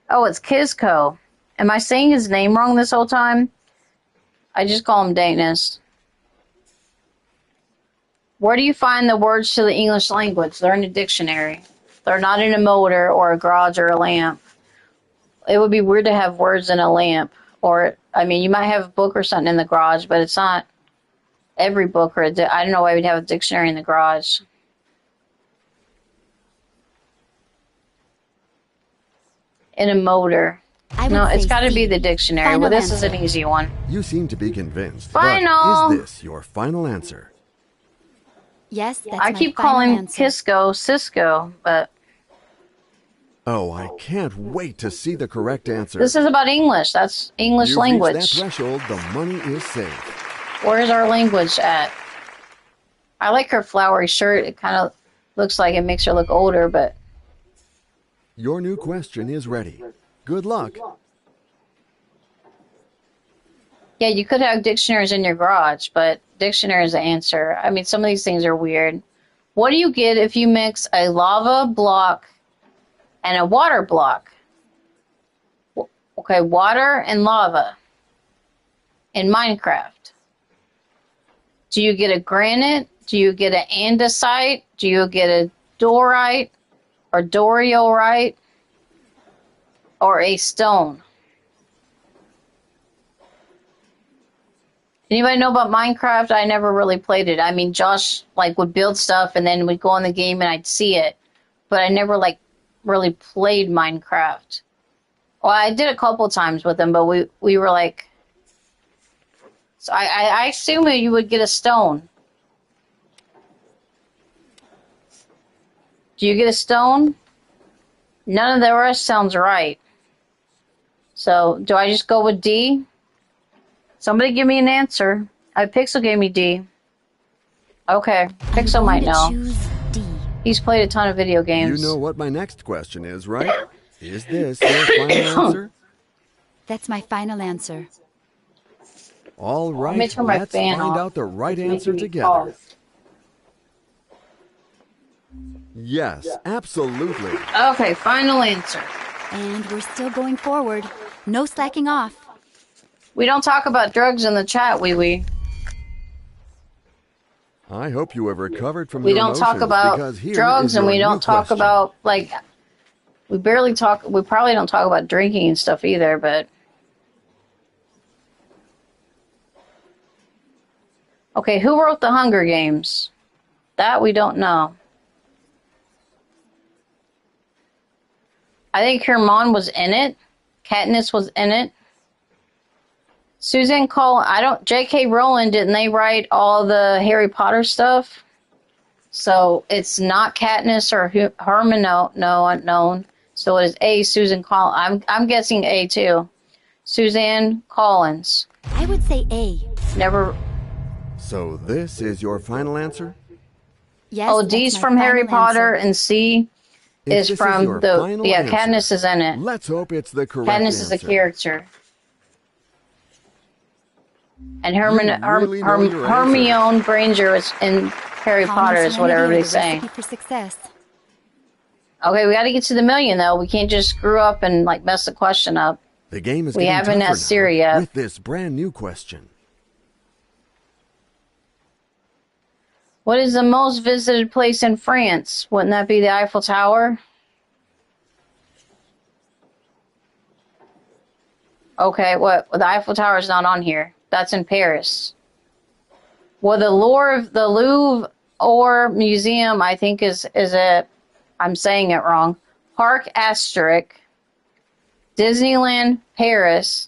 Speaker 1: Oh, it's Kisco. Am I saying his name wrong this whole time? I just call him Dankness. Where do you find the words to the English language? They're in a dictionary. They're not in a motor or a garage or a lamp. It would be weird to have words in a lamp. Or, I mean, you might have a book or something in the garage, but it's not every book. I don't know why we'd have a dictionary in the garage. In a motor.
Speaker 2: I would
Speaker 1: No, it's
Speaker 2: say
Speaker 1: got to
Speaker 2: C.
Speaker 1: be the dictionary.
Speaker 2: Final
Speaker 1: Well, this is
Speaker 2: answer.
Speaker 1: an easy one.
Speaker 3: You seem to be convinced.
Speaker 1: Final.
Speaker 3: But is this your final answer?
Speaker 2: Yes, that's
Speaker 1: I
Speaker 2: my
Speaker 1: keep
Speaker 2: final
Speaker 1: calling
Speaker 2: answer.
Speaker 1: Kisco Cisco, but
Speaker 3: Oh, I can't wait to see the correct answer.
Speaker 1: this is about English. That's English
Speaker 3: You've
Speaker 1: language.
Speaker 3: reached that threshold, the money is safe.
Speaker 1: Where's our language at? I like her flowery shirt. It kind of looks like it makes her look older, but
Speaker 3: Your new question is ready. Good luck.
Speaker 1: yeah, you could have dictionaries in your garage, but dictionary is the answer. I mean, some of these things are weird. What do you get if you mix a lava block and a water block? Okay, water and lava in Minecraft. Do you get a granite? Do you get an andesite? Do you get a dorite or doriorite or a stone? Anybody know about Minecraft? I never really played it. I mean, Josh like would build stuff and then we'd go on the game and I'd see it. but I never like really played Minecraft. Well, I did a couple times with him, but we were like, so I assume you would get a stone. Do you get a stone? None of the rest sounds right. So, do I just go with D? Somebody give me an answer. Pixel gave me D. Okay, Pixel might know.
Speaker 2: Choose D.
Speaker 1: He's played a ton of video games.
Speaker 3: You know what my next question is, right? Is this your final answer?
Speaker 2: That's my final answer.
Speaker 3: All
Speaker 1: Let me
Speaker 3: right,
Speaker 1: turn my
Speaker 3: let's
Speaker 1: fan
Speaker 3: find
Speaker 1: off.
Speaker 3: out the right
Speaker 1: It's
Speaker 3: answer
Speaker 1: making me
Speaker 3: together.
Speaker 1: cough.
Speaker 3: Yes, absolutely.
Speaker 1: Okay, final answer.
Speaker 2: And we're still going forward. No slacking off.
Speaker 1: We don't talk about drugs in the chat, we.
Speaker 3: I hope you have recovered from
Speaker 1: We
Speaker 3: your
Speaker 1: don't talk
Speaker 3: emotions,
Speaker 1: about
Speaker 3: because here
Speaker 1: drugs,
Speaker 3: is
Speaker 1: and
Speaker 3: your
Speaker 1: we
Speaker 3: new
Speaker 1: don't talk
Speaker 3: question.
Speaker 1: about, like, we barely talk, we probably don't talk about drinking and stuff either, but. Okay, who wrote the Hunger Games? That we don't know. I think Herman was in it. Katniss was in it. Suzanne Collins, J.K. Rowling, didn't they write all the Harry Potter stuff? So it's not Katniss or Herman, no, unknown. So it is A, Susan Collins. I'm guessing A too. Suzanne Collins.
Speaker 2: I would say A.
Speaker 1: Never.
Speaker 3: So this is your final answer?
Speaker 2: Yes.
Speaker 1: Oh,
Speaker 2: that's
Speaker 1: D's
Speaker 2: my
Speaker 1: from Harry
Speaker 2: final
Speaker 1: Potter,
Speaker 2: answer.
Speaker 1: and C
Speaker 3: If
Speaker 1: is
Speaker 3: this
Speaker 1: from
Speaker 3: your
Speaker 1: the.
Speaker 3: final
Speaker 1: Yeah,
Speaker 3: answer,
Speaker 1: Katniss is in it.
Speaker 3: let's hope it's the correct
Speaker 1: Katniss is a
Speaker 3: answer.
Speaker 1: character. And
Speaker 3: You really know your answer.
Speaker 1: Hermione Granger is in Harry
Speaker 2: Calmness
Speaker 1: Potter,
Speaker 2: and
Speaker 1: is what
Speaker 2: energy are
Speaker 1: everybody's
Speaker 2: the
Speaker 1: saying.
Speaker 2: recipe for success.
Speaker 1: Okay, we got to get to the million, though. We can't just screw up and like mess the question up.
Speaker 3: The game is
Speaker 1: We
Speaker 3: getting
Speaker 1: haven't
Speaker 3: tougher
Speaker 1: asked Siri
Speaker 3: now
Speaker 1: yet.
Speaker 3: with this brand new question.
Speaker 1: What is the most visited place in France? Wouldn't that be the Eiffel Tower? Okay, what? Well, the Eiffel Tower is not on here. That's in Paris. Well, the Louvre or Museum, I think, is a. I'm saying it wrong. Parc Asterisk, Disneyland Paris,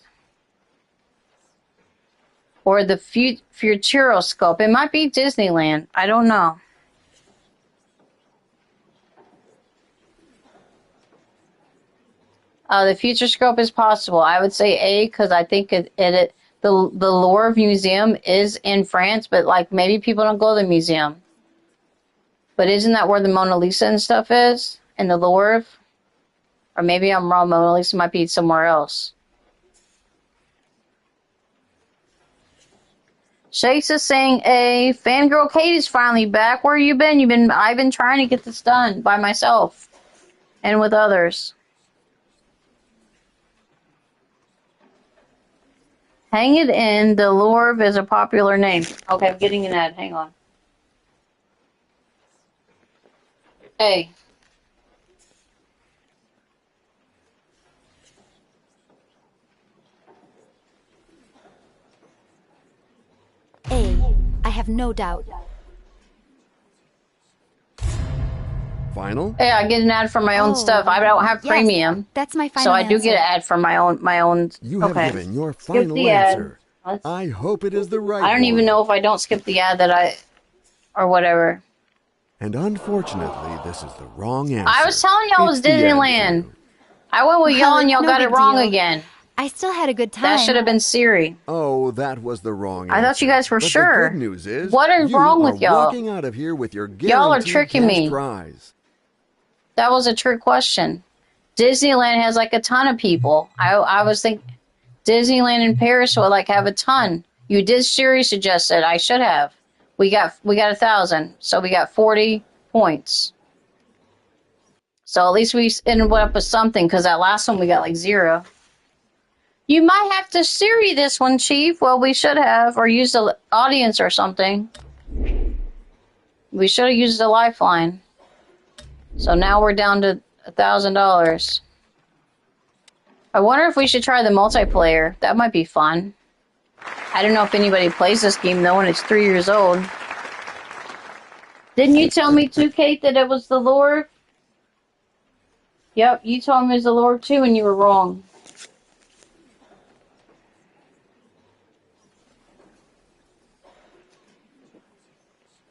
Speaker 1: or the Futuroscope. It might be Disneyland. I don't know. The Futuroscope is possible. I would say A because I think the Louvre Museum is in France, but like maybe people don't go to the museum. But isn't that where the Mona Lisa and stuff is? In the Louvre? Or maybe I'm wrong. Mona Lisa might be somewhere else. Shakes is saying A. Fangirl Katie's finally back. Where you been? I've been trying to get this done by myself and with others. Hang it in. The Louvre is a popular name. Okay, I'm getting an ad. Hang on. A.
Speaker 2: A. I have no doubt.
Speaker 3: Final?
Speaker 1: Yeah, I get an ad for my own stuff. I don't have
Speaker 2: yes,
Speaker 1: premium,
Speaker 2: That's my final
Speaker 1: so I do
Speaker 2: answer.
Speaker 1: get an ad for my own.
Speaker 3: You have
Speaker 1: Okay.
Speaker 3: given your
Speaker 1: Skip
Speaker 3: final
Speaker 1: the ad.
Speaker 3: answer. I hope it is the right
Speaker 1: I don't even
Speaker 3: one.
Speaker 1: know if I don't skip the ad or whatever.
Speaker 3: And unfortunately, this is the wrong answer.
Speaker 1: I was telling y'all it was
Speaker 3: It's the end for
Speaker 1: Disneyland.
Speaker 3: you.
Speaker 1: I went with y'all and y'all
Speaker 2: no
Speaker 1: got it
Speaker 2: big
Speaker 1: wrong
Speaker 2: deal.
Speaker 1: again.
Speaker 2: I still had a good time.
Speaker 1: That should have been Siri.
Speaker 3: Oh, that was the wrong
Speaker 1: I
Speaker 3: answer.
Speaker 1: thought you guys were
Speaker 3: But
Speaker 1: sure.
Speaker 3: The good news is,
Speaker 1: What is
Speaker 3: you
Speaker 1: wrong
Speaker 3: are
Speaker 1: with y'all?
Speaker 3: walking out of here with your
Speaker 1: Y'all are
Speaker 3: guaranteed
Speaker 1: tricking
Speaker 3: cash
Speaker 1: me.
Speaker 3: prize.
Speaker 1: That was a trick question. Disneyland has like a ton of people. I was thinking Disneyland in Paris would like have a ton. You did Siri suggest it. I should have. We got 1,000, so we got 40 points. So at least we ended up with something because that last one we got like 0. You might have to Siri this one, Chief. Well, we should have, or use the audience or something. We should have used the lifeline. So now we're down to $1,000. I wonder if we should try the multiplayer. That might be fun. I don't know if anybody plays this game though when it's 3 years old. Didn't you tell me too, Kate, that it was the Lord? Yep, you told him he was the Lord too, and you were wrong.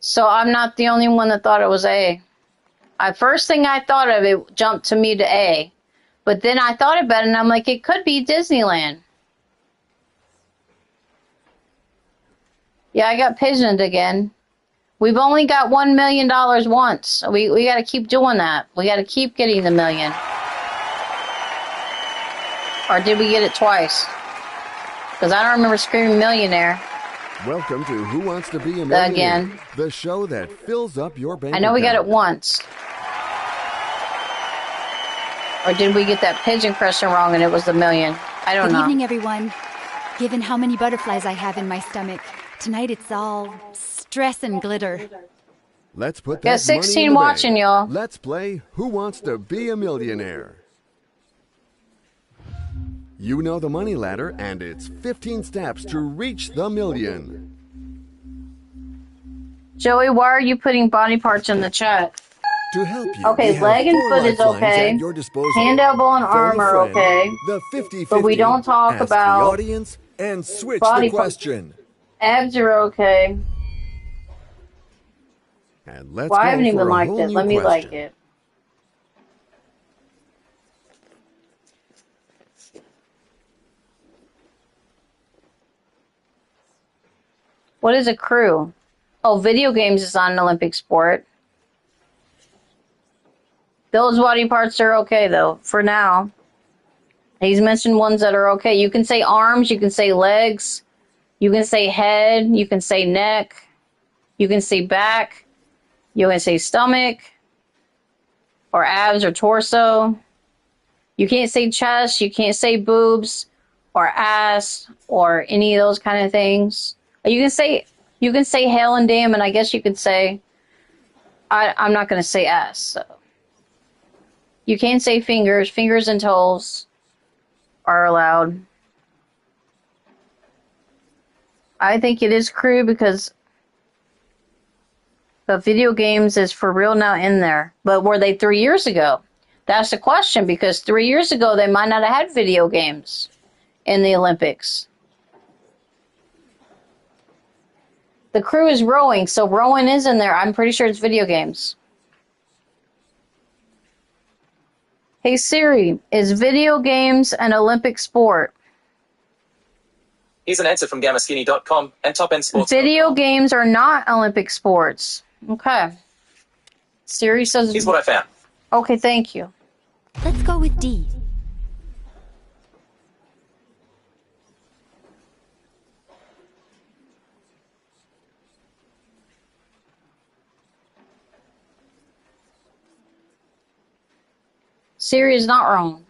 Speaker 1: So I'm not the only one that thought it was A. First thing I thought of, it jumped to me to A. But then I thought about it, and I'm like, it could be Disneyland. Yeah, I got pigeoned again. We've only got $1 million once. We got to keep doing that. We got to keep getting the million. Or did we get it twice? Because I don't remember screaming millionaire.
Speaker 3: Welcome to Who Wants to Be a Millionaire?
Speaker 1: Again.
Speaker 3: The show that fills up your bank
Speaker 1: I know we got it
Speaker 3: account.
Speaker 1: once. Or did we get that pigeon question wrong and it was the million? I don't know.
Speaker 2: Good evening, everyone. Given how many butterflies I have in my stomach, tonight it's all stress and glitter.
Speaker 3: Let's put
Speaker 1: Got
Speaker 3: that
Speaker 1: 16
Speaker 3: money in the
Speaker 1: watching,
Speaker 3: bank.
Speaker 1: y'all.
Speaker 3: Let's play Who Wants to Be a Millionaire? You know the money ladder, and it's 15 steps to reach the million.
Speaker 1: Joey, why are you putting body parts in the chat?
Speaker 3: To help you,
Speaker 1: Okay,
Speaker 3: we have
Speaker 1: leg and
Speaker 3: 4
Speaker 1: foot is
Speaker 3: lifelines
Speaker 1: okay.
Speaker 3: at your disposal.
Speaker 1: Hand, elbow, and
Speaker 3: Phone
Speaker 1: arm
Speaker 3: a
Speaker 1: are
Speaker 3: friend,
Speaker 1: okay.
Speaker 3: The 50-50.
Speaker 1: But we don't talk
Speaker 3: ask
Speaker 1: about
Speaker 3: the audience and switch
Speaker 1: body
Speaker 3: the question.
Speaker 1: Abs are okay.
Speaker 3: And let's
Speaker 1: Well, I
Speaker 3: go
Speaker 1: haven't
Speaker 3: for
Speaker 1: even
Speaker 3: a
Speaker 1: liked
Speaker 3: whole
Speaker 1: it.
Speaker 3: new
Speaker 1: Let me
Speaker 3: question.
Speaker 1: like it. What is a crew? Oh, video games is not an Olympic sport. Those body parts are okay, though, for now. He's mentioned ones that are okay. You can say arms, you can say legs, you can say head, you can say neck, you can say back, you can say stomach, or abs or torso. You can't say chest, you can't say boobs, or ass, or any of those kind of things. You can say hell and damn, and I guess you could say, I'm not going to say ass. So. You can say fingers. Fingers and toes are allowed. I think it is crew because the video games is for real now in there. But were they 3 years ago? That's the question, because 3 years ago they might not have had video games in the Olympics. The crew is rowing, so rowing is in there. I'm pretty sure it's video games. Hey Siri, is video games an Olympic sport?
Speaker 4: Here's an answer from gamerskinny.com and Top End Sports.
Speaker 1: Video games are not Olympic sports. Okay. Siri says...
Speaker 4: Here's what I found.
Speaker 1: Okay, thank you.
Speaker 2: Let's go with D.
Speaker 1: Siri is not wrong.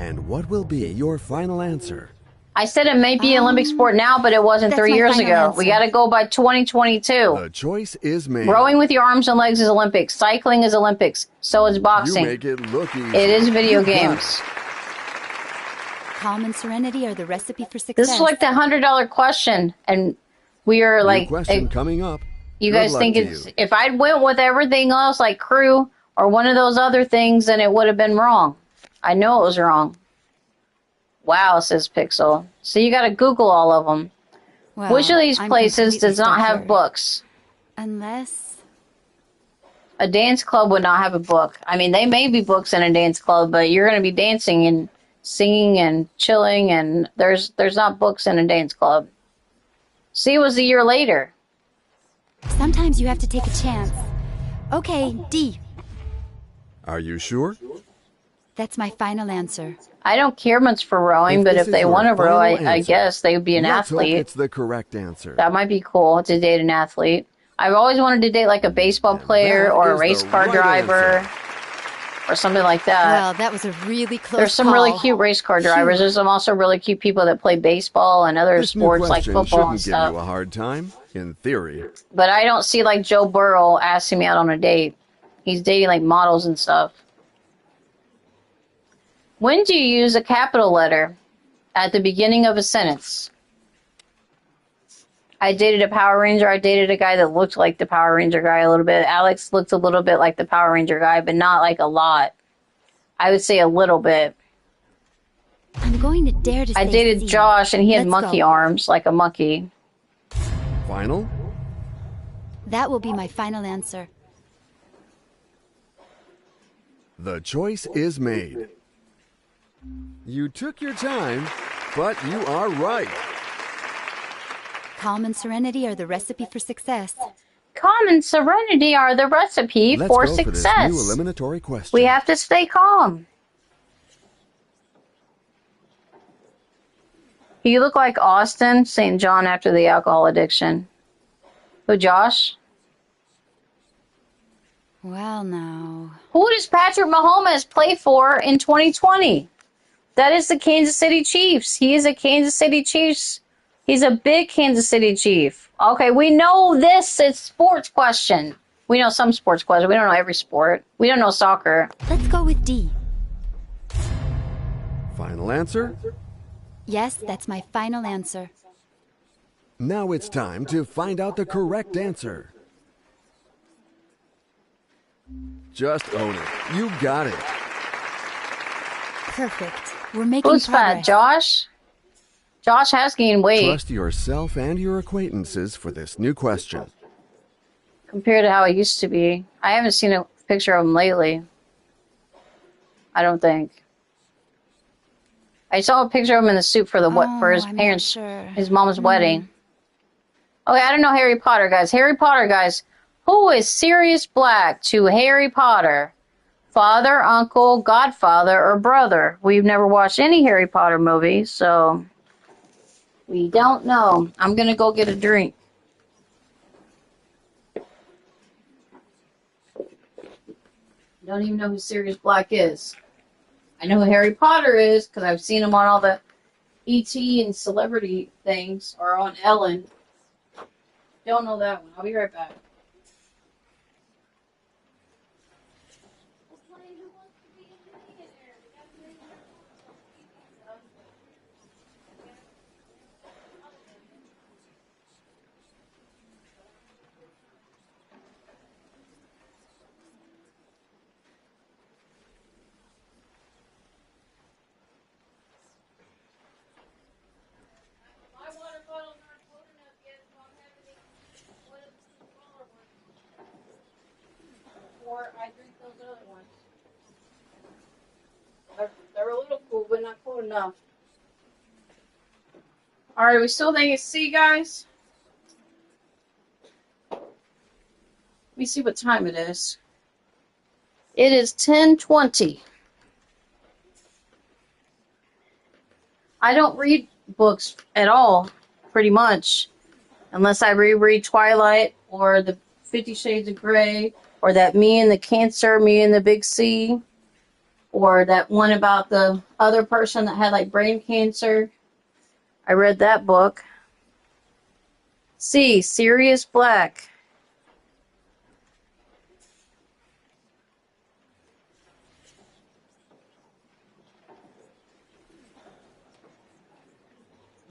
Speaker 3: And what will be your final answer?
Speaker 1: I said it may be an Olympic sport now, but it wasn't
Speaker 2: That's
Speaker 1: 3
Speaker 2: my
Speaker 1: years
Speaker 2: final
Speaker 1: ago.
Speaker 2: answer.
Speaker 1: We got to go by 2022.
Speaker 3: The choice is made.
Speaker 1: Rowing with your arms and legs is Olympics. Cycling is Olympics. So is boxing.
Speaker 3: You make it look easy.
Speaker 1: It is video
Speaker 3: You got
Speaker 1: games.
Speaker 2: Calm and serenity are the recipe for success.
Speaker 1: This is like the $100 question, and we are
Speaker 3: New
Speaker 1: like,
Speaker 3: question coming up.
Speaker 1: you
Speaker 3: Good
Speaker 1: guys
Speaker 3: luck
Speaker 1: think
Speaker 3: to
Speaker 1: it's,
Speaker 3: you.
Speaker 1: if I went with everything else like crew or one of those other things, then it would have been wrong. I know it was wrong. Wow, says Pixel. So you got to Google all of them.
Speaker 2: Well,
Speaker 1: Which of these
Speaker 2: I'm
Speaker 1: places
Speaker 2: completely
Speaker 1: does not
Speaker 2: stumped
Speaker 1: have
Speaker 2: here.
Speaker 1: books?
Speaker 2: Unless...
Speaker 1: A dance club would not have a book. I mean, they may be books in a dance club, but you're going to be dancing and singing and chilling, and there's not books in a dance club. See, it was a year later.
Speaker 2: Sometimes you have to take a chance. Okay, D.
Speaker 3: Are you sure?
Speaker 2: That's my final answer.
Speaker 1: I don't care much for rowing,
Speaker 3: If
Speaker 1: but
Speaker 3: this
Speaker 1: if
Speaker 3: is
Speaker 1: they
Speaker 3: your
Speaker 1: want to row,
Speaker 3: final
Speaker 1: I
Speaker 3: answer,
Speaker 1: guess they would be an
Speaker 3: Let's hope
Speaker 1: athlete.
Speaker 3: it's the correct answer.
Speaker 1: That might be cool to date an athlete. I've always wanted to date like a baseball
Speaker 3: And
Speaker 1: player
Speaker 3: that
Speaker 1: or a
Speaker 3: is
Speaker 1: race
Speaker 3: the
Speaker 1: car
Speaker 3: right
Speaker 1: driver
Speaker 3: answer.
Speaker 1: or something like that.
Speaker 2: Well, that was a really close
Speaker 1: There's some
Speaker 2: call.
Speaker 1: really cute race car drivers.
Speaker 2: Phew.
Speaker 1: There's some also really cute people that play baseball and other
Speaker 3: This new
Speaker 1: sports like
Speaker 3: question
Speaker 1: football and
Speaker 3: shouldn't give you a
Speaker 1: stuff.
Speaker 3: hard time, in theory.
Speaker 1: But I don't see like Joe Burrow asking me out on a date. He's dating like models and stuff. When do you use a capital letter at the beginning of a sentence? I dated a Power Ranger. I dated a guy that looked like the Power Ranger guy a little bit. Alex looked a little bit like the Power Ranger guy, but not like a lot. I would say a little bit.
Speaker 2: I'm going to dare to say
Speaker 1: I dated
Speaker 2: C.
Speaker 1: Josh, and he had
Speaker 2: Let's
Speaker 1: monkey
Speaker 2: go.
Speaker 1: arms, like a monkey.
Speaker 3: Final?
Speaker 2: That will be my final answer.
Speaker 3: The choice is made. You took your time, but you are right.
Speaker 2: Calm and serenity are the recipe for success.
Speaker 1: Calm and serenity are the recipe
Speaker 3: Let's
Speaker 1: for
Speaker 3: go
Speaker 1: success.
Speaker 3: for this new eliminatory question.
Speaker 1: We have to stay calm. You look like Austin St. John after the alcohol addiction. Who, Josh?
Speaker 2: Well, now.
Speaker 1: Who does Patrick Mahomes play for in 2020? That is the Kansas City Chiefs. He is a Kansas City Chiefs. He's a big Kansas City Chief. Okay, we know this is sports question. We know some sports questions. We don't know every sport. We don't know soccer.
Speaker 2: Let's go with D.
Speaker 3: Final answer?
Speaker 2: Yes, that's my final answer.
Speaker 3: Now it's time to find out the correct answer. Just own it. You got it.
Speaker 2: Perfect. We're making
Speaker 1: Who's fat,
Speaker 2: progress.
Speaker 1: Josh? Josh has gained weight
Speaker 3: Trust yourself and your acquaintances for this new question.
Speaker 1: compared to how he used to be. I haven't seen a picture of him lately. I don't think. I saw a picture of him in the suit for his
Speaker 2: I'm not
Speaker 1: parents,
Speaker 2: sure.
Speaker 1: his mom's wedding. Okay, I don't know Harry Potter, guys. Harry Potter, guys. Who is Sirius Black to Harry Potter? Father, uncle, godfather, or brother? We've never watched any Harry Potter movies, so we don't know. I'm going to go get a drink. Don't even know who Sirius Black is. I know who Harry Potter is because I've seen him on all the E.T. and celebrity things, or on Ellen. Don't know that one. I'll be right back. I drink those other ones. They're a little cool, but not cool enough. Alright, we still think it's C, guys? Let me see what time it is. It is 10:20. I don't read books at all, pretty much, unless I reread Twilight or the 50 Shades of Grey, or that Me and the Cancer, Me and the Big C, or that one about the other person that had like brain cancer. I read that book. C, Sirius Black.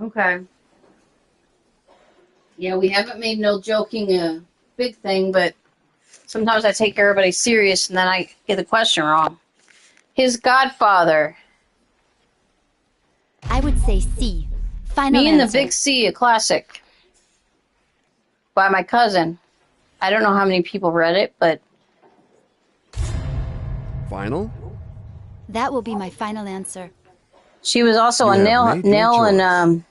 Speaker 1: Okay. Yeah, we haven't made no joking a big thing, but sometimes I take everybody serious and then I get the question wrong. His godfather.
Speaker 2: I would say C. Final
Speaker 1: Me and the
Speaker 2: answer.
Speaker 1: Big C, a classic. By my cousin. I don't know how many people read it, but
Speaker 3: Final?
Speaker 2: That will be my final answer.
Speaker 1: she was also
Speaker 3: You
Speaker 1: a
Speaker 3: have
Speaker 1: nail
Speaker 3: made your
Speaker 1: nail
Speaker 3: choice.
Speaker 1: and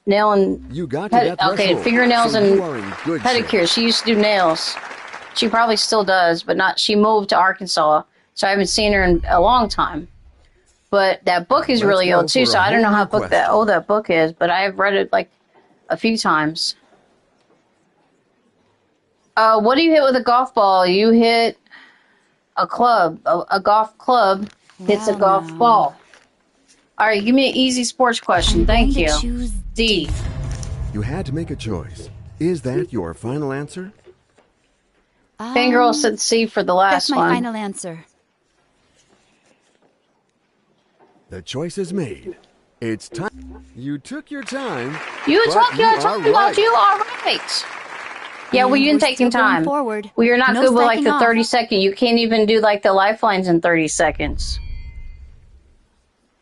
Speaker 1: nail and
Speaker 3: You got to that
Speaker 1: okay,
Speaker 3: threshold,
Speaker 1: fingernails
Speaker 3: so
Speaker 1: and
Speaker 3: you are in good
Speaker 1: pedicure.
Speaker 3: shape.
Speaker 1: She used to do nails. She probably still does, but not. She moved to Arkansas, so I haven't seen her in a long time. But that book is
Speaker 3: Let's
Speaker 1: really
Speaker 3: go
Speaker 1: old too,
Speaker 3: for
Speaker 1: so
Speaker 3: a
Speaker 1: I don't know
Speaker 3: whole
Speaker 1: how
Speaker 3: new question.
Speaker 1: old that book is, but I've read it like a few times. What do you hit with a golf ball? You hit a club. A golf club hits a
Speaker 2: Wow,
Speaker 1: golf
Speaker 2: now.
Speaker 1: ball. All right, give me an easy sports question.
Speaker 2: I'm
Speaker 1: Thank
Speaker 2: going
Speaker 1: you.
Speaker 2: to choose
Speaker 1: D.
Speaker 3: You had to make a choice. Is that your final answer?
Speaker 1: Fangirl said C for the
Speaker 2: That's
Speaker 1: last
Speaker 2: my
Speaker 1: one.
Speaker 2: final answer.
Speaker 3: The choice is made. It's time. You took your time.
Speaker 1: You
Speaker 3: but
Speaker 1: took your
Speaker 3: you are
Speaker 1: time, but
Speaker 3: right.
Speaker 1: you are right. Yeah, well,
Speaker 2: And
Speaker 1: you can
Speaker 2: we're
Speaker 1: take
Speaker 2: still
Speaker 1: your
Speaker 2: going
Speaker 1: time.
Speaker 2: forward.
Speaker 1: Well, you're not
Speaker 2: No
Speaker 1: good with like
Speaker 2: slacking
Speaker 1: the
Speaker 2: off.
Speaker 1: 30-second. You can't even do like the lifelines in 30 seconds.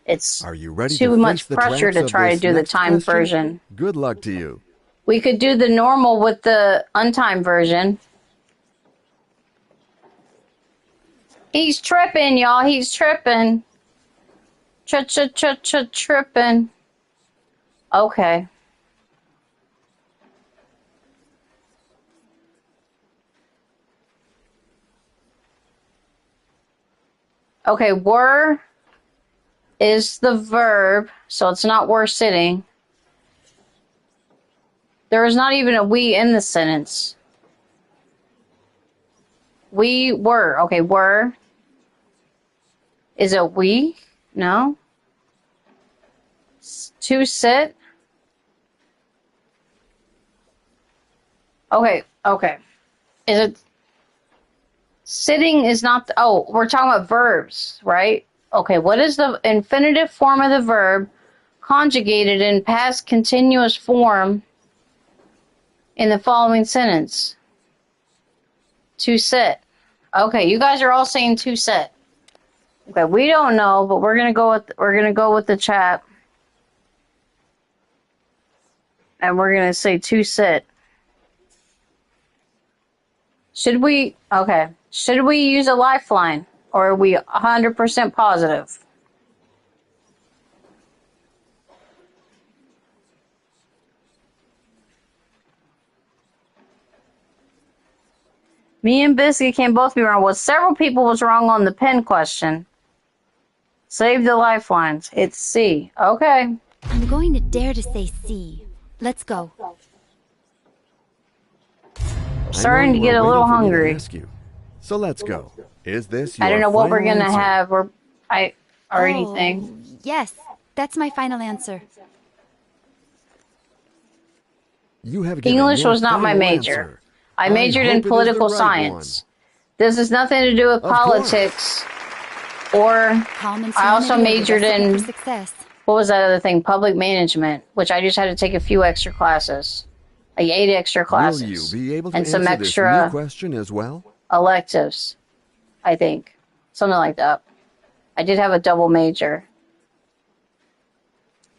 Speaker 1: It's
Speaker 3: Are you ready
Speaker 1: too
Speaker 3: to
Speaker 1: much
Speaker 3: face the
Speaker 1: pressure
Speaker 3: traps
Speaker 1: to
Speaker 3: of
Speaker 1: try to
Speaker 3: this
Speaker 1: do the
Speaker 3: next
Speaker 1: time
Speaker 3: question?
Speaker 1: version.
Speaker 3: Good luck to you.
Speaker 1: We could do the normal with the untimed version. He's tripping, y'all. He's tripping. Tripping. Okay. Okay, were is the verb, so it's not were sitting. There is not even a we in the sentence. We were. Okay, were. Is it we? No. To sit. Okay. Is it sitting is not oh, we're talking about verbs, right? Okay, what is the infinitive form of the verb conjugated in past continuous form in the following sentence? To sit. Okay, you guys are all saying to sit. Okay, we don't know, but we're gonna go with the chat, and we're gonna say to sit. Should we? Okay. Should we use a lifeline, or are we 100% positive? Me and Biscuit can both be wrong. Well, several people was wrong on the pen question. Save the lifelines. It's C. Okay.
Speaker 2: I'm going to dare to say C. Let's go.
Speaker 1: Starting to get a little hungry.
Speaker 3: So let's go. Is this your
Speaker 1: I don't know what we're
Speaker 3: final
Speaker 1: gonna
Speaker 3: answer?
Speaker 1: have or anything.
Speaker 2: Yes, that's my final answer.
Speaker 3: You have given
Speaker 1: English
Speaker 3: your
Speaker 1: was not my
Speaker 3: final
Speaker 1: major.
Speaker 3: answer.
Speaker 1: I majored in
Speaker 3: hope it is the
Speaker 1: political
Speaker 3: right
Speaker 1: science. This has nothing to do with
Speaker 3: Of course.
Speaker 1: politics. Or
Speaker 2: Calm and
Speaker 1: I also
Speaker 2: serenity are the
Speaker 1: majored
Speaker 2: recipe
Speaker 1: in
Speaker 2: for success.
Speaker 1: what was that other thing? Public management, which I just had to take a few extra classes, like 8 extra classes,
Speaker 3: Will you be able to
Speaker 1: and some
Speaker 3: answer this new
Speaker 1: extra
Speaker 3: question as well?
Speaker 1: electives. I think something like that. I did have a double major.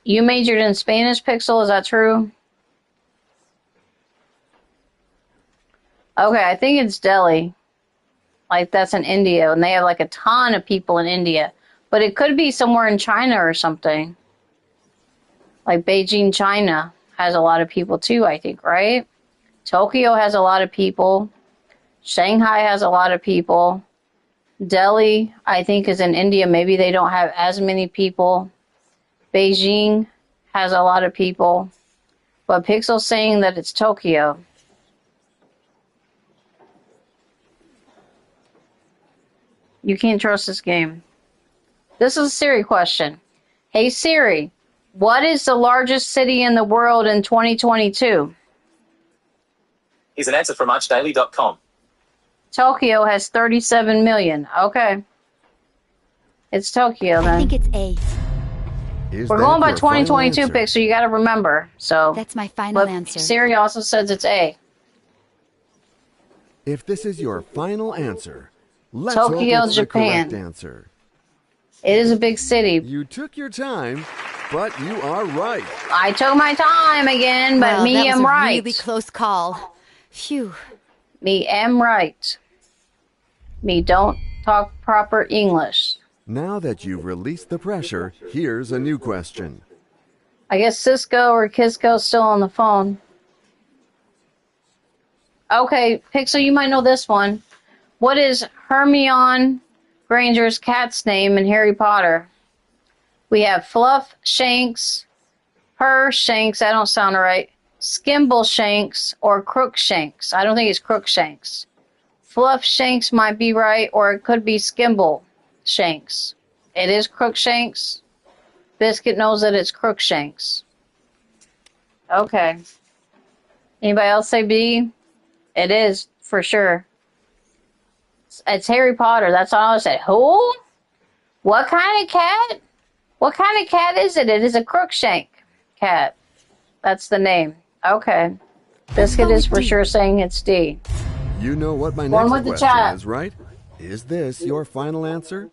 Speaker 1: You majored in Spanish, Pixel. Is that true? Okay, I think it's Delhi. Like that's in India, and they have like a ton of people in India. But it could be somewhere in China or something. Like Beijing, China has a lot of people too, I think, right? Tokyo has a lot of people. Shanghai has a lot of people. Delhi, I think, is in India. Maybe they don't have as many people. Beijing has a lot of people. But Pixel's saying that it's Tokyo. You can't trust this game. This is a Siri question. Hey Siri, what is the largest city in the world in 2022?
Speaker 4: Here's an answer from archdaily.com.
Speaker 1: Tokyo has 37 million. Okay. It's Tokyo then.
Speaker 2: I think it's A.
Speaker 1: We're going by 2022 picks, so you got to remember. So
Speaker 2: That's my final
Speaker 1: but
Speaker 2: answer.
Speaker 1: Siri also says it's A.
Speaker 3: If this is your final answer, let's
Speaker 1: Tokyo,
Speaker 3: hope it's
Speaker 1: Japan.
Speaker 3: the correct answer.
Speaker 1: It is a big city.
Speaker 3: You took your time, but you are right.
Speaker 1: I took my time again, but
Speaker 2: well,
Speaker 1: me
Speaker 2: that was
Speaker 1: am
Speaker 2: a
Speaker 1: right.
Speaker 2: really close call. Phew.
Speaker 1: Me am right. Me don't talk proper English.
Speaker 3: Now that you've released the pressure, here's a new question.
Speaker 1: I guess Cisco or Kisco's still on the phone. Okay, Pixel, you might know this one. What is Hermione Granger's cat's name in Harry Potter? We have Fluff Shanks, Her Shanks, that don't sound right, Skimble Shanks, or Crook Shanks. I don't think it's Crook Shanks. Fluff Shanks might be right, or it could be Skimble Shanks. It is Crook Shanks. Biscuit knows that it's Crook Shanks. Okay. Anybody else say B? It is, for sure. It's Harry Potter. That's all I said. Who? What kind of cat? What kind of cat is it? It is a Crookshank cat. That's the name. Okay. Biscuit
Speaker 2: go
Speaker 1: is
Speaker 2: with
Speaker 1: for
Speaker 2: D.
Speaker 1: sure saying it's D.
Speaker 3: You know what my
Speaker 1: One
Speaker 3: next
Speaker 1: with the
Speaker 3: question
Speaker 1: chat.
Speaker 3: is, right? Is this your final answer?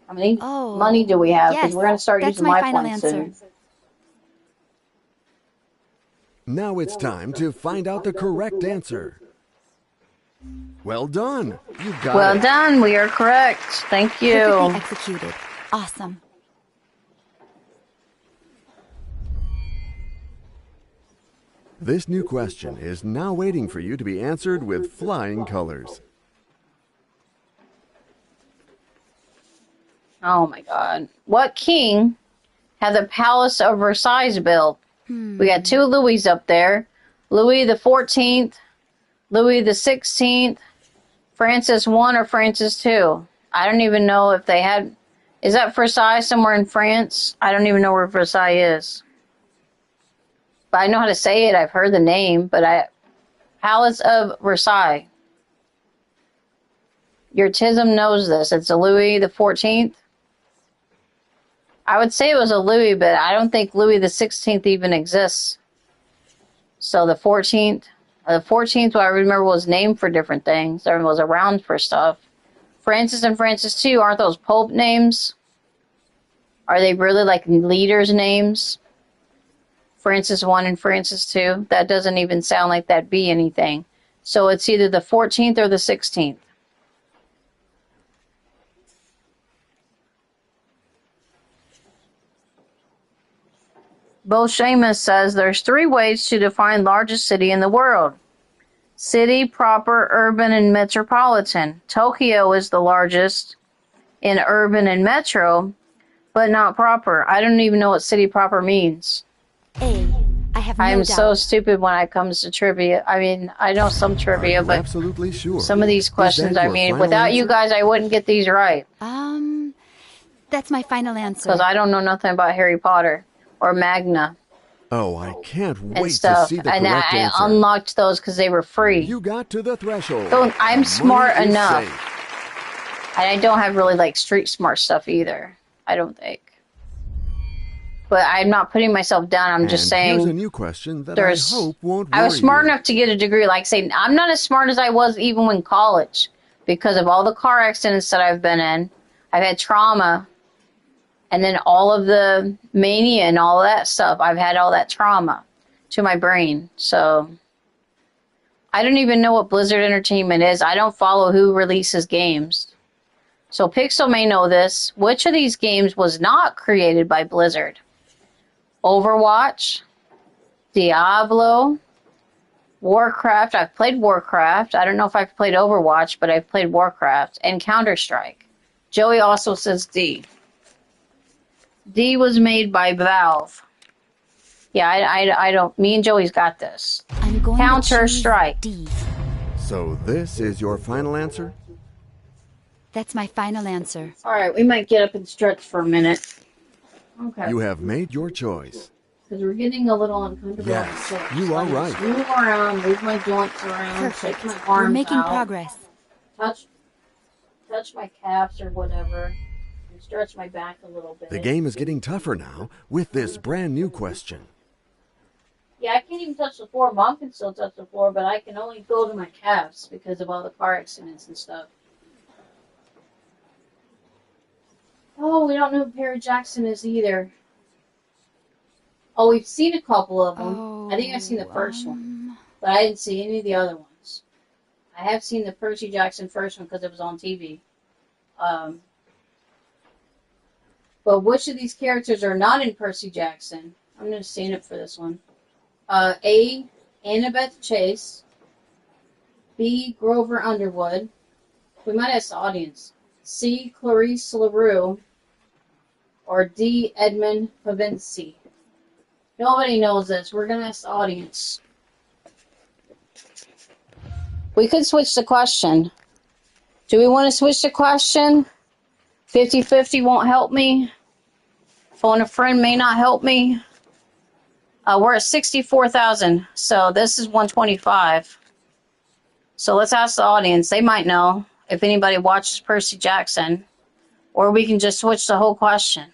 Speaker 1: How many
Speaker 2: Oh,
Speaker 1: money do we have? Because
Speaker 2: yes,
Speaker 1: we're going to start
Speaker 2: that's
Speaker 1: using
Speaker 2: my final
Speaker 1: lifelines
Speaker 2: answer.
Speaker 1: soon.
Speaker 3: Now it's time to find out the correct answer. Well done. You got
Speaker 1: Well
Speaker 3: it.
Speaker 1: done. We are correct. Thank
Speaker 2: Perfectly
Speaker 1: you.
Speaker 2: executed. Awesome.
Speaker 3: This new question is now waiting for you to be answered with flying colors.
Speaker 1: Oh my God. What king had the Palace of Versailles built? We got two Louis up there. Louis the 14th, Louis the 16th, Francis I or Francis II. I don't even know if they had... Is that Versailles somewhere in France? I don't even know where Versailles is. But I know how to say it. I've heard the name, but Palace of Versailles. Your Tism knows this. It's a Louis the 14th. I would say it was a Louis, but I don't think Louis the 16th even exists. So the 14th, I remember, was named for different things. Or was around for stuff. Francis and Francis II, aren't those Pope names? Are they really like leaders' names? Francis I and Francis II? That doesn't even sound like that'd be anything. So it's either the 14th or the 16th. Bo Seamus says there's 3 ways to define largest city in the world. City, proper, urban, and metropolitan. Tokyo is the largest in urban and metro, but not proper. I don't even know what city proper means.
Speaker 2: A. I have no
Speaker 1: I am
Speaker 2: doubt.
Speaker 1: so stupid when it comes to trivia. I mean, I know some trivia,
Speaker 3: Are you
Speaker 1: but
Speaker 3: absolutely sure?
Speaker 1: some of these
Speaker 3: Is
Speaker 1: questions,
Speaker 3: that
Speaker 1: I
Speaker 3: your
Speaker 1: mean,
Speaker 3: final
Speaker 1: without you
Speaker 3: answer?
Speaker 1: guys, I wouldn't get these right.
Speaker 2: That's my final answer.
Speaker 1: Because I don't know nothing about Harry Potter or Magna
Speaker 3: Oh, I can't
Speaker 1: and
Speaker 3: wait to
Speaker 1: stuff.
Speaker 3: see the
Speaker 1: And
Speaker 3: correct
Speaker 1: I
Speaker 3: answer.
Speaker 1: unlocked those because they were free.
Speaker 3: You got to the threshold.
Speaker 1: So I'm
Speaker 3: Money
Speaker 1: smart
Speaker 3: is
Speaker 1: enough.
Speaker 3: safe.
Speaker 1: And I don't have really like street smart stuff either. I don't think. But I'm not putting myself down. I'm just
Speaker 3: And here's a
Speaker 1: saying
Speaker 3: new question that I
Speaker 1: there's...
Speaker 3: hope won't worry
Speaker 1: I was smart
Speaker 3: you.
Speaker 1: enough to get a degree. Like saying, I'm not as smart as I was even in college because of all the car accidents that I've been in. I've had trauma. And then all of the mania and all that stuff. I've had all that trauma to my brain. So I don't even know what Blizzard Entertainment is. I don't follow who releases games. So Pixel may know this. Which of these games was not created by Blizzard? Overwatch, Diablo, Warcraft. I've played Warcraft. I don't know if I've played Overwatch, but I've played Warcraft. And Counter-Strike. Joey also says D. D was made by Valve. Yeah, I don't... Me and Joey's got this.
Speaker 2: I'm going
Speaker 1: Counter-Strike.
Speaker 2: to choose D.
Speaker 3: So this is your final answer?
Speaker 2: That's my final answer.
Speaker 1: All right, we might get up and stretch for a minute. Okay.
Speaker 3: You have made your choice.
Speaker 1: Because we're getting a little uncomfortable.
Speaker 3: Yes,
Speaker 1: So
Speaker 3: you are
Speaker 1: I just
Speaker 3: right.
Speaker 1: move around, move my joints around,
Speaker 2: Perfect.
Speaker 1: shake my arms
Speaker 2: We're making
Speaker 1: out,
Speaker 2: progress.
Speaker 1: touch my calves or whatever, and stretch my back a little bit.
Speaker 3: The game is getting tougher now with this brand new question.
Speaker 1: Yeah, I can't even touch the floor. Mom can still touch the floor, but I can only go to my calves because of all the car accidents and stuff. Oh, we don't know who Perry Jackson is either. Oh, we've seen a couple of them. I think I've seen the first one, but I didn't see any of the other ones. I have seen the Percy Jackson first one because it was on TV. But which of these characters are not in Percy Jackson? I'm going to stand up for this one. A. Annabeth Chase. B. Grover Underwood. We might ask the audience. C. Clarice LaRue. Or D. Edmund Pavinci. Nobody knows this. We're going to ask the audience. We could switch the question. Do we want to switch the question? 50-50 won't help me. Phone a friend may not help me. We're at 64,000, so this is 125. So let's ask the audience. They might know if anybody watches Percy Jackson. Or we can just switch the whole question.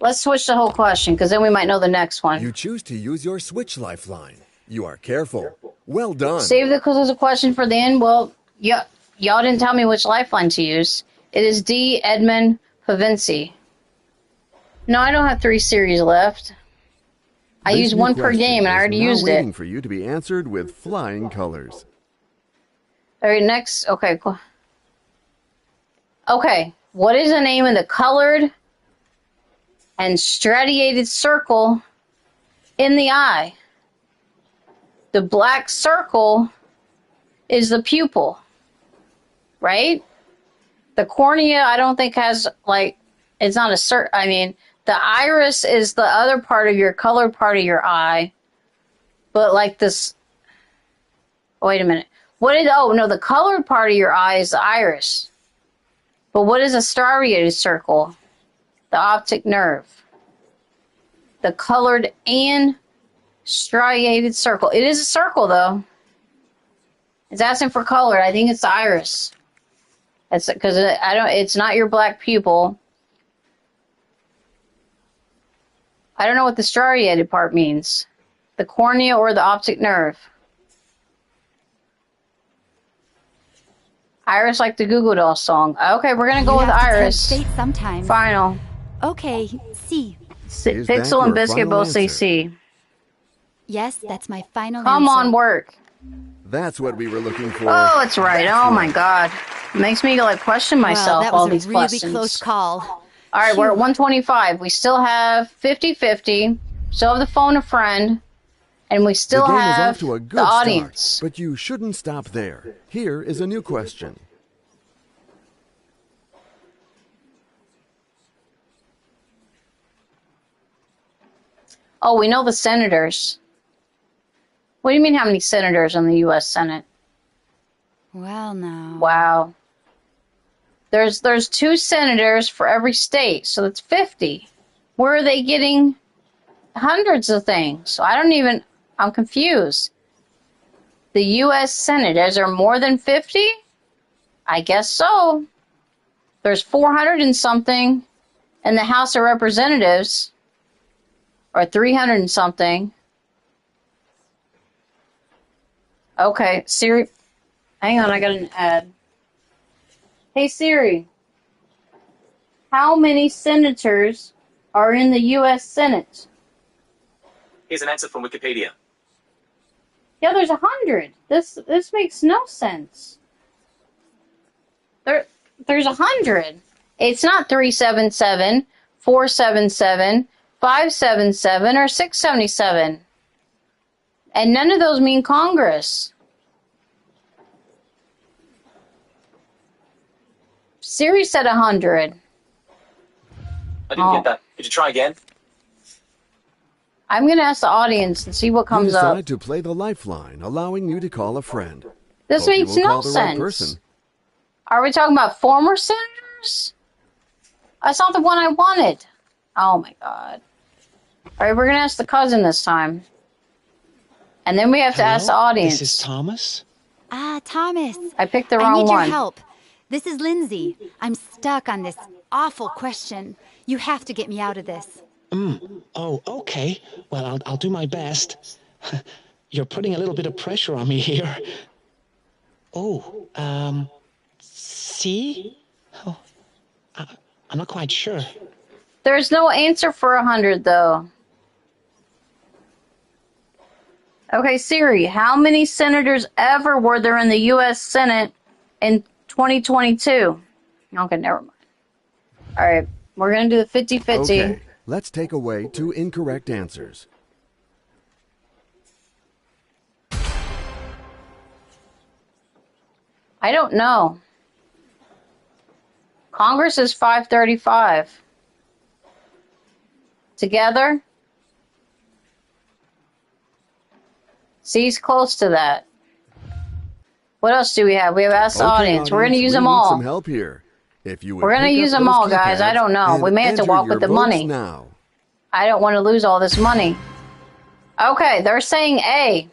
Speaker 1: Let's switch the whole question, because then we might know the next one.
Speaker 3: You choose to use your switch lifeline. You are careful. Well done.
Speaker 1: Save the clues a question for the end. Well, y'all didn't tell me which lifeline to use. It is D. Edmund Pavinci. No, I don't have 3 series left. I
Speaker 3: This
Speaker 1: use
Speaker 3: new
Speaker 1: 1 per
Speaker 3: question
Speaker 1: game, and I
Speaker 3: is
Speaker 1: already
Speaker 3: now
Speaker 1: used
Speaker 3: waiting
Speaker 1: it.
Speaker 3: for you to be answered with flying colors.
Speaker 1: All right, next. Okay, cool. Okay, what is the name of the colored and striated circle in the eye? The black circle is the pupil, right? The cornea, I don't think has, like, it's not a I mean, the iris is the other part of your colored part of your eye, but like this. Wait a minute. The colored part of your eye is the iris. But what is a striated circle? The optic nerve. The colored and striated circle. It is a circle, though. It's asking for color. I think it's the iris. That's because it's not your black pupil. I don't know what the striated part means. The cornea or the optic nerve. Iris like the Goo Goo Dolls song. Okay, we're gonna go with Iris.
Speaker 2: State sometimes.
Speaker 1: Final.
Speaker 2: Okay, C.
Speaker 3: Is that
Speaker 1: Pixel and
Speaker 3: your
Speaker 1: Biscuit
Speaker 3: final
Speaker 1: both say
Speaker 3: answer?
Speaker 1: C.
Speaker 2: Yes, that's my final
Speaker 1: Come
Speaker 2: answer.
Speaker 1: on, work.
Speaker 3: That's what we were looking for.
Speaker 1: Oh, it's right. Oh my God. It makes me like question myself.
Speaker 2: Well, that
Speaker 1: all
Speaker 2: was
Speaker 1: these
Speaker 2: a really
Speaker 1: questions.
Speaker 2: close call.
Speaker 1: All right, we're at 125. We still have 50-50. Still have the phone a friend. And we
Speaker 3: The
Speaker 1: still
Speaker 3: game is
Speaker 1: have
Speaker 3: off to a good
Speaker 1: the
Speaker 3: start,
Speaker 1: audience.
Speaker 3: but you shouldn't stop there. Here is a new question.
Speaker 1: Oh, we know the senators. What do you mean how many senators in the U.S. Senate?
Speaker 2: Well, no.
Speaker 1: Wow. There's 2 senators for every state, so that's 50. Where are they getting hundreds of things? So I'm confused. The U.S. Senate, is there more than 50? I guess so. There's 400 and something in the House of Representatives, or 300 and something. Okay, Siri, hang on, I got an ad. Hey Siri, how many senators are in the U.S. Senate?
Speaker 4: Here's an answer from Wikipedia.
Speaker 1: Yeah, there's 100. This makes no sense. There's 100. It's not 377, 477, 577, or 677. And none of those mean Congress. Siri said 100.
Speaker 4: I didn't get that. Could you try again?
Speaker 1: I'm going to ask the audience and see what comes
Speaker 3: you decide
Speaker 1: up.
Speaker 3: to play the lifeline, allowing you to call a friend.
Speaker 1: This
Speaker 3: Hope you
Speaker 1: makes
Speaker 3: will
Speaker 1: no
Speaker 3: call the right
Speaker 1: sense.
Speaker 3: person.
Speaker 1: Are we talking about former senators? That's not the one I wanted. Oh my God. All right, we're going to ask the cousin this time. And then we have to ask the audience.
Speaker 6: This is Thomas.
Speaker 2: Ah, Thomas.
Speaker 1: I picked the
Speaker 2: I
Speaker 1: wrong
Speaker 2: need your
Speaker 1: one.
Speaker 2: help. This is Lindsay. I'm stuck on this awful question. You have to get me out of this.
Speaker 6: Oh, okay. Well, I'll do my best. You're putting a little bit of pressure on me here. Oh, C? Oh, I'm not quite sure.
Speaker 1: There's no answer for 100, though. Okay, Siri, how many senators ever were there in the U.S. Senate in 2022? Okay, never mind. All right, we're going to do the 50-50.
Speaker 3: Okay, let's take away 2 incorrect answers.
Speaker 1: I don't know. Congress is 535. Together? C's close to that. What else do we have? We have Ask the Audience. We're going to use them
Speaker 3: we need
Speaker 1: all.
Speaker 3: some help here. If you would
Speaker 1: We're going to
Speaker 3: pick
Speaker 1: use
Speaker 3: up
Speaker 1: them
Speaker 3: those
Speaker 1: all, guys. I
Speaker 3: keypads
Speaker 1: don't know.
Speaker 3: and
Speaker 1: We may have to
Speaker 3: enter
Speaker 1: walk
Speaker 3: your
Speaker 1: with the
Speaker 3: votes
Speaker 1: money.
Speaker 3: now.
Speaker 1: I don't want to lose all this money. Okay, they're saying A.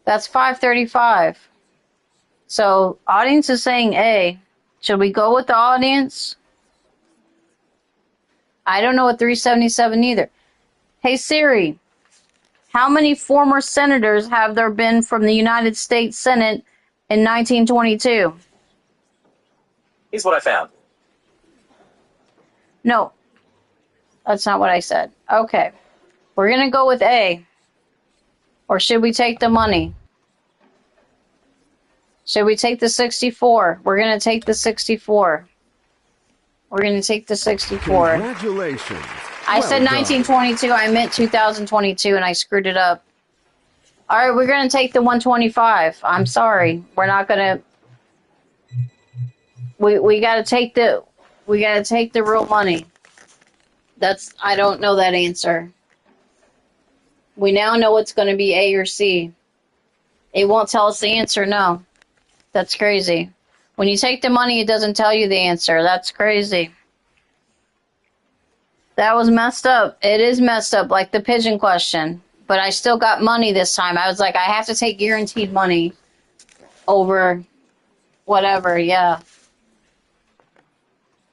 Speaker 1: That's 535. So, audience is saying A. Should we go with the audience? I don't know what 377 either. Hey Siri, how many former senators have there been from the United States Senate in 1922?
Speaker 4: Here's what I found.
Speaker 1: No, that's not what I said. Okay, we're going to go with A. Or should we take the money? Should we take the 64? We're going to take the 64. We're going to take the 64.
Speaker 3: Congratulations.
Speaker 1: I said 1922. I meant 2022, and I screwed it up. All right, we're going to take the 125. I'm sorry. We're not going to... We got to take the... We got to take the real money. I don't know that answer. We now know it's going to be A or C. It won't tell us the answer, no. That's crazy. When you take the money, it doesn't tell you the answer. That's crazy. That was messed up. It is messed up, like the pigeon question. But I still got money this time. I was like, I have to take guaranteed money over whatever, yeah.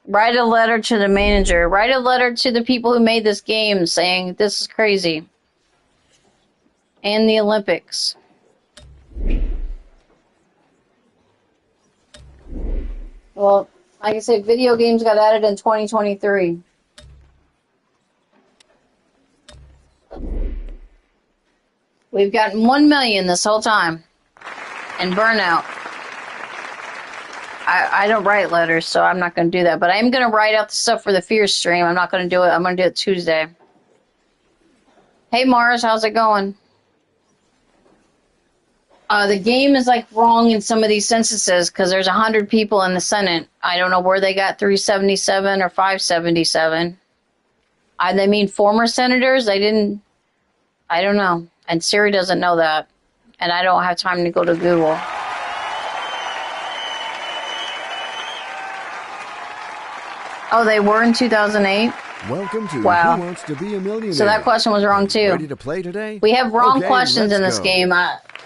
Speaker 1: Write a letter to the manager. Write a letter to the people who made this game saying this is crazy. And the Olympics. Well, like I said, video games got added in 2023. We've gotten 1 million this whole time. And burnout. I don't write letters, so I'm not going to do that. But I'm going to write out the stuff for the Fear stream. I'm not going to do it. I'm going to do it Tuesday. Hey, Mars, how's it going? The game is like wrong in some of these censuses because there's 100 people in the Senate. I don't know where they got 377 or 577. They mean former senators? They didn't. I don't know. And Siri doesn't know that. And I don't have time to go to Google. Oh, they were in 2008?
Speaker 3: Welcome to
Speaker 1: Wow.
Speaker 3: Who Wants to Be a Millionaire?
Speaker 1: So that question was wrong too.
Speaker 3: Ready to play today?
Speaker 1: We have wrong
Speaker 3: Okay,
Speaker 1: questions
Speaker 3: let's
Speaker 1: in this
Speaker 3: go.
Speaker 1: game.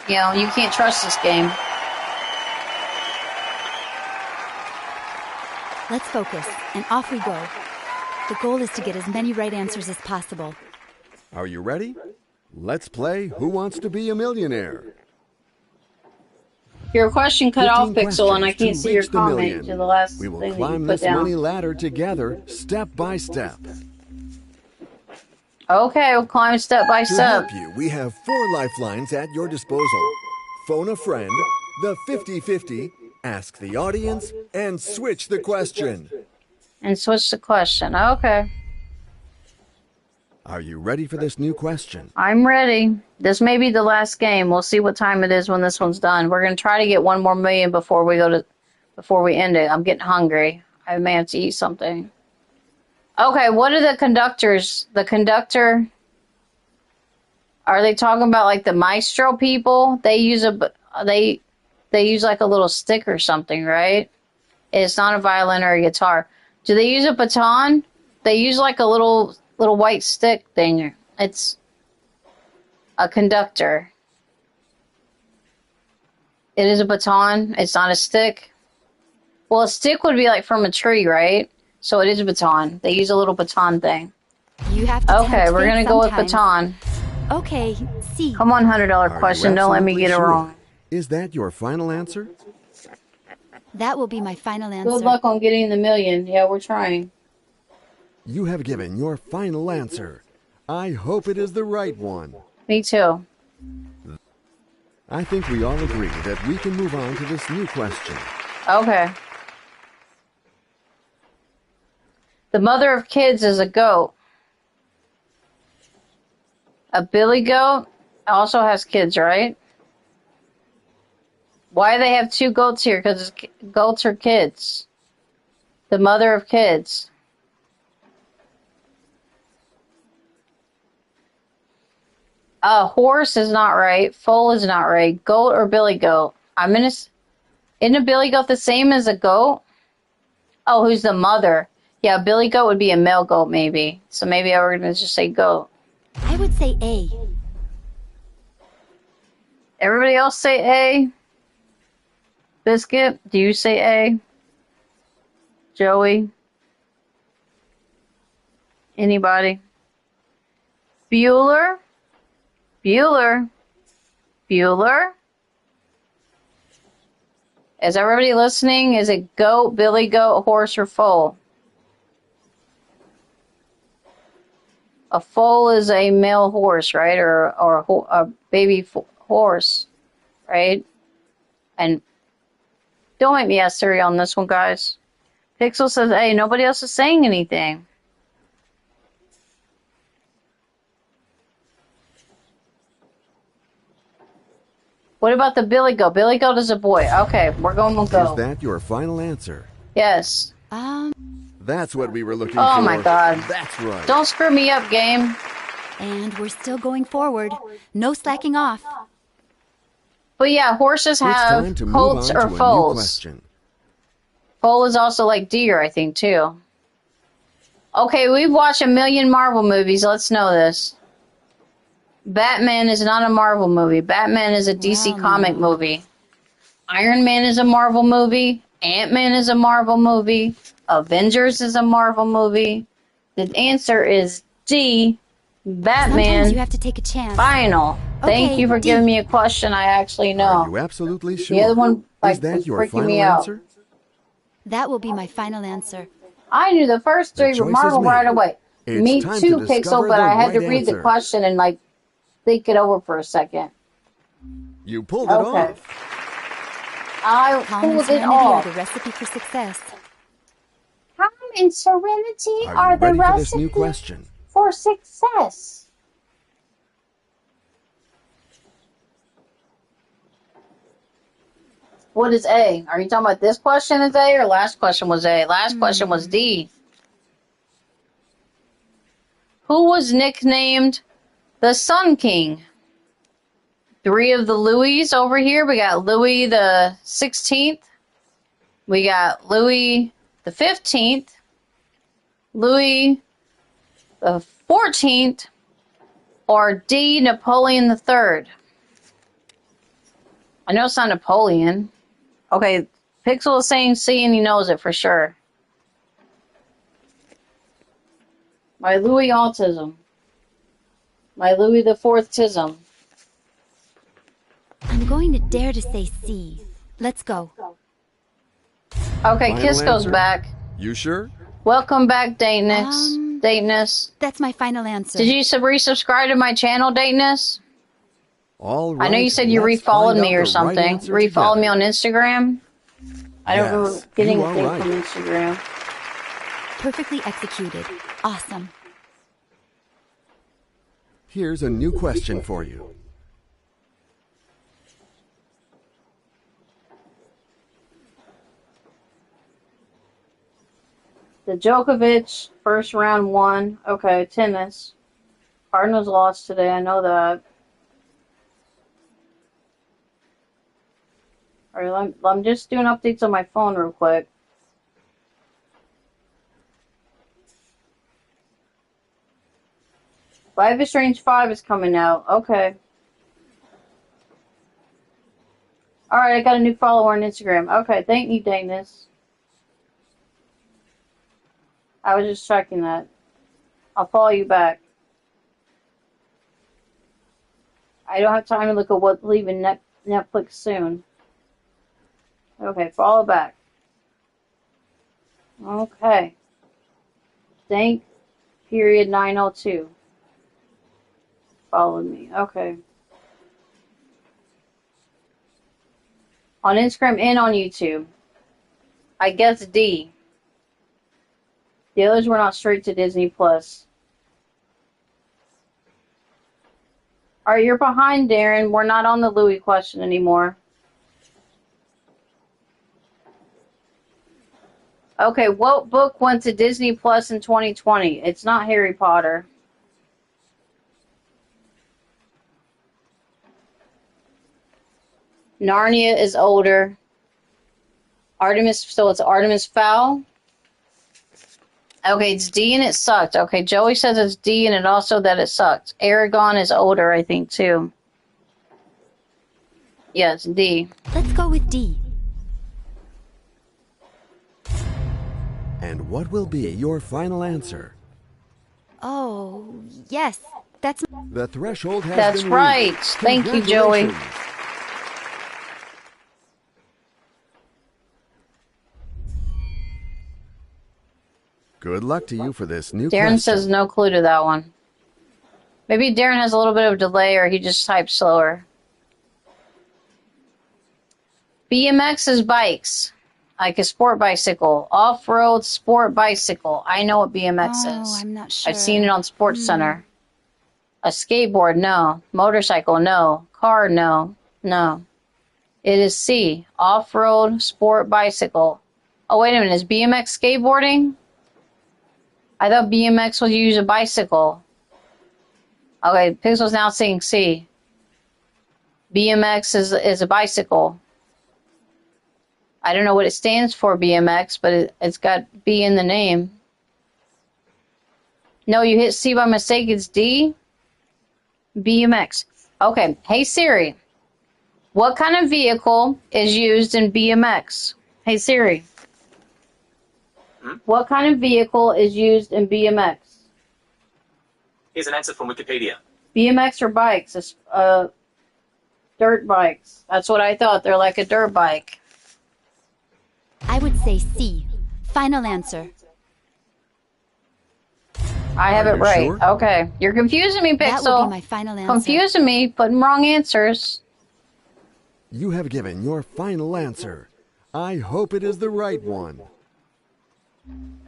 Speaker 1: You can't trust this game.
Speaker 2: Let's focus, and off we go. The goal is to get as many right answers as possible.
Speaker 3: Are you ready? Let's play Who Wants to Be a Millionaire?
Speaker 1: Your question cut off,
Speaker 3: 15
Speaker 1: Pixel, and I
Speaker 3: questions
Speaker 1: can't
Speaker 3: to
Speaker 1: see your
Speaker 3: reach the
Speaker 1: comment
Speaker 3: million.
Speaker 1: to the last
Speaker 3: We will
Speaker 1: thing that
Speaker 3: climb
Speaker 1: you put
Speaker 3: this
Speaker 1: down.
Speaker 3: money ladder together, step by step.
Speaker 1: Okay, we'll climb step by
Speaker 3: To
Speaker 1: step.
Speaker 3: help you, we have 4 lifelines at your disposal. Phone a friend, the 50-50, ask the audience, and switch the question.
Speaker 1: And switch the question. Okay,
Speaker 3: Are you ready for this new question?
Speaker 1: I'm ready. This may be the last game. We'll see what time it is when this one's done. We're gonna try to get 1 more million before we end it. I'm getting hungry. I may have to eat something. Okay, what are the conductors? The conductor. Are they talking about like the maestro people? They use they use like a little stick or something, right? It's not a violin or a guitar. Do they use a baton? They use like a little white stick thing. It's a conductor. It is a baton. It's not a stick. Well, a stick would be like from a tree, right? So it is a baton. They use a little baton thing.
Speaker 2: You have to
Speaker 1: Okay,
Speaker 2: tempt
Speaker 1: we're
Speaker 2: fate
Speaker 1: gonna go with
Speaker 2: sometimes.
Speaker 1: baton.
Speaker 2: Okay, C.
Speaker 1: Come on, $100
Speaker 3: Are you
Speaker 1: question. Don't let me
Speaker 3: absolutely
Speaker 1: get it
Speaker 3: sure?
Speaker 1: wrong.
Speaker 3: Is that your final answer?
Speaker 2: That will be my final answer.
Speaker 1: Good luck on getting the million. Yeah, we're trying.
Speaker 3: You have given your final answer. I hope it is the right one.
Speaker 1: Me too.
Speaker 3: I think we all agree that we can move on to this new question.
Speaker 1: Okay. The mother of kids is a goat. A billy goat also has kids, right? Why do they have 2 goats here? Because goats are kids. The mother of kids. Horse is not right. Foal is not right. Goat or billy goat? Isn't a billy goat the same as a goat? Oh, who's the mother? Yeah, a billy goat would be a male goat, maybe. So maybe we're going to just say goat.
Speaker 2: I would say A.
Speaker 1: Everybody else say A? Biscuit, do you say A? Joey? Anybody? Bueller? Bueller? Bueller? Is everybody listening? Is it goat, billy goat, horse, or foal? A foal is a male horse, right? Or a baby horse, right? And don't make me ask Siri on this one, guys. Pixel says, hey, nobody else is saying anything. What about the billy goat? Billy goat is a boy. Okay, we're going with goat.
Speaker 3: Is that your final answer?
Speaker 1: Yes.
Speaker 3: That's what we were looking for.
Speaker 1: Oh my God.
Speaker 3: That's right.
Speaker 1: Don't screw me up, game.
Speaker 2: And we're still going forward. No slacking off.
Speaker 1: But yeah, horses have
Speaker 3: It's time to move
Speaker 1: colts
Speaker 3: on
Speaker 1: or
Speaker 3: to a new
Speaker 1: foals.
Speaker 3: question.
Speaker 1: Foal is also like deer, I think, too. Okay, we've watched a million Marvel movies. Let's know this. Batman is not a Marvel movie. Batman is a DC comic movie. Iron Man is a Marvel movie. Ant-Man is a Marvel movie. Avengers is a Marvel movie. The answer is D. Batman.
Speaker 2: Sometimes you have to take a chance.
Speaker 1: Final. Thank
Speaker 2: Okay,
Speaker 1: you for
Speaker 2: D.
Speaker 1: giving me a question I actually know.
Speaker 3: Are you absolutely sure?
Speaker 1: The other one,
Speaker 3: Is that
Speaker 1: was
Speaker 3: your
Speaker 1: freaking
Speaker 3: final
Speaker 1: me out.
Speaker 3: answer?
Speaker 2: That will be my final answer.
Speaker 1: I knew the first
Speaker 3: The
Speaker 1: three were
Speaker 3: choice
Speaker 1: Marvel
Speaker 3: is made.
Speaker 1: right away.
Speaker 3: It's
Speaker 1: Me
Speaker 3: time
Speaker 1: too,
Speaker 3: to
Speaker 1: Pixel,
Speaker 3: discover
Speaker 1: but
Speaker 3: the
Speaker 1: I had to
Speaker 3: right
Speaker 1: read the
Speaker 3: answer.
Speaker 1: question and think it over for a second.
Speaker 3: You pulled it
Speaker 1: Okay.
Speaker 3: off.
Speaker 1: I
Speaker 2: Calm
Speaker 1: pulled
Speaker 2: and
Speaker 1: it
Speaker 2: serenity are
Speaker 1: off.
Speaker 2: the recipe for success.
Speaker 1: Calm and serenity
Speaker 3: Are you
Speaker 1: the
Speaker 3: ready for this
Speaker 1: recipe
Speaker 3: new question?
Speaker 1: for success. What is A? Are you talking about this question is A or last question was A? Last question was D. Who was nicknamed the Sun King? Three of the Louis over here. We got Louis the 16th. We got Louis the 15th. Louis the 14th. Or D, Napoleon the 3rd. I know it's not Napoleon. Okay, Pixel is saying C and he knows it for sure. My Louis autism. My Louis the 4th-tism.
Speaker 2: I'm going to dare to say C. Let's go.
Speaker 1: Okay,
Speaker 3: Final
Speaker 1: Kisco's
Speaker 3: answer?
Speaker 1: back.
Speaker 3: You sure?
Speaker 1: Welcome back, Dateness. Dateness.
Speaker 2: That's my final answer.
Speaker 1: Did you resubscribe to my channel, Dateness?
Speaker 3: All right.
Speaker 1: I know you said you
Speaker 3: let's
Speaker 1: refollowed
Speaker 3: find
Speaker 1: me
Speaker 3: out
Speaker 1: or
Speaker 3: the
Speaker 1: something.
Speaker 3: Right answer
Speaker 1: Refollowed me
Speaker 3: together.
Speaker 1: on Instagram. I don't remember
Speaker 3: Yes,
Speaker 1: getting
Speaker 3: you
Speaker 1: a
Speaker 3: are
Speaker 1: thing
Speaker 3: right.
Speaker 1: from Instagram.
Speaker 2: Perfectly executed. Awesome.
Speaker 3: Here's a new question for you.
Speaker 1: The Djokovic first round won. Okay, tennis. Cardinals lost today. I know that. All right, I'm just doing updates on my phone real quick. Life is Strange 5 is coming out. Okay. Alright, I got a new follower on Instagram. Okay, thank you, Dateness. I was just checking that. I'll follow you back. I don't have time to look at what's leaving Netflix soon. Okay, follow back. Okay. Thank period 902. Followed me. Okay. On Instagram and on YouTube. I guess D. The others were not straight to Disney Plus. Alright, you're behind, Darren. We're not on the Louis question anymore. Okay, what book went to Disney Plus in 2020? It's not Harry Potter. Narnia is older. Artemis, so it's Artemis Fowl. Okay, it's D and it sucked. Okay, Joey says it's D and it also that it sucked. Aragon is older, I think, too. Yes, D.
Speaker 2: Let's go with D.
Speaker 3: And what will be your final answer?
Speaker 2: Oh, yes. That's
Speaker 3: The threshold has
Speaker 1: That's
Speaker 3: been
Speaker 1: right.
Speaker 3: reached.
Speaker 1: Thank you, Joey.
Speaker 3: Congratulations. Good luck to you for this new
Speaker 1: Darren
Speaker 3: question.
Speaker 1: says no clue to that one. Maybe Darren has a little bit of delay or he just typed slower. BMX is bikes. Like a sport bicycle. Off-road sport bicycle. I know what BMX
Speaker 2: Oh,
Speaker 1: is.
Speaker 2: I'm not sure.
Speaker 1: I've seen it on Sports Center. A skateboard, no. Motorcycle, no. Car, no. No. It is C. Off-road sport bicycle. Oh, wait a minute. Is BMX skateboarding? I thought BMX was use a bicycle. Okay, Pixel's now saying C. BMX is a bicycle. I don't know what it stands for, BMX, but it's got B in the name. No, you hit C by mistake. It's D. BMX. Okay. Hey, Siri. What kind of vehicle is used in BMX? Hey, Siri. What kind of vehicle is used in BMX?
Speaker 4: Here's an answer from Wikipedia.
Speaker 1: BMX or bikes? Dirt bikes. That's what I thought. They're like a dirt bike.
Speaker 2: I would say C. Final answer.
Speaker 1: I have
Speaker 3: Are
Speaker 1: it
Speaker 3: you
Speaker 1: right.
Speaker 3: sure?
Speaker 1: Okay. You're confusing me,
Speaker 2: That will
Speaker 1: Pixel.
Speaker 2: be my final answer.
Speaker 1: Confusing me, putting wrong answers.
Speaker 3: You have given your final answer. I hope it is the right one.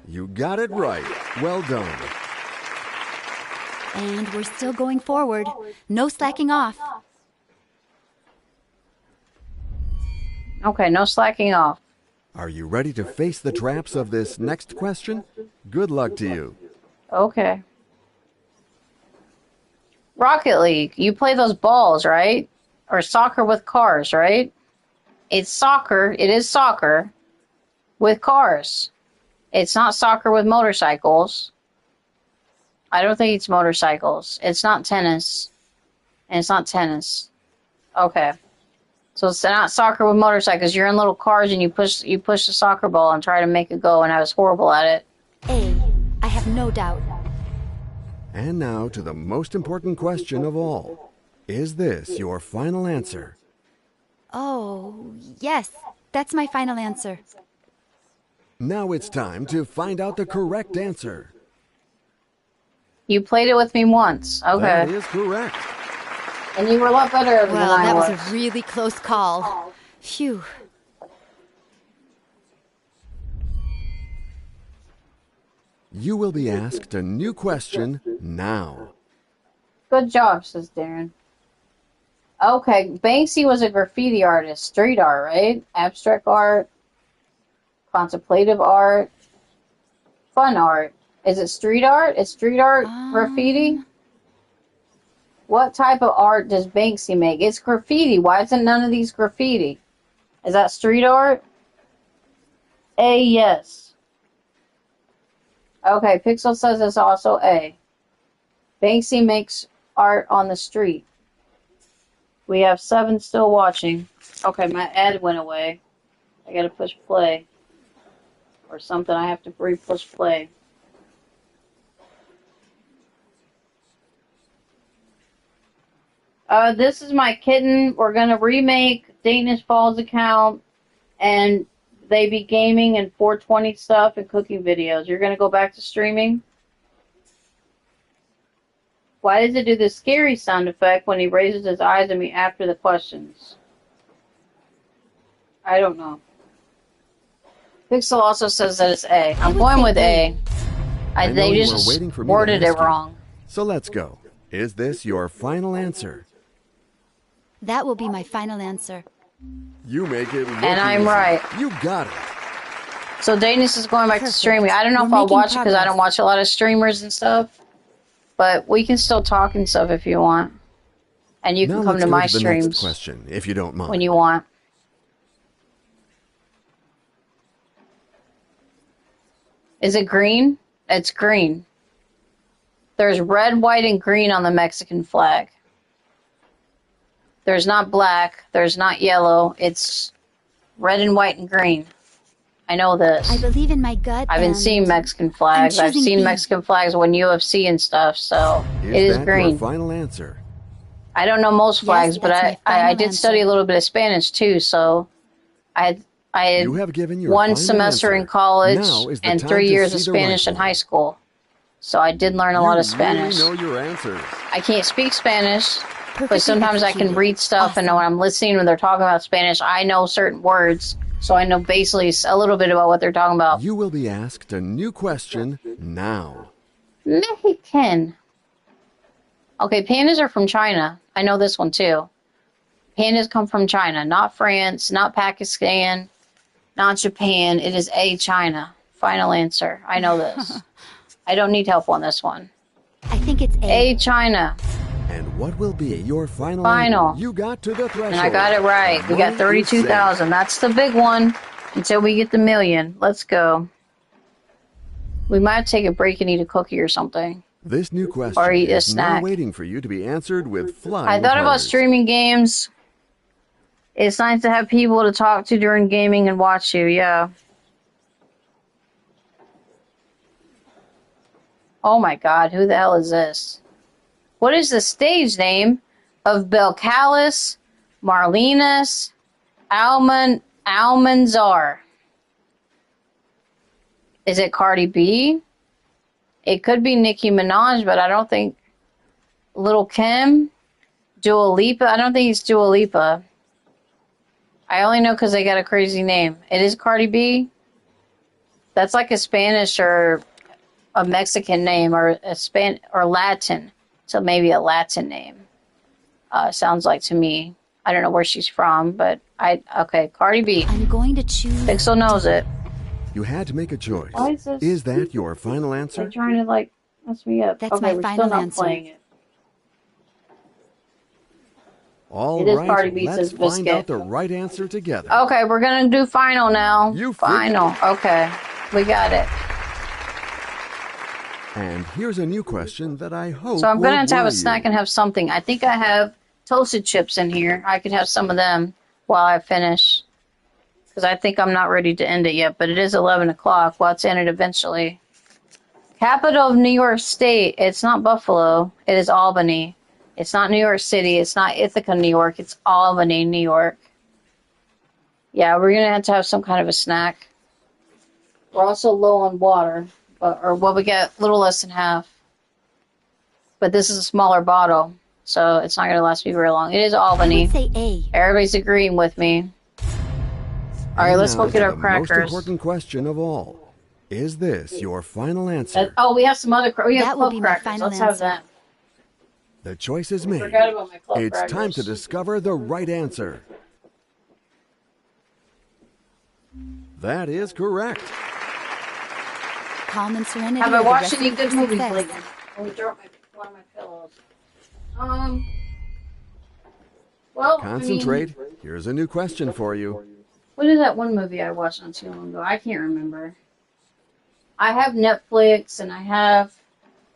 Speaker 3: You got it right. Well done.
Speaker 2: And we're still going forward. No slacking off.
Speaker 1: Okay, no slacking off.
Speaker 3: Are you ready to face the traps of this next question? Good luck to you.
Speaker 1: Okay. Rocket League. You play those balls, right? Or soccer with cars, right? It's soccer. It is soccer with cars. It's not soccer with motorcycles. I don't think it's motorcycles. It's not tennis. And it's not tennis. Okay. So it's not soccer with motorcycles. You're in little cars and you push the soccer ball and try to make it go, and I was horrible at it.
Speaker 2: A. I have no doubt.
Speaker 3: And now to the most important question of all. Is this your final answer?
Speaker 2: Oh, yes. That's my final answer.
Speaker 3: Now it's time to find out the correct answer.
Speaker 1: You played it with me once. Okay.
Speaker 3: That is correct.
Speaker 1: And you were a lot better than
Speaker 2: Well,
Speaker 1: I
Speaker 2: that
Speaker 1: was.
Speaker 2: was a really close call. Phew.
Speaker 3: You will be asked a new question now.
Speaker 1: Good job, says Darren. Okay, Banksy was a graffiti artist. Street art, right? Abstract art. Contemplative art. Fun art. Is it street art? Is street art graffiti? What type of art does Banksy make? It's graffiti. Why isn't none of these graffiti? Is that street art? A, yes. Okay, Pixel says it's also A. Banksy makes art on the street. We have 7 still watching. Okay, my ad went away. I gotta push play. Or something, I have to re-push play. This is my kitten. We're gonna remake Dayton's Falls account, and they be gaming and 420 stuff and cooking videos. You're gonna go back to streaming? Why does it do the scary sound effect when he raises his eyes at me after the questions? I don't know. Pixel also says that it's A. I'm going with A.
Speaker 3: I know
Speaker 1: They
Speaker 3: you
Speaker 1: just
Speaker 3: were waiting for me to
Speaker 1: worded it
Speaker 3: ask you.
Speaker 1: wrong.
Speaker 3: So let's go. Is this your final answer?
Speaker 2: That will be my final answer.
Speaker 3: You make it look
Speaker 1: And I'm
Speaker 3: easy.
Speaker 1: right.
Speaker 3: You got it.
Speaker 1: So Danis is going back to
Speaker 2: Perfect.
Speaker 1: streaming. I don't know
Speaker 2: We're
Speaker 1: if I'll
Speaker 2: making
Speaker 1: watch it because I
Speaker 2: progress.
Speaker 1: don't watch a lot of streamers and stuff. But we can still talk and stuff if you want. And you
Speaker 3: Now
Speaker 1: can come
Speaker 3: let's
Speaker 1: to
Speaker 3: go
Speaker 1: my
Speaker 3: to the next
Speaker 1: streams
Speaker 3: question, if you don't mind.
Speaker 1: when you want. Is it green? It's green. There's red, white, and green on the Mexican flag. There's not black. There's not yellow. It's red and white and green. I know this.
Speaker 2: I believe in my gut.
Speaker 1: I've been seeing Mexican flags. I've
Speaker 2: choosing
Speaker 1: seen
Speaker 2: B.
Speaker 1: Mexican flags when UFC and stuff, so it is
Speaker 3: that
Speaker 1: green.
Speaker 3: your final answer?
Speaker 1: I don't know most flags,
Speaker 2: Yes,
Speaker 1: but
Speaker 2: that's my
Speaker 1: I
Speaker 2: final
Speaker 1: did study a
Speaker 2: answer.
Speaker 1: little bit of Spanish too, so I had
Speaker 3: You have given your
Speaker 1: one
Speaker 3: final
Speaker 1: semester
Speaker 3: answer.
Speaker 1: in college
Speaker 3: Now is the
Speaker 1: and
Speaker 3: time
Speaker 1: 3
Speaker 3: to
Speaker 1: years
Speaker 3: see
Speaker 1: of
Speaker 3: the right
Speaker 1: Spanish in
Speaker 3: one.
Speaker 1: high school. So I did learn a lot of Spanish.
Speaker 3: You really know your answers.
Speaker 1: I can't speak Spanish, but
Speaker 2: Perfectly
Speaker 1: sometimes I can
Speaker 2: executed.
Speaker 1: read stuff, and
Speaker 2: Awesome.
Speaker 1: when I'm listening when they're talking about Spanish, I know certain words, so I know basically a little bit about what they're talking about.
Speaker 3: You will be asked a new question now.
Speaker 1: Mexican. Okay, pandas are from China. I know this one too. Pandas come from China, not France, not Pakistan, not Japan. It is A, China. Final answer. I know this. I don't need help on this one.
Speaker 2: I think it's A.
Speaker 1: A, China.
Speaker 3: And what will be your final?
Speaker 1: Final.
Speaker 3: You got to the threshold.
Speaker 1: And I got it right. We got
Speaker 3: Money is safe.
Speaker 1: 32,000. That's the big one until we get the million. Let's go. We might take a break and eat a cookie or something.
Speaker 3: This new question
Speaker 1: Or eat a
Speaker 3: is now
Speaker 1: snack.
Speaker 3: waiting for you to be answered with flying
Speaker 1: I thought about
Speaker 3: colors.
Speaker 1: streaming games. It's nice to have people to talk to during gaming and watch you, yeah. Oh my god, who the hell is this? What is the stage name of Belcalis Marlinus Almanzar? Is it Cardi B? It could be Nicki Minaj, but I don't think. Lil' Kim? Dua Lipa? I don't think it's Dua Lipa. I only know because they got a crazy name. It is Cardi B? That's like a Spanish or a Mexican name or or Latin. So maybe a Latin name. Sounds like to me. I don't know where she's from, but okay, Cardi B.
Speaker 2: I'm going to choose.
Speaker 1: Pixel knows it.
Speaker 3: You had to make a choice.
Speaker 1: Why is this-
Speaker 3: Is that your final
Speaker 1: They're
Speaker 3: answer?
Speaker 1: trying to like mess me up.
Speaker 2: That's
Speaker 1: okay,
Speaker 2: my
Speaker 1: we're
Speaker 2: final
Speaker 1: still not
Speaker 2: answer.
Speaker 1: playing it.
Speaker 3: All
Speaker 1: It is
Speaker 3: right,
Speaker 1: Cardi B,
Speaker 3: let's
Speaker 1: says
Speaker 3: find
Speaker 1: Biscuit.
Speaker 3: out the right answer together.
Speaker 1: Okay, we're gonna do final now.
Speaker 3: You freak.
Speaker 1: Final. Okay, we got it.
Speaker 3: And here's a new question that I hope
Speaker 1: So I'm gonna
Speaker 3: won't
Speaker 1: have to have a
Speaker 3: worry
Speaker 1: snack
Speaker 3: you.
Speaker 1: and have something. I think I have toasted chips in here. I could have some of them while I finish. Because I think I'm not ready to end it yet, but it is 11 o'clock. Well, it's end it eventually. Capital of New York State. It's not Buffalo. It is Albany. It's not New York City. It's not Ithaca, New York. It's Albany, New York. Yeah, we're going to have some kind of a snack. We're also low on water. We get a little less than half. But this is a smaller bottle, so it's not going to last me very long. It is
Speaker 2: I
Speaker 1: Albany.
Speaker 2: would say A.
Speaker 1: Everybody's agreeing with me. All right,
Speaker 3: And
Speaker 1: let's
Speaker 3: now
Speaker 1: look at
Speaker 3: to
Speaker 1: our
Speaker 3: the most
Speaker 1: crackers.
Speaker 3: important question of all. Is this your final answer?
Speaker 1: Oh, we have some other we have
Speaker 2: That will
Speaker 1: club
Speaker 2: be my
Speaker 1: crackers.
Speaker 2: final
Speaker 1: Let's have
Speaker 2: answer.
Speaker 1: that.
Speaker 3: The choice is made.
Speaker 1: Forgot about my club
Speaker 3: It's
Speaker 1: crackers.
Speaker 3: time to discover the right answer. That is correct.
Speaker 2: Calm and serenity.
Speaker 1: Have
Speaker 2: are
Speaker 1: I
Speaker 2: the
Speaker 1: watched any
Speaker 2: recipe
Speaker 1: good
Speaker 2: for
Speaker 1: movies
Speaker 2: success.
Speaker 1: lately? Let me drop one of my pillows. Well,
Speaker 3: Concentrate. Here's a new question for you.
Speaker 1: What is that one movie I watched not too long ago? I can't remember. I have Netflix and I have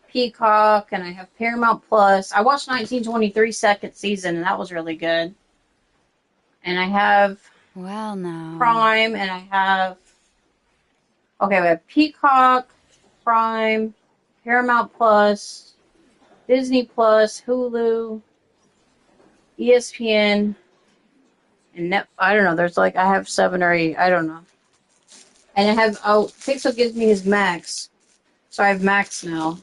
Speaker 1: Peacock and I have Paramount Plus. I watched 1923 second season and that was really good. And I have
Speaker 2: Well, now.
Speaker 1: Prime and I have we have Peacock, Prime, Paramount Plus, Disney Plus, Hulu, ESPN, and I don't know. There's I have 7 or 8. I don't know. And I have Pixel gives me his Max, so I have Max now.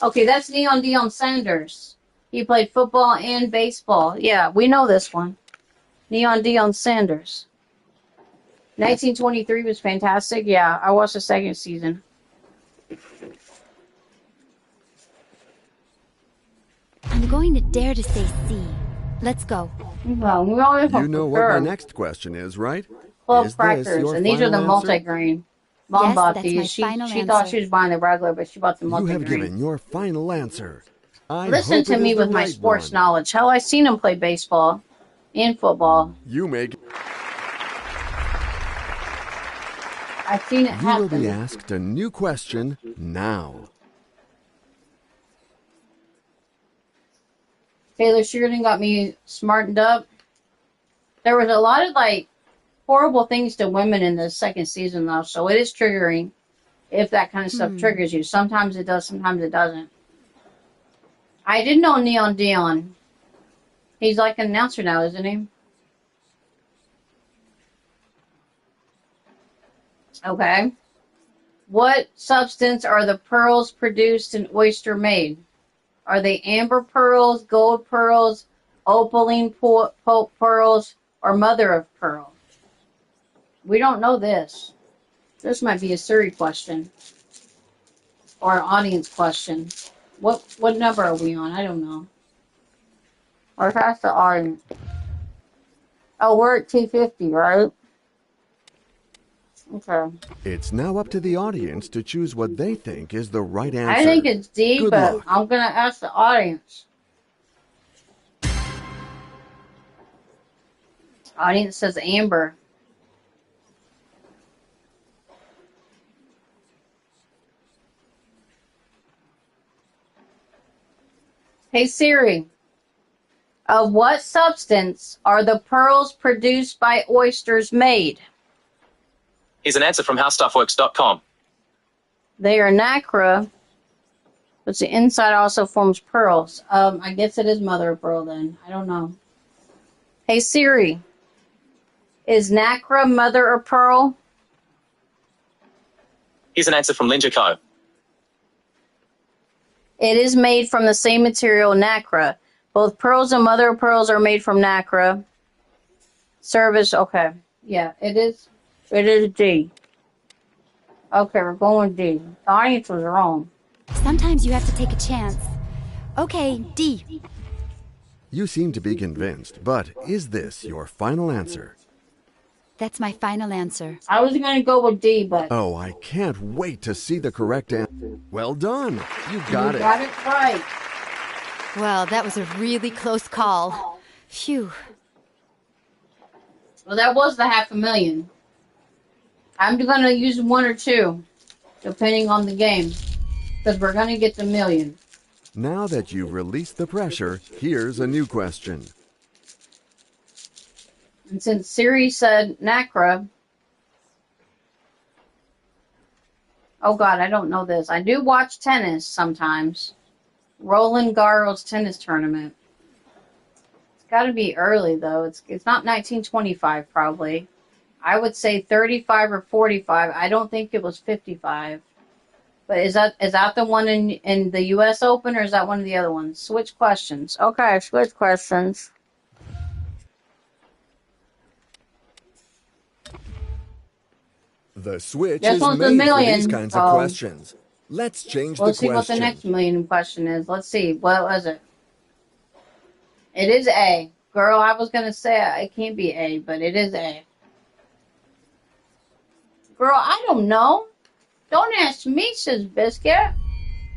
Speaker 1: Okay, that's Deion Sanders. He played football and baseball. Yeah, we know this one. Deion Sanders. 1923 was fantastic. Yeah, I watched the second season.
Speaker 2: I'm going to dare to say C. Let's go.
Speaker 1: Well, we always
Speaker 3: You know what my next question is, right?
Speaker 1: Club
Speaker 3: Is this
Speaker 1: crackers,
Speaker 3: your
Speaker 1: and these are the
Speaker 3: final answer?
Speaker 1: multigrain. Mom
Speaker 2: Yes,
Speaker 1: bought
Speaker 2: that's
Speaker 1: these.
Speaker 2: my
Speaker 1: She
Speaker 2: final
Speaker 1: thought
Speaker 2: answer.
Speaker 1: she was buying the regular, but she bought the
Speaker 3: You have
Speaker 1: multigrain.
Speaker 3: given your final answer. I
Speaker 1: Listen
Speaker 3: hope
Speaker 1: to
Speaker 3: it
Speaker 1: me
Speaker 3: is the
Speaker 1: with my
Speaker 3: right
Speaker 1: sports
Speaker 3: one.
Speaker 1: knowledge. Hell, I seen him play baseball and football.
Speaker 3: You make.
Speaker 1: I've seen it
Speaker 3: You will
Speaker 1: happen.
Speaker 3: be asked a new question now.
Speaker 1: Taylor Sheridan got me smartened up. There was a lot of horrible things to women in the second season, though, so it is triggering if that kind of stuff triggers you. Sometimes it does, sometimes it doesn't. I did know Neon Dion. He's like an announcer now, isn't he? Okay. What substance are the pearls produced in oyster made? Are they amber pearls, gold pearls, opaline pearls, or mother of pearl? We don't know this. This might be a Siri question. Or an audience question. What number are we on? I don't know. Or if that's the audience. Oh, we're at 250, right? Okay.
Speaker 3: It's now up to the audience to choose what they think is the right answer.
Speaker 1: I think it's D,
Speaker 3: Good
Speaker 1: but
Speaker 3: luck.
Speaker 1: I'm going to ask the audience. Audience says amber. Hey Siri, of what substance are the pearls produced by oysters made?
Speaker 4: Here's an answer from howstuffworks.com.
Speaker 1: They are nacre, but the inside also forms pearls. I guess it is mother of pearl then. I don't know. Hey Siri, is nacre mother of pearl?
Speaker 4: Here's an answer from Linja.co.
Speaker 1: It is made from the same material, nacre. Both pearls and mother of pearls are made from nacre. Service, okay. Yeah, it is. It is D. Okay, we're going with D. The audience was wrong.
Speaker 2: Sometimes you have to take a chance. Okay, D.
Speaker 3: You seem to be convinced, but is this your final answer?
Speaker 2: That's my final answer.
Speaker 1: I was going to go with D, but
Speaker 3: Oh, I can't wait to see the correct answer. Well done. You got
Speaker 1: you
Speaker 3: it.
Speaker 1: got it right.
Speaker 2: Well, that was a really close call. Phew.
Speaker 1: Well, that was the $500,000. I'm going to use one or two, depending on the game, because we're going to get the million.
Speaker 3: Now that you've released the pressure, here's a new question.
Speaker 1: And since Siri said nacre, oh God, I don't know this. I do watch tennis sometimes. Roland Garros tennis tournament. It's got to be early though. It's not 1925 probably. I would say 35 or 45. I don't think it was 55. But is that the one in the U.S. Open or is that one of the other ones? Switch questions. Okay, switch questions.
Speaker 3: The switch
Speaker 1: This
Speaker 3: is
Speaker 1: one's a
Speaker 3: made for
Speaker 1: million.
Speaker 3: these kinds of questions. Let's change
Speaker 1: Let's
Speaker 3: the
Speaker 1: see what the
Speaker 3: question.
Speaker 1: next million question is. Let's see. What was it? It is A. Girl, I was going to say it can't be A, but it is A. Girl, I don't know. Don't ask me, says Biscuit.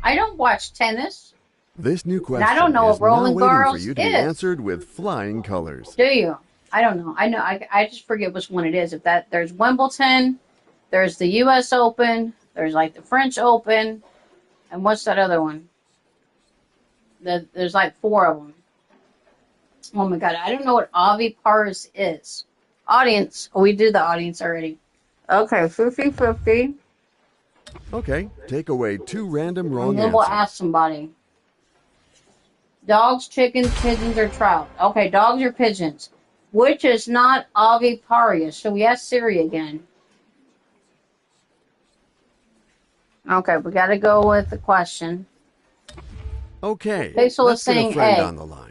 Speaker 1: I don't watch tennis.
Speaker 3: This new question
Speaker 1: I don't know
Speaker 3: is
Speaker 1: what Roland
Speaker 3: now waiting for
Speaker 1: Garros
Speaker 3: you to be
Speaker 1: is.
Speaker 3: answered with flying colors.
Speaker 1: Do you? I don't know. I know. I just forget which one it is. If that there's Wimbledon, there's the U.S. Open, there's like the French Open, and what's that other one? There's like 4 of them. Oh my God, I don't know what oviparous is. Audience. Oh, we did the audience already. Okay, 50-50.
Speaker 3: Okay, take away 2 random
Speaker 1: And
Speaker 3: wrong
Speaker 1: then we'll
Speaker 3: answers.
Speaker 1: ask somebody. Dogs, chickens, pigeons, or trout. Okay, dogs or pigeons. Which is not oviparous? So we ask Siri again. Okay, we got to go with the question.
Speaker 3: Okay,
Speaker 1: Pixel
Speaker 3: let's
Speaker 1: is
Speaker 3: get a
Speaker 1: saying
Speaker 3: friend
Speaker 1: A.
Speaker 3: on the line.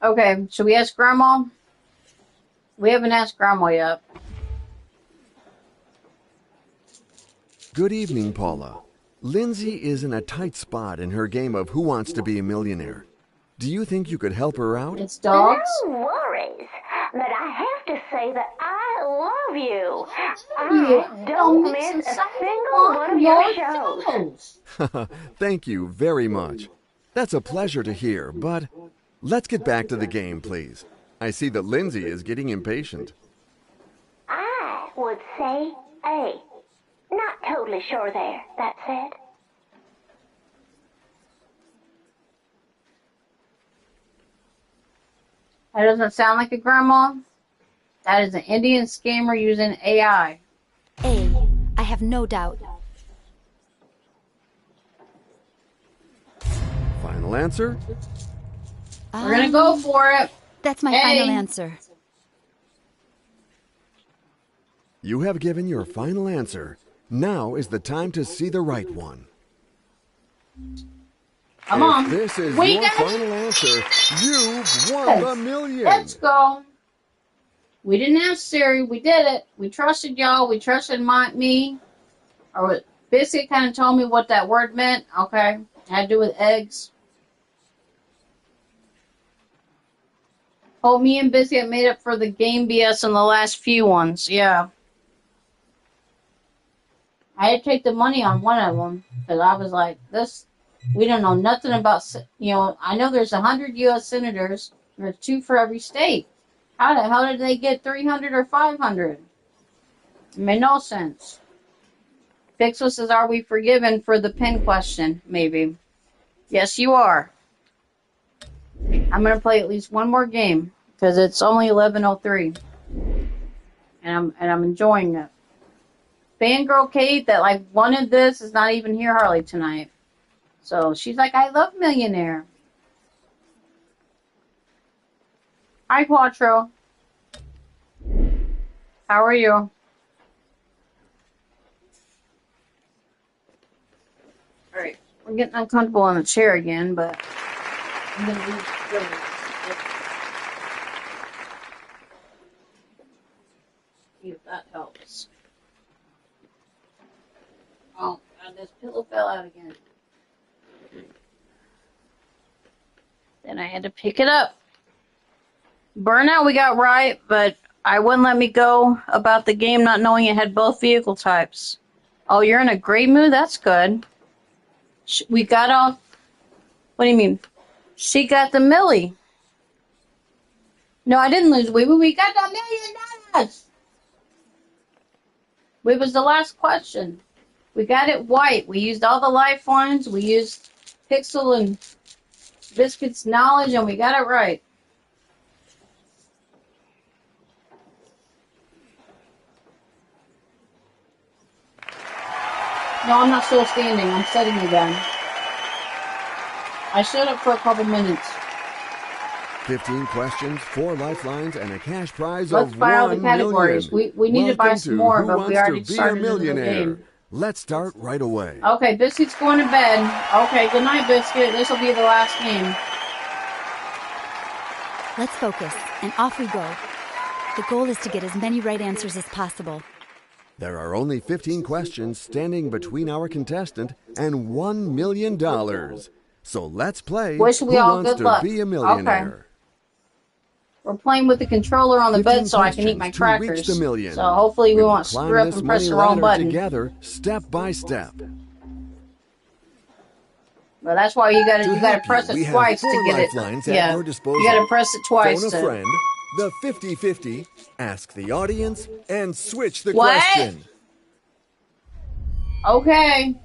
Speaker 1: Okay, should we ask Grandma? We haven't asked Grandma yet.
Speaker 3: Good evening, Paula. Lindsay is in a tight spot in her game of Who Wants to Be a Millionaire. Do you think you could help her out?
Speaker 1: It's dogs.
Speaker 7: No worries. But I have to say that I love you.
Speaker 1: Yeah,
Speaker 7: I don't miss a single one of your shows.
Speaker 3: Thank you very much. That's a pleasure to hear, but let's get back to the game, please. I see that Lindsay is getting impatient.
Speaker 7: I would say A. Not totally sure there, that said.
Speaker 1: That doesn't sound like a grandma. That is an Indian scammer using AI.
Speaker 2: A. I have no doubt.
Speaker 3: Final answer?
Speaker 1: We're gonna go for it.
Speaker 2: That's my
Speaker 1: A.
Speaker 2: final answer.
Speaker 3: You have given your final answer. Now is the time to see the right one.
Speaker 1: Come on.
Speaker 3: If this is
Speaker 1: We
Speaker 3: your
Speaker 1: got it.
Speaker 3: final answer, you've won the million.
Speaker 1: Let's go. We didn't ask Siri. We did it. We trusted y'all. We trusted me. Or what Biscuit kind of told me what that word meant. Okay. It had to do with eggs. Oh, me and Biscuit made up for the game BS in the last few ones. Yeah. I had to take the money on one of them because I was like, this, we don't know nothing about, I know there's 100 U.S. senators. There's 2 for every state. How the hell did they get 300 or 500? It made no sense. Pixel says, are we forgiven for the pin question? Maybe. Yes, you are. I'm going to play at least one more game because it's only 11:03. And I'm enjoying it. Fangirl Kate that wanted this is not even here hardly tonight. So she's like, I love Millionaire. Hi, Quattro. How are you? Alright, we're getting uncomfortable in the chair again, but I'm going to leave it. See if that helps. Oh, God, this pillow fell out again. Then I had to pick it up. Burnout we got right, but I wouldn't let me go about the game not knowing it had both vehicle types. Oh, you're in a great mood? That's good. We got off... What do you mean? She got the millie. No, I didn't lose. We got the $1 million. It was the last question. We got it white. We used all the lifelines. We used Pixel and Biscuit's knowledge, and we got it right. No, I'm not still standing. I'm sitting again. I stood up for a couple minutes.
Speaker 3: 15 questions, 4 lifelines, and a cash prize
Speaker 1: Let's
Speaker 3: of
Speaker 1: buy all the
Speaker 3: $1
Speaker 1: categories.
Speaker 3: million.
Speaker 1: We need to buy some more,
Speaker 3: Who
Speaker 1: but we
Speaker 3: Wants
Speaker 1: already
Speaker 3: to Be a
Speaker 1: started into the
Speaker 3: Millionaire?
Speaker 1: game.
Speaker 3: Let's start right away.
Speaker 1: Okay, Biscuit's going to bed. Okay, good night, Biscuit. This will be the last game.
Speaker 2: Let's focus, and off we go. The goal is to get as many right answers as possible.
Speaker 3: There are only 15 questions standing between our contestant and $1 million. So let's play
Speaker 1: Wish we
Speaker 3: Who
Speaker 1: all
Speaker 3: Wants
Speaker 1: good
Speaker 3: to
Speaker 1: luck.
Speaker 3: Be a Millionaire?
Speaker 1: Okay. We're playing with the controller on the
Speaker 3: 15
Speaker 1: bed so I can eat my
Speaker 3: questions to reach
Speaker 1: crackers.
Speaker 3: the million.
Speaker 1: So hopefully we
Speaker 3: will
Speaker 1: won't
Speaker 3: climb
Speaker 1: screw up
Speaker 3: this
Speaker 1: and press
Speaker 3: money
Speaker 1: the wrong
Speaker 3: ladder
Speaker 1: button.
Speaker 3: together, step by step.
Speaker 1: Well, that's why you gotta
Speaker 3: help
Speaker 1: press
Speaker 3: you,
Speaker 1: it
Speaker 3: we have
Speaker 1: twice
Speaker 3: 4
Speaker 1: to get it.
Speaker 3: lifelines at
Speaker 1: Yeah,
Speaker 3: your disposal.
Speaker 1: you gotta press it twice.
Speaker 3: Phone a friend, the 50-50, ask the audience, and switch the
Speaker 1: What?
Speaker 3: question.
Speaker 1: Okay,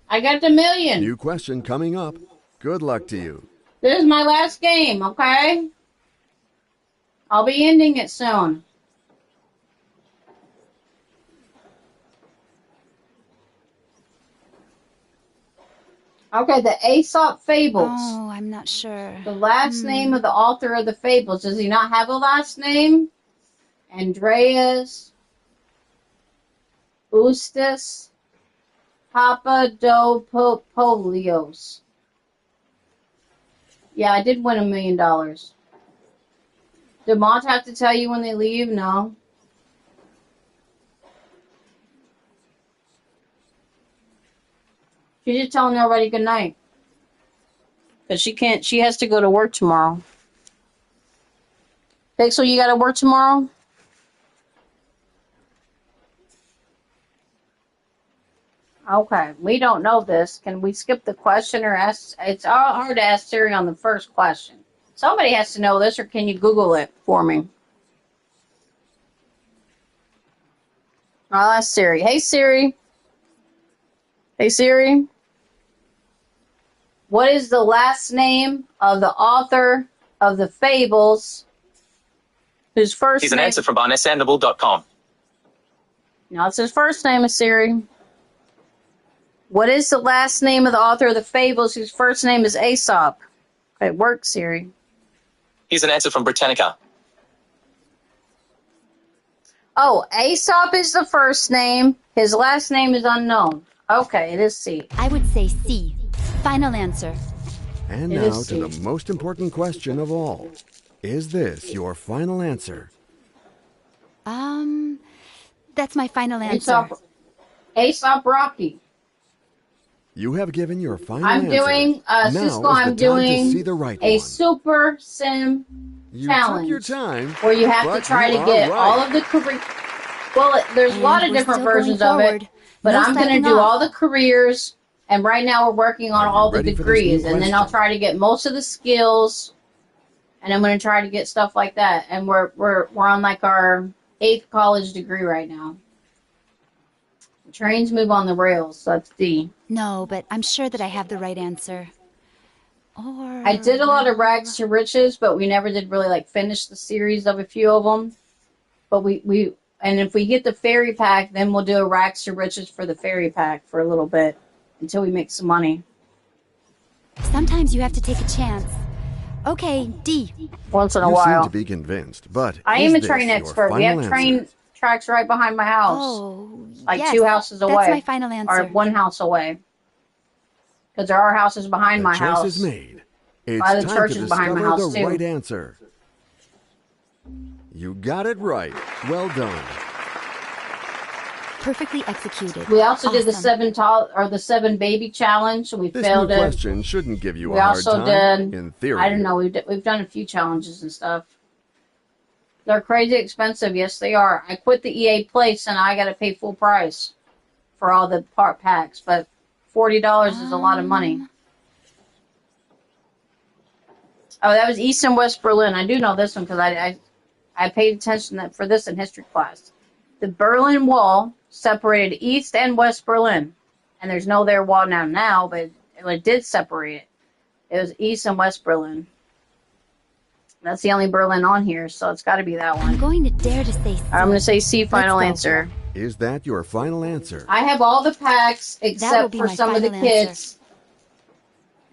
Speaker 1: I got the million.
Speaker 3: New question coming up. Good luck to you.
Speaker 1: This is my last game, okay? I'll be ending it soon. Okay, the Aesop Fables.
Speaker 2: Oh, I'm not sure.
Speaker 1: The last name of the author of the fables. Does he not have a last name? Andreas Eustace Papadopoulos. Yeah, I did win $1 million. Did Mont have to tell you when they leave? No. She's just telling everybody good night. Because she has to go to work tomorrow. Pixel, you got to work tomorrow? Okay, we don't know this. Can we skip the question or ask? It's hard to ask Siri on the first question. Somebody has to know this, or can you Google it for me? I'll ask Siri. Hey, Siri. Hey, Siri. What is the last name of the author of the fables Whose first
Speaker 4: Here's an
Speaker 1: name?
Speaker 4: answer from barnesandable.com.
Speaker 1: No, it's his first name is Siri. What is the last name of the author of the fables whose first name is Aesop? Okay, work, Siri.
Speaker 4: Here's an answer from Britannica.
Speaker 1: Oh, Aesop is the first name. His last name is unknown. Okay, it is C.
Speaker 2: I would say C. Final answer.
Speaker 3: And
Speaker 1: It
Speaker 3: now
Speaker 1: is
Speaker 3: to the
Speaker 1: C.
Speaker 3: most important question of all. Is this your final answer?
Speaker 2: That's my final answer.
Speaker 1: Aesop Rocky.
Speaker 3: You have given your final
Speaker 1: I'm
Speaker 3: answer.
Speaker 1: doing,
Speaker 3: now
Speaker 1: Cisco,
Speaker 3: is
Speaker 1: I'm
Speaker 3: the time to
Speaker 1: doing
Speaker 3: see the right
Speaker 1: a
Speaker 3: one.
Speaker 1: super sim
Speaker 3: You
Speaker 1: challenge
Speaker 3: took your time,
Speaker 1: where you have to
Speaker 3: but
Speaker 1: try
Speaker 3: you
Speaker 1: to
Speaker 3: are
Speaker 1: get
Speaker 3: right.
Speaker 1: all of the career. Well, there's a
Speaker 2: And
Speaker 1: lot of
Speaker 2: we're
Speaker 1: different
Speaker 2: still going
Speaker 1: versions of
Speaker 2: forward.
Speaker 1: it, but
Speaker 2: No
Speaker 1: I'm going to
Speaker 2: slacking
Speaker 1: do
Speaker 2: off.
Speaker 1: all the careers, and right now we're working on
Speaker 3: Are you
Speaker 1: all the
Speaker 3: ready for this new
Speaker 1: degrees, and then I'll
Speaker 3: question?
Speaker 1: try to get most of the skills, and I'm going to try to get stuff like that. And we're on like our 8th college degree right now. Trains move on the rails, so that's D.
Speaker 2: No, but I'm sure that I have the right answer. Or
Speaker 1: I did a lot of rags to riches, but we never did really like finish the series of a few of them. But we and if we get the fairy pack, then we'll do a rags to riches for the fairy pack for a little bit until we make some money.
Speaker 2: sometimes you have to take a chance. Okay, D.
Speaker 1: Once in a
Speaker 3: You
Speaker 1: while.
Speaker 3: seem to be convinced, but
Speaker 1: I
Speaker 3: is
Speaker 1: am a
Speaker 3: this
Speaker 1: train
Speaker 3: your
Speaker 1: expert. We
Speaker 3: final
Speaker 1: have train
Speaker 3: answer?
Speaker 1: tracks right behind my house.
Speaker 2: Oh,
Speaker 1: Like
Speaker 2: yes,
Speaker 1: 2 houses away.
Speaker 2: That's my final answer.
Speaker 1: Or 1 house away. Because there are houses behind
Speaker 3: The
Speaker 1: my
Speaker 3: choice
Speaker 1: house.
Speaker 3: is made. It's
Speaker 1: By the
Speaker 3: time
Speaker 1: churches
Speaker 3: to
Speaker 1: behind my
Speaker 3: discover
Speaker 1: house,
Speaker 3: the
Speaker 1: too.
Speaker 3: right answer. You got it right. Well done.
Speaker 2: Perfectly executed.
Speaker 1: We also did the
Speaker 2: Awesome.
Speaker 1: 7 baby challenge. We
Speaker 3: This
Speaker 1: failed
Speaker 3: new
Speaker 1: it.
Speaker 3: question shouldn't give you
Speaker 1: We
Speaker 3: a hard
Speaker 1: also
Speaker 3: time.
Speaker 1: did.
Speaker 3: In theory.
Speaker 1: I don't know. We've done a few challenges and stuff. They're crazy expensive. Yes, they are. I quit the EA place and I got to pay full price for all the part packs, but $40 is a lot of money. Oh, that was East and West Berlin. I do know this one because I paid attention for this in history class. The Berlin Wall separated East and West Berlin, and there's no there wall now, but it did separate it. It was East and West Berlin. That's the only Berlin on here, so it's got to be that
Speaker 2: I'm
Speaker 1: one.
Speaker 2: going to dare to say C.
Speaker 1: I'm going to say C, final
Speaker 2: Let's go.
Speaker 1: answer.
Speaker 3: Is that your final answer?
Speaker 1: I have all the packs
Speaker 2: will
Speaker 1: except
Speaker 2: be
Speaker 1: for
Speaker 2: my
Speaker 1: some of the
Speaker 2: final
Speaker 1: kids.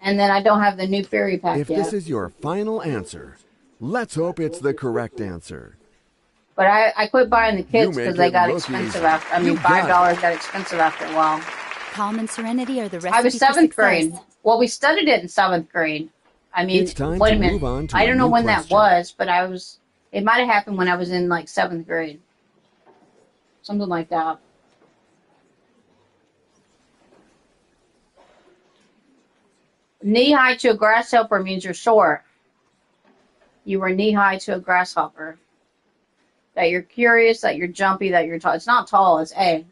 Speaker 1: And then I don't have the new fairy pack
Speaker 3: If
Speaker 1: yet.
Speaker 3: this is your final answer, let's hope it's the correct answer.
Speaker 1: But I quit buying the kids
Speaker 3: make
Speaker 1: because they
Speaker 3: it
Speaker 1: got
Speaker 3: look
Speaker 1: expensive
Speaker 3: easy.
Speaker 1: after. I mean,
Speaker 3: You got
Speaker 1: $5 got expensive after a while.
Speaker 2: Calm and serenity are the recipe
Speaker 1: I was
Speaker 2: for
Speaker 1: 7th
Speaker 2: success.
Speaker 1: grade. Well, we studied it in 7th grade. I mean,
Speaker 3: It's time
Speaker 1: wait
Speaker 3: to
Speaker 1: a minute.
Speaker 3: move on to
Speaker 1: I
Speaker 3: a
Speaker 1: don't know
Speaker 3: new
Speaker 1: when that
Speaker 3: question.
Speaker 1: was, but it might have happened when I was in like 7th grade. Something like that. Knee-high to a grasshopper means you're short. You were knee-high to a grasshopper. That you're curious, that you're jumpy, that you're tall. It's not tall, it's A.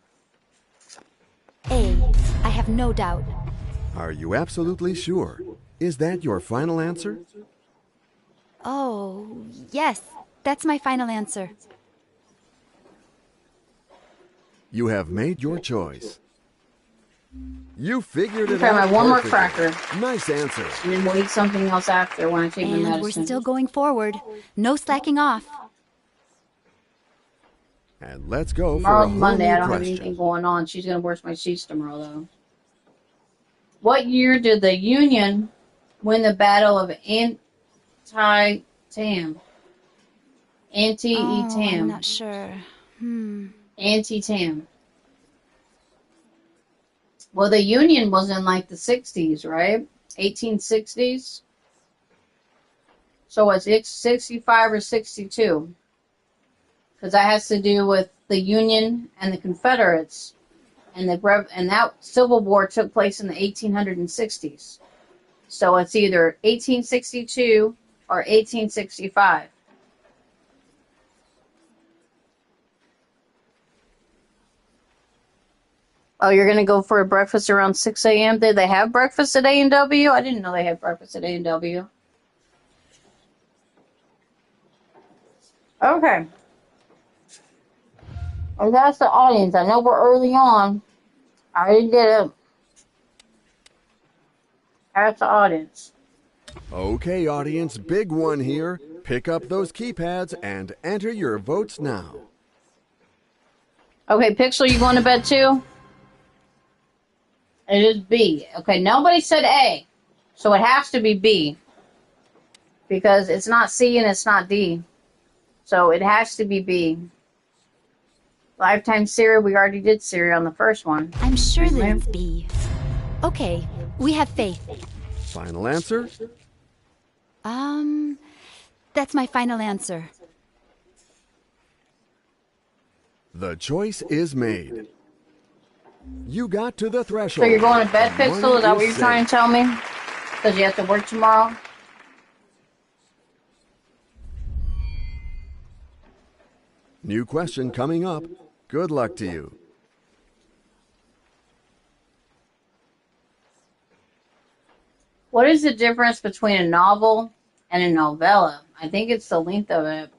Speaker 2: A. I have no doubt.
Speaker 3: Are you absolutely sure? Is that your final answer?
Speaker 2: Oh, yes. That's my final answer.
Speaker 3: You have made your choice. You figured it
Speaker 1: Okay,
Speaker 3: out
Speaker 1: my one more
Speaker 3: perfectly.
Speaker 1: cracker.
Speaker 3: Nice answer.
Speaker 1: And then we'll eat something else after when I take my
Speaker 2: And
Speaker 1: medicine.
Speaker 2: we're still going forward. No slacking off.
Speaker 3: And let's go for a
Speaker 1: Tomorrow's
Speaker 3: whole
Speaker 1: Monday.
Speaker 3: new
Speaker 1: I don't have anything
Speaker 3: question.
Speaker 1: going on. She's going to wash my sheets tomorrow, though. What year did the Union win the Battle of Antietam?
Speaker 2: Oh, I'm
Speaker 1: Antietam.
Speaker 2: not sure.
Speaker 1: Antietam. Well, the Union was in like the 60s, right? 1860s. So what's it, 65 or 62? Because that has to do with the Union and the Confederates, and that Civil War took place in the 1860s. So it's either 1862 or 1865. Oh, you're gonna go for a breakfast around 6 a.m. Did they have breakfast at A&W? I didn't know they had breakfast at A&W. Okay. And that's the audience. I know we're early on. I already did it. That's the audience.
Speaker 3: Okay, audience, big one here. Pick up those keypads and enter your votes now.
Speaker 1: Okay, Pixel, you going to bed too? It is B. Okay, nobody said A. So it has to be B. Because it's not C and it's not D. So it has to be B. Lifetime Siri, we already did Siri on the first one.
Speaker 2: I'm sure that it's B. Okay, we have faith.
Speaker 3: Final answer?
Speaker 2: That's my final answer.
Speaker 3: The choice is made. You got to the
Speaker 1: So
Speaker 3: threshold.
Speaker 1: you're going to bed,
Speaker 3: and
Speaker 1: Pixel? Is that what you're
Speaker 3: safe.
Speaker 1: trying to tell me? Because you have to work tomorrow?
Speaker 3: New question coming up. Good luck to you.
Speaker 1: What is the difference between a novel and a novella? I think it's the length of it.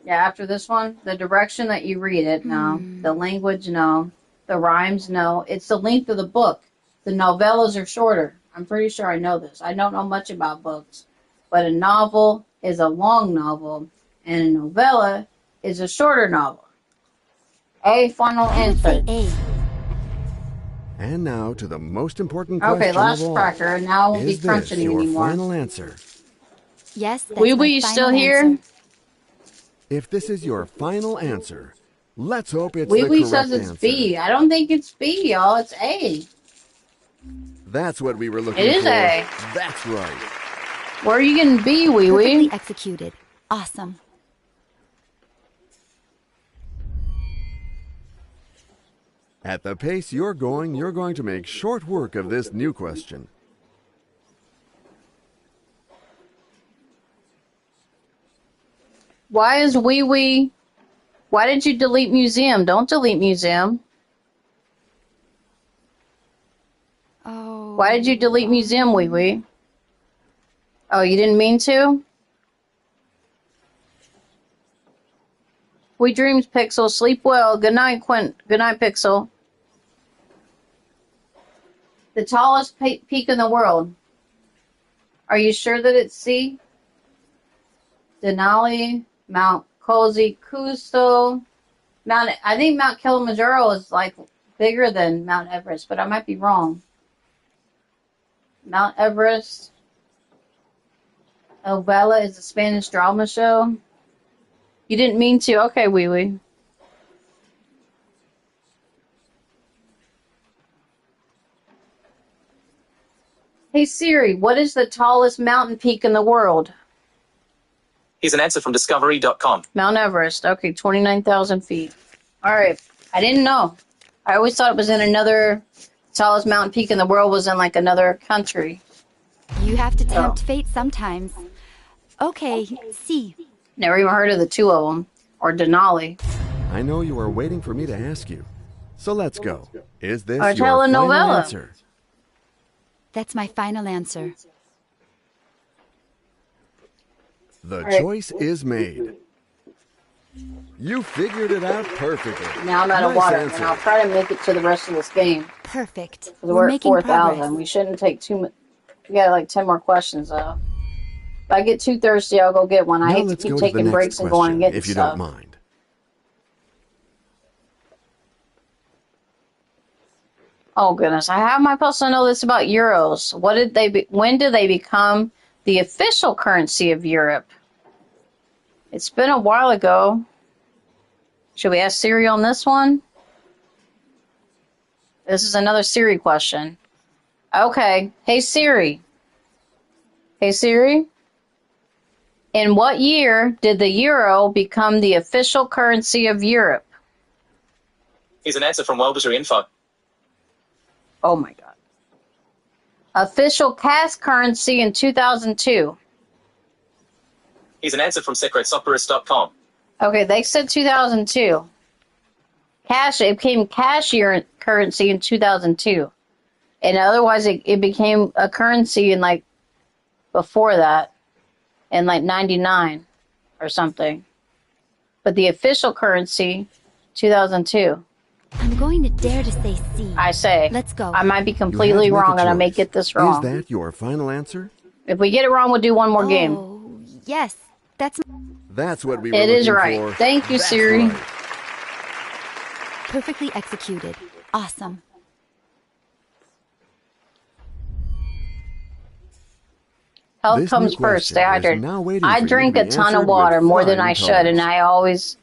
Speaker 1: Yeah, after this one, the direction that you read it, no. The language, no. The rhymes, no. It's the length of the book. The novellas are shorter. I'm pretty sure I know this. I don't know much about books. But a novel is a long novel, and a novella is a shorter novel. A, final
Speaker 2: I would say
Speaker 1: answer.
Speaker 2: A.
Speaker 3: And now to the most important question
Speaker 1: Okay, last
Speaker 3: of all.
Speaker 1: cracker. Now I won't be
Speaker 3: Is this
Speaker 1: crunching
Speaker 3: your
Speaker 1: anymore.
Speaker 3: final answer?
Speaker 2: Yes, that's
Speaker 1: Wee
Speaker 2: my
Speaker 1: Wee, you
Speaker 2: final
Speaker 1: still
Speaker 2: answer.
Speaker 1: here?
Speaker 3: If this is your final answer, let's hope it's
Speaker 1: Wee
Speaker 3: the
Speaker 1: Wee
Speaker 3: correct
Speaker 1: says it's
Speaker 3: answer.
Speaker 1: B. I don't think it's B, y'all. It's A.
Speaker 3: That's what we were looking
Speaker 1: It is
Speaker 3: for.
Speaker 1: A.
Speaker 3: That's right.
Speaker 1: Where are you getting B, Wee
Speaker 2: Perfectly
Speaker 1: Wee?
Speaker 2: executed. Awesome.
Speaker 3: At the pace you're going to make short work of this new question.
Speaker 1: Why is Wee Wee? Why did you delete museum? Don't delete museum.
Speaker 2: Oh.
Speaker 1: Why did you delete museum, Wee Wee? Oh, you didn't mean to? Sweet dreams, Pixel. Sleep well. Good night, Quint. Good night, Pixel. The tallest peak in the world. Are you sure that it's C? Denali, Mount Cozy, Kusto. I think Mount Kilimanjaro is like bigger than Mount Everest, but I might be wrong. Mount Everest. Ovella is a Spanish drama show. You didn't mean to. Okay, Wee Wee. Hey Siri, what is the tallest mountain peak in the world?
Speaker 4: Here's an answer from Discovery.com.
Speaker 1: Mount Everest. Okay, 29,000 feet. All right. I didn't know. I always thought it was in another, tallest mountain peak in the world was in like another country.
Speaker 2: You have to tempt fate sometimes. Okay, C.
Speaker 1: Never even heard of the two of them. Or Denali.
Speaker 3: I know you are waiting for me to ask you. So let's go. Is this
Speaker 1: Or
Speaker 3: your final
Speaker 1: telenovela.
Speaker 3: answer?
Speaker 2: That's my final answer.
Speaker 3: The
Speaker 1: right.
Speaker 3: choice is made. You figured it out perfectly.
Speaker 1: Now I'm out of
Speaker 3: Nice
Speaker 1: water,
Speaker 3: answer.
Speaker 1: and I'll try to make it to the rest of this game.
Speaker 2: Perfect.
Speaker 1: Because
Speaker 2: We're
Speaker 1: we're at
Speaker 2: making
Speaker 1: 4,000.
Speaker 2: progress.
Speaker 1: We shouldn't take too much. We got like 10 more questions, though. If I get too thirsty, I'll go get one. I
Speaker 3: Now
Speaker 1: hate to
Speaker 3: let's
Speaker 1: keep
Speaker 3: go to the
Speaker 1: taking
Speaker 3: next
Speaker 1: breaks and going and
Speaker 3: question,
Speaker 1: getting
Speaker 3: if you
Speaker 1: stuff.
Speaker 3: don't mind.
Speaker 1: Oh goodness! How am I supposed to know this about euros? When did they become the official currency of Europe? It's been a while ago. Should we ask Siri on this one? This is another Siri question. Okay. Hey Siri. Hey Siri. In what year did the euro become the official currency of Europe?
Speaker 4: Here's an answer from World Info.
Speaker 1: Oh my God. Official cash currency in 2002.
Speaker 4: Here's an answer from SecretSoperus.com.
Speaker 1: Okay, they said 2002. It became currency in 2002. And otherwise it became a currency in like before that, in like 99 or something. But the official currency, 2002.
Speaker 2: I'm going to dare to say C.
Speaker 1: I say.
Speaker 2: Let's go.
Speaker 1: I might be
Speaker 3: You
Speaker 1: completely
Speaker 3: have to make a
Speaker 1: wrong and I may
Speaker 3: choice.
Speaker 1: get this wrong.
Speaker 3: Is that your final answer?
Speaker 1: If we get it wrong, we'll do one more game.
Speaker 2: Oh, Yes, that's
Speaker 3: That's what we were
Speaker 1: It is
Speaker 3: looking
Speaker 1: right.
Speaker 3: for.
Speaker 1: Thank you,
Speaker 3: That's
Speaker 1: Siri.
Speaker 3: right.
Speaker 2: perfectly executed. Awesome.
Speaker 1: Health
Speaker 3: This
Speaker 1: comes
Speaker 3: new
Speaker 1: first. Stay
Speaker 3: question is
Speaker 1: hydrated.
Speaker 3: now waiting
Speaker 1: I
Speaker 3: for you
Speaker 1: drink
Speaker 3: to
Speaker 1: a
Speaker 3: be
Speaker 1: ton of
Speaker 3: answered
Speaker 1: water,
Speaker 3: with
Speaker 1: more than I
Speaker 3: flying
Speaker 1: should, and
Speaker 3: colors.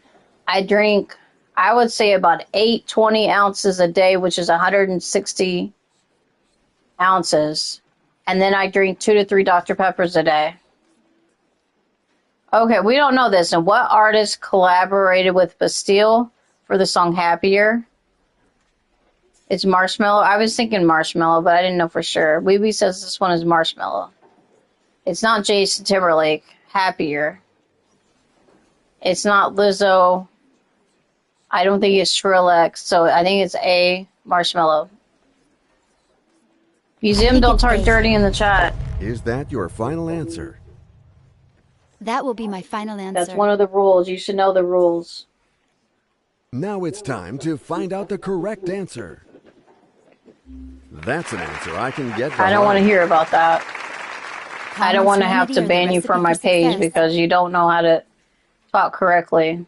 Speaker 1: I drink, I would say about 20 ounces a day, which is 160 ounces. And then I drink 2 to 3 Dr. Peppers a day. Okay, we don't know this. And what artist collaborated with Bastille for the song Happier? It's Marshmello. I was thinking Marshmello, but I didn't know for sure. Weeby says this one is Marshmello. It's not Jason Timberlake. Happier. It's not Lizzo. I don't think it's Skrillex. So I think it's A, Marshmello. Museum,
Speaker 2: think
Speaker 1: don't
Speaker 2: it's
Speaker 1: talk
Speaker 2: A.
Speaker 1: dirty in the chat.
Speaker 3: Is that your final answer?
Speaker 2: That will be my final answer.
Speaker 1: That's one of the rules. You should know the rules.
Speaker 3: Now it's time to find out the correct answer. That's an answer I can get behind.
Speaker 1: I don't want to hear about that. I don't want to have to
Speaker 2: Serenity or the
Speaker 1: ban you
Speaker 2: recipe
Speaker 1: from my
Speaker 2: for
Speaker 1: page
Speaker 2: success?
Speaker 1: because you don't know how to talk correctly.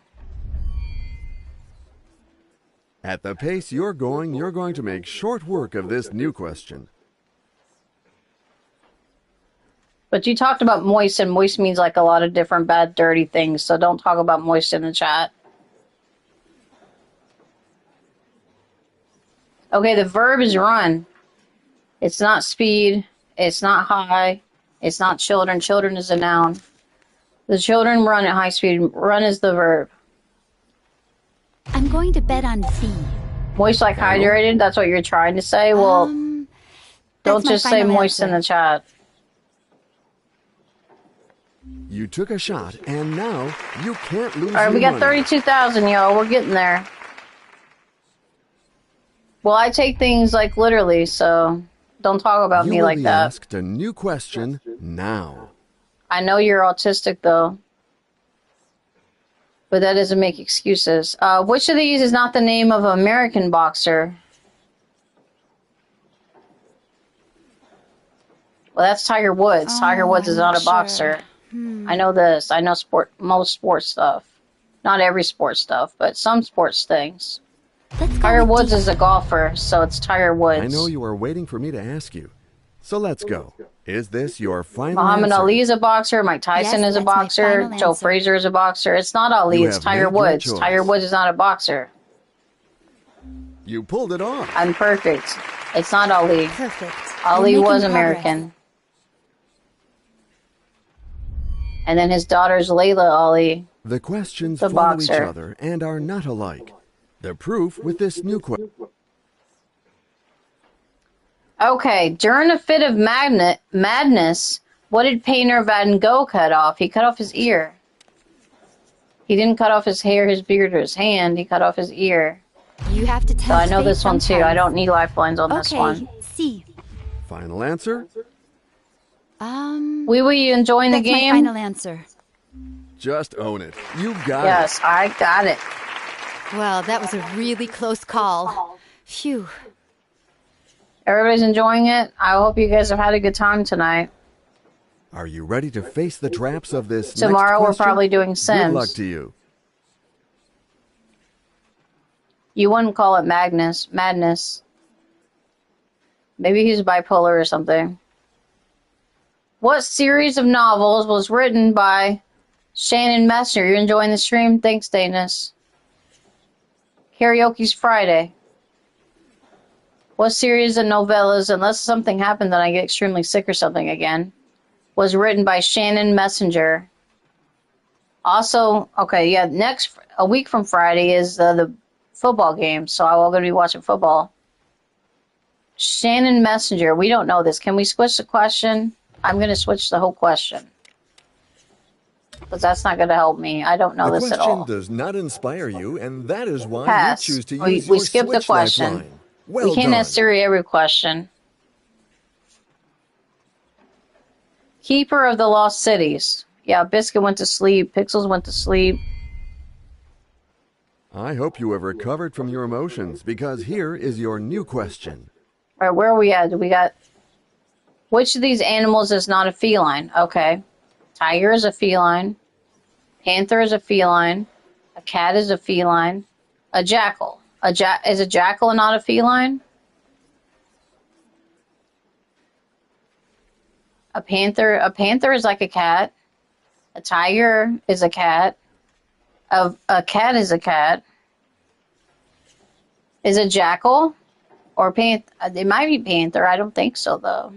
Speaker 3: At the pace you're going to make short work of this new question.
Speaker 1: But you talked about moist, and moist means like a lot of different bad, dirty things. So don't talk about moist in the chat. Okay, the verb is run. It's not speed. It's not high. It's not children. Children is a noun. The children run at high speed. Run is the verb.
Speaker 2: I'm going to bet on C.
Speaker 1: Moist like hydrated? That's what you're trying to say? Well,
Speaker 2: That's
Speaker 1: don't
Speaker 2: my
Speaker 1: just say
Speaker 2: final
Speaker 1: moist in
Speaker 2: answer.
Speaker 1: the chat.
Speaker 3: You took a shot, and now you can't lose
Speaker 1: All right, we
Speaker 3: your
Speaker 1: got
Speaker 3: money.
Speaker 1: 32,000, y'all. We're getting there. Well, I take things like literally, so don't talk about
Speaker 3: You
Speaker 1: me
Speaker 3: will
Speaker 1: like
Speaker 3: be
Speaker 1: that.
Speaker 3: asked a new question now.
Speaker 1: I know you're autistic, though. But that doesn't make excuses. Which of these is not the name of an American boxer? Well, that's Tiger Woods. Tiger Woods is
Speaker 2: I'm
Speaker 1: not
Speaker 2: not
Speaker 1: a boxer. I know this. I know most sports stuff. Not every sports stuff, but some sports things.
Speaker 2: Let's go
Speaker 1: Tiger
Speaker 2: with
Speaker 1: Woods
Speaker 2: D.
Speaker 1: is a golfer, so it's Tiger Woods.
Speaker 3: I know you are waiting for me to ask you. So let's go. Is this your final
Speaker 1: Muhammad
Speaker 3: answer?
Speaker 1: Ali is a boxer. Mike Tyson
Speaker 2: Yes,
Speaker 1: is a
Speaker 2: that's my
Speaker 1: boxer.
Speaker 2: final
Speaker 1: Joe
Speaker 2: answer.
Speaker 1: Frazier is a boxer. It's not Ali.
Speaker 3: You
Speaker 1: It's
Speaker 3: have
Speaker 1: Tiger
Speaker 3: made your
Speaker 1: Woods.
Speaker 3: choice.
Speaker 1: Tiger Woods is not a boxer.
Speaker 3: You pulled it off.
Speaker 1: I'm perfect. It's not Ali.
Speaker 2: Perfect.
Speaker 1: Ali
Speaker 2: We're
Speaker 1: was
Speaker 2: making progress.
Speaker 1: American. And then his daughter's Layla Ali.
Speaker 3: The questions
Speaker 1: The
Speaker 3: follow each
Speaker 1: boxer.
Speaker 3: other and are not alike. The proof with this new question.
Speaker 1: Okay, during a fit of madness, what did painter Van Gogh cut off? He cut off his ear. He didn't cut off his hair, his beard, or his hand. He cut off his ear.
Speaker 2: You have to test
Speaker 1: So I know
Speaker 2: fate
Speaker 1: this one too. I
Speaker 2: sometimes.
Speaker 1: don't need lifelines on this
Speaker 2: Okay,
Speaker 1: one.
Speaker 2: C.
Speaker 3: Final answer?
Speaker 1: Were you enjoying the
Speaker 2: That's my
Speaker 1: game?
Speaker 2: final answer.
Speaker 3: Just own it. You got
Speaker 1: Yes,
Speaker 3: it.
Speaker 1: I got it.
Speaker 2: Well, that was a really close call. Phew.
Speaker 1: Everybody's enjoying it. I hope you guys have had a good time tonight.
Speaker 3: Are you ready to face the traps of this
Speaker 1: Tomorrow
Speaker 3: next
Speaker 1: we're
Speaker 3: question?
Speaker 1: probably doing
Speaker 3: Good
Speaker 1: Sims.
Speaker 3: luck to you.
Speaker 1: You wouldn't call it madness. Maybe he's bipolar or something. What series of novels was written by Shannon Messenger? You're enjoying the stream? Thanks, Danis. Karaoke's Friday. What series of novellas, unless something happened that I get extremely sick or something again, was written by Shannon Messenger? Also, okay, yeah, a week from Friday is the football game, so I'm going to be watching football. Shannon Messenger, we don't know this. Can we switch the question? I'm going to switch the whole question. Because that's not going to help me. I don't know
Speaker 3: The
Speaker 1: this at
Speaker 3: question
Speaker 1: all.
Speaker 3: does not inspire you, and that is why
Speaker 1: Pass.
Speaker 3: you choose to
Speaker 1: We
Speaker 3: use your
Speaker 1: skipped the
Speaker 3: Switch
Speaker 1: question.
Speaker 3: lifeline. Well
Speaker 1: We can't
Speaker 3: done.
Speaker 1: ask Siri every question. Keeper of the Lost Cities. Yeah, Biscuit went to sleep. Pixels went to sleep.
Speaker 3: I hope you have recovered from your emotions, because here is your new question.
Speaker 1: All right, where are we at? We got... Which of these animals is not a feline? Okay. Tiger is a feline. Panther is a feline. A cat is a feline. A jackal. Is a jackal not a feline? A panther is like a cat. A tiger is a cat. A cat is a cat. Is a jackal or panther? It might be panther. I don't think so, though.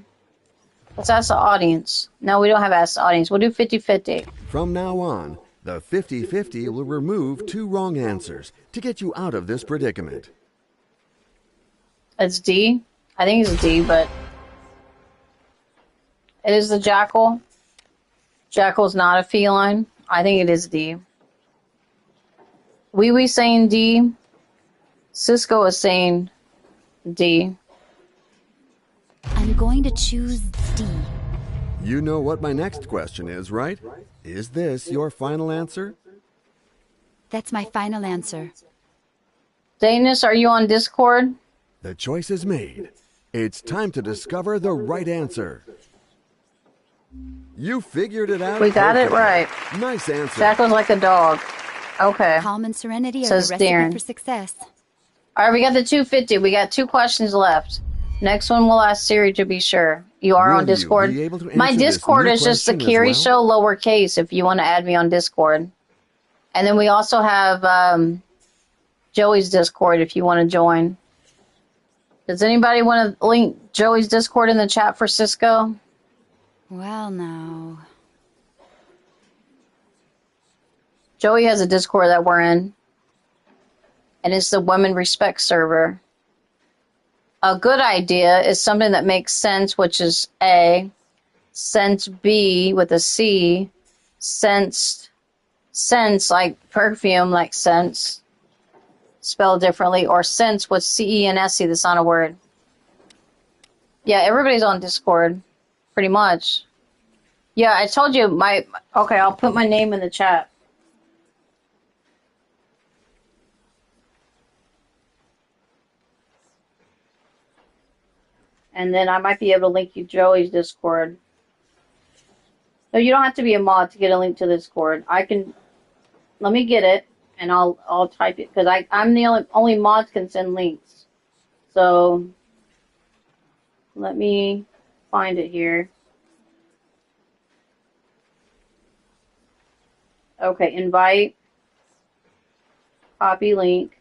Speaker 1: Let's ask the audience. No, we don't have ask the audience. We'll do 50-50.
Speaker 3: From now on, the 50-50 will remove 2 wrong answers to get you out of this predicament.
Speaker 1: It's D. I think it's D, but it is the jackal. Jackal's not a feline. I think it is D. Wee saying D. Cisco is saying D.
Speaker 2: I'm going to choose D.
Speaker 3: You know what my next question is, right? Is this your final answer?
Speaker 2: That's my final answer.
Speaker 1: Danis, are you on Discord?
Speaker 3: The choice is made. It's time to discover the right answer. You figured it out.
Speaker 1: We got it right.
Speaker 3: Nice answer.
Speaker 1: Jackal's like a dog. Okay.
Speaker 2: Calm and serenity are
Speaker 1: Says
Speaker 2: the recipe
Speaker 1: Darren.
Speaker 2: for success.
Speaker 1: All right, we got the 250. We got 2 questions left. Next one we'll ask Siri to be sure. You are
Speaker 3: Will
Speaker 1: on Discord.
Speaker 3: you be able to
Speaker 1: My
Speaker 3: answer this
Speaker 1: Discord
Speaker 3: new
Speaker 1: is just the
Speaker 3: question as
Speaker 1: Carrie
Speaker 3: well?
Speaker 1: Show lowercase if you want to add me on Discord. And then we also have Joey's Discord if you want to join. Does anybody want to link Joey's Discord in the chat for Cisco?
Speaker 2: Well, now.
Speaker 1: Joey has a Discord that we're in. And it's the Women Respect server. A good idea is something that makes sense, which is A. Sense B with a C. Sense like perfume, like sense. Spelled differently. Or sense with C-E-N-S-E. That's not a word. Yeah, everybody's on Discord. Pretty much. Yeah, I told you my... Okay, I'll put my name in the chat. And then I might be able to link you Joey's Discord. No, you don't have to be a mod to get a link to Discord. I can... Let me get it, and I'll type it. Because I'm the only mods can send links. So... Let me find it here. Okay, invite. Copy link.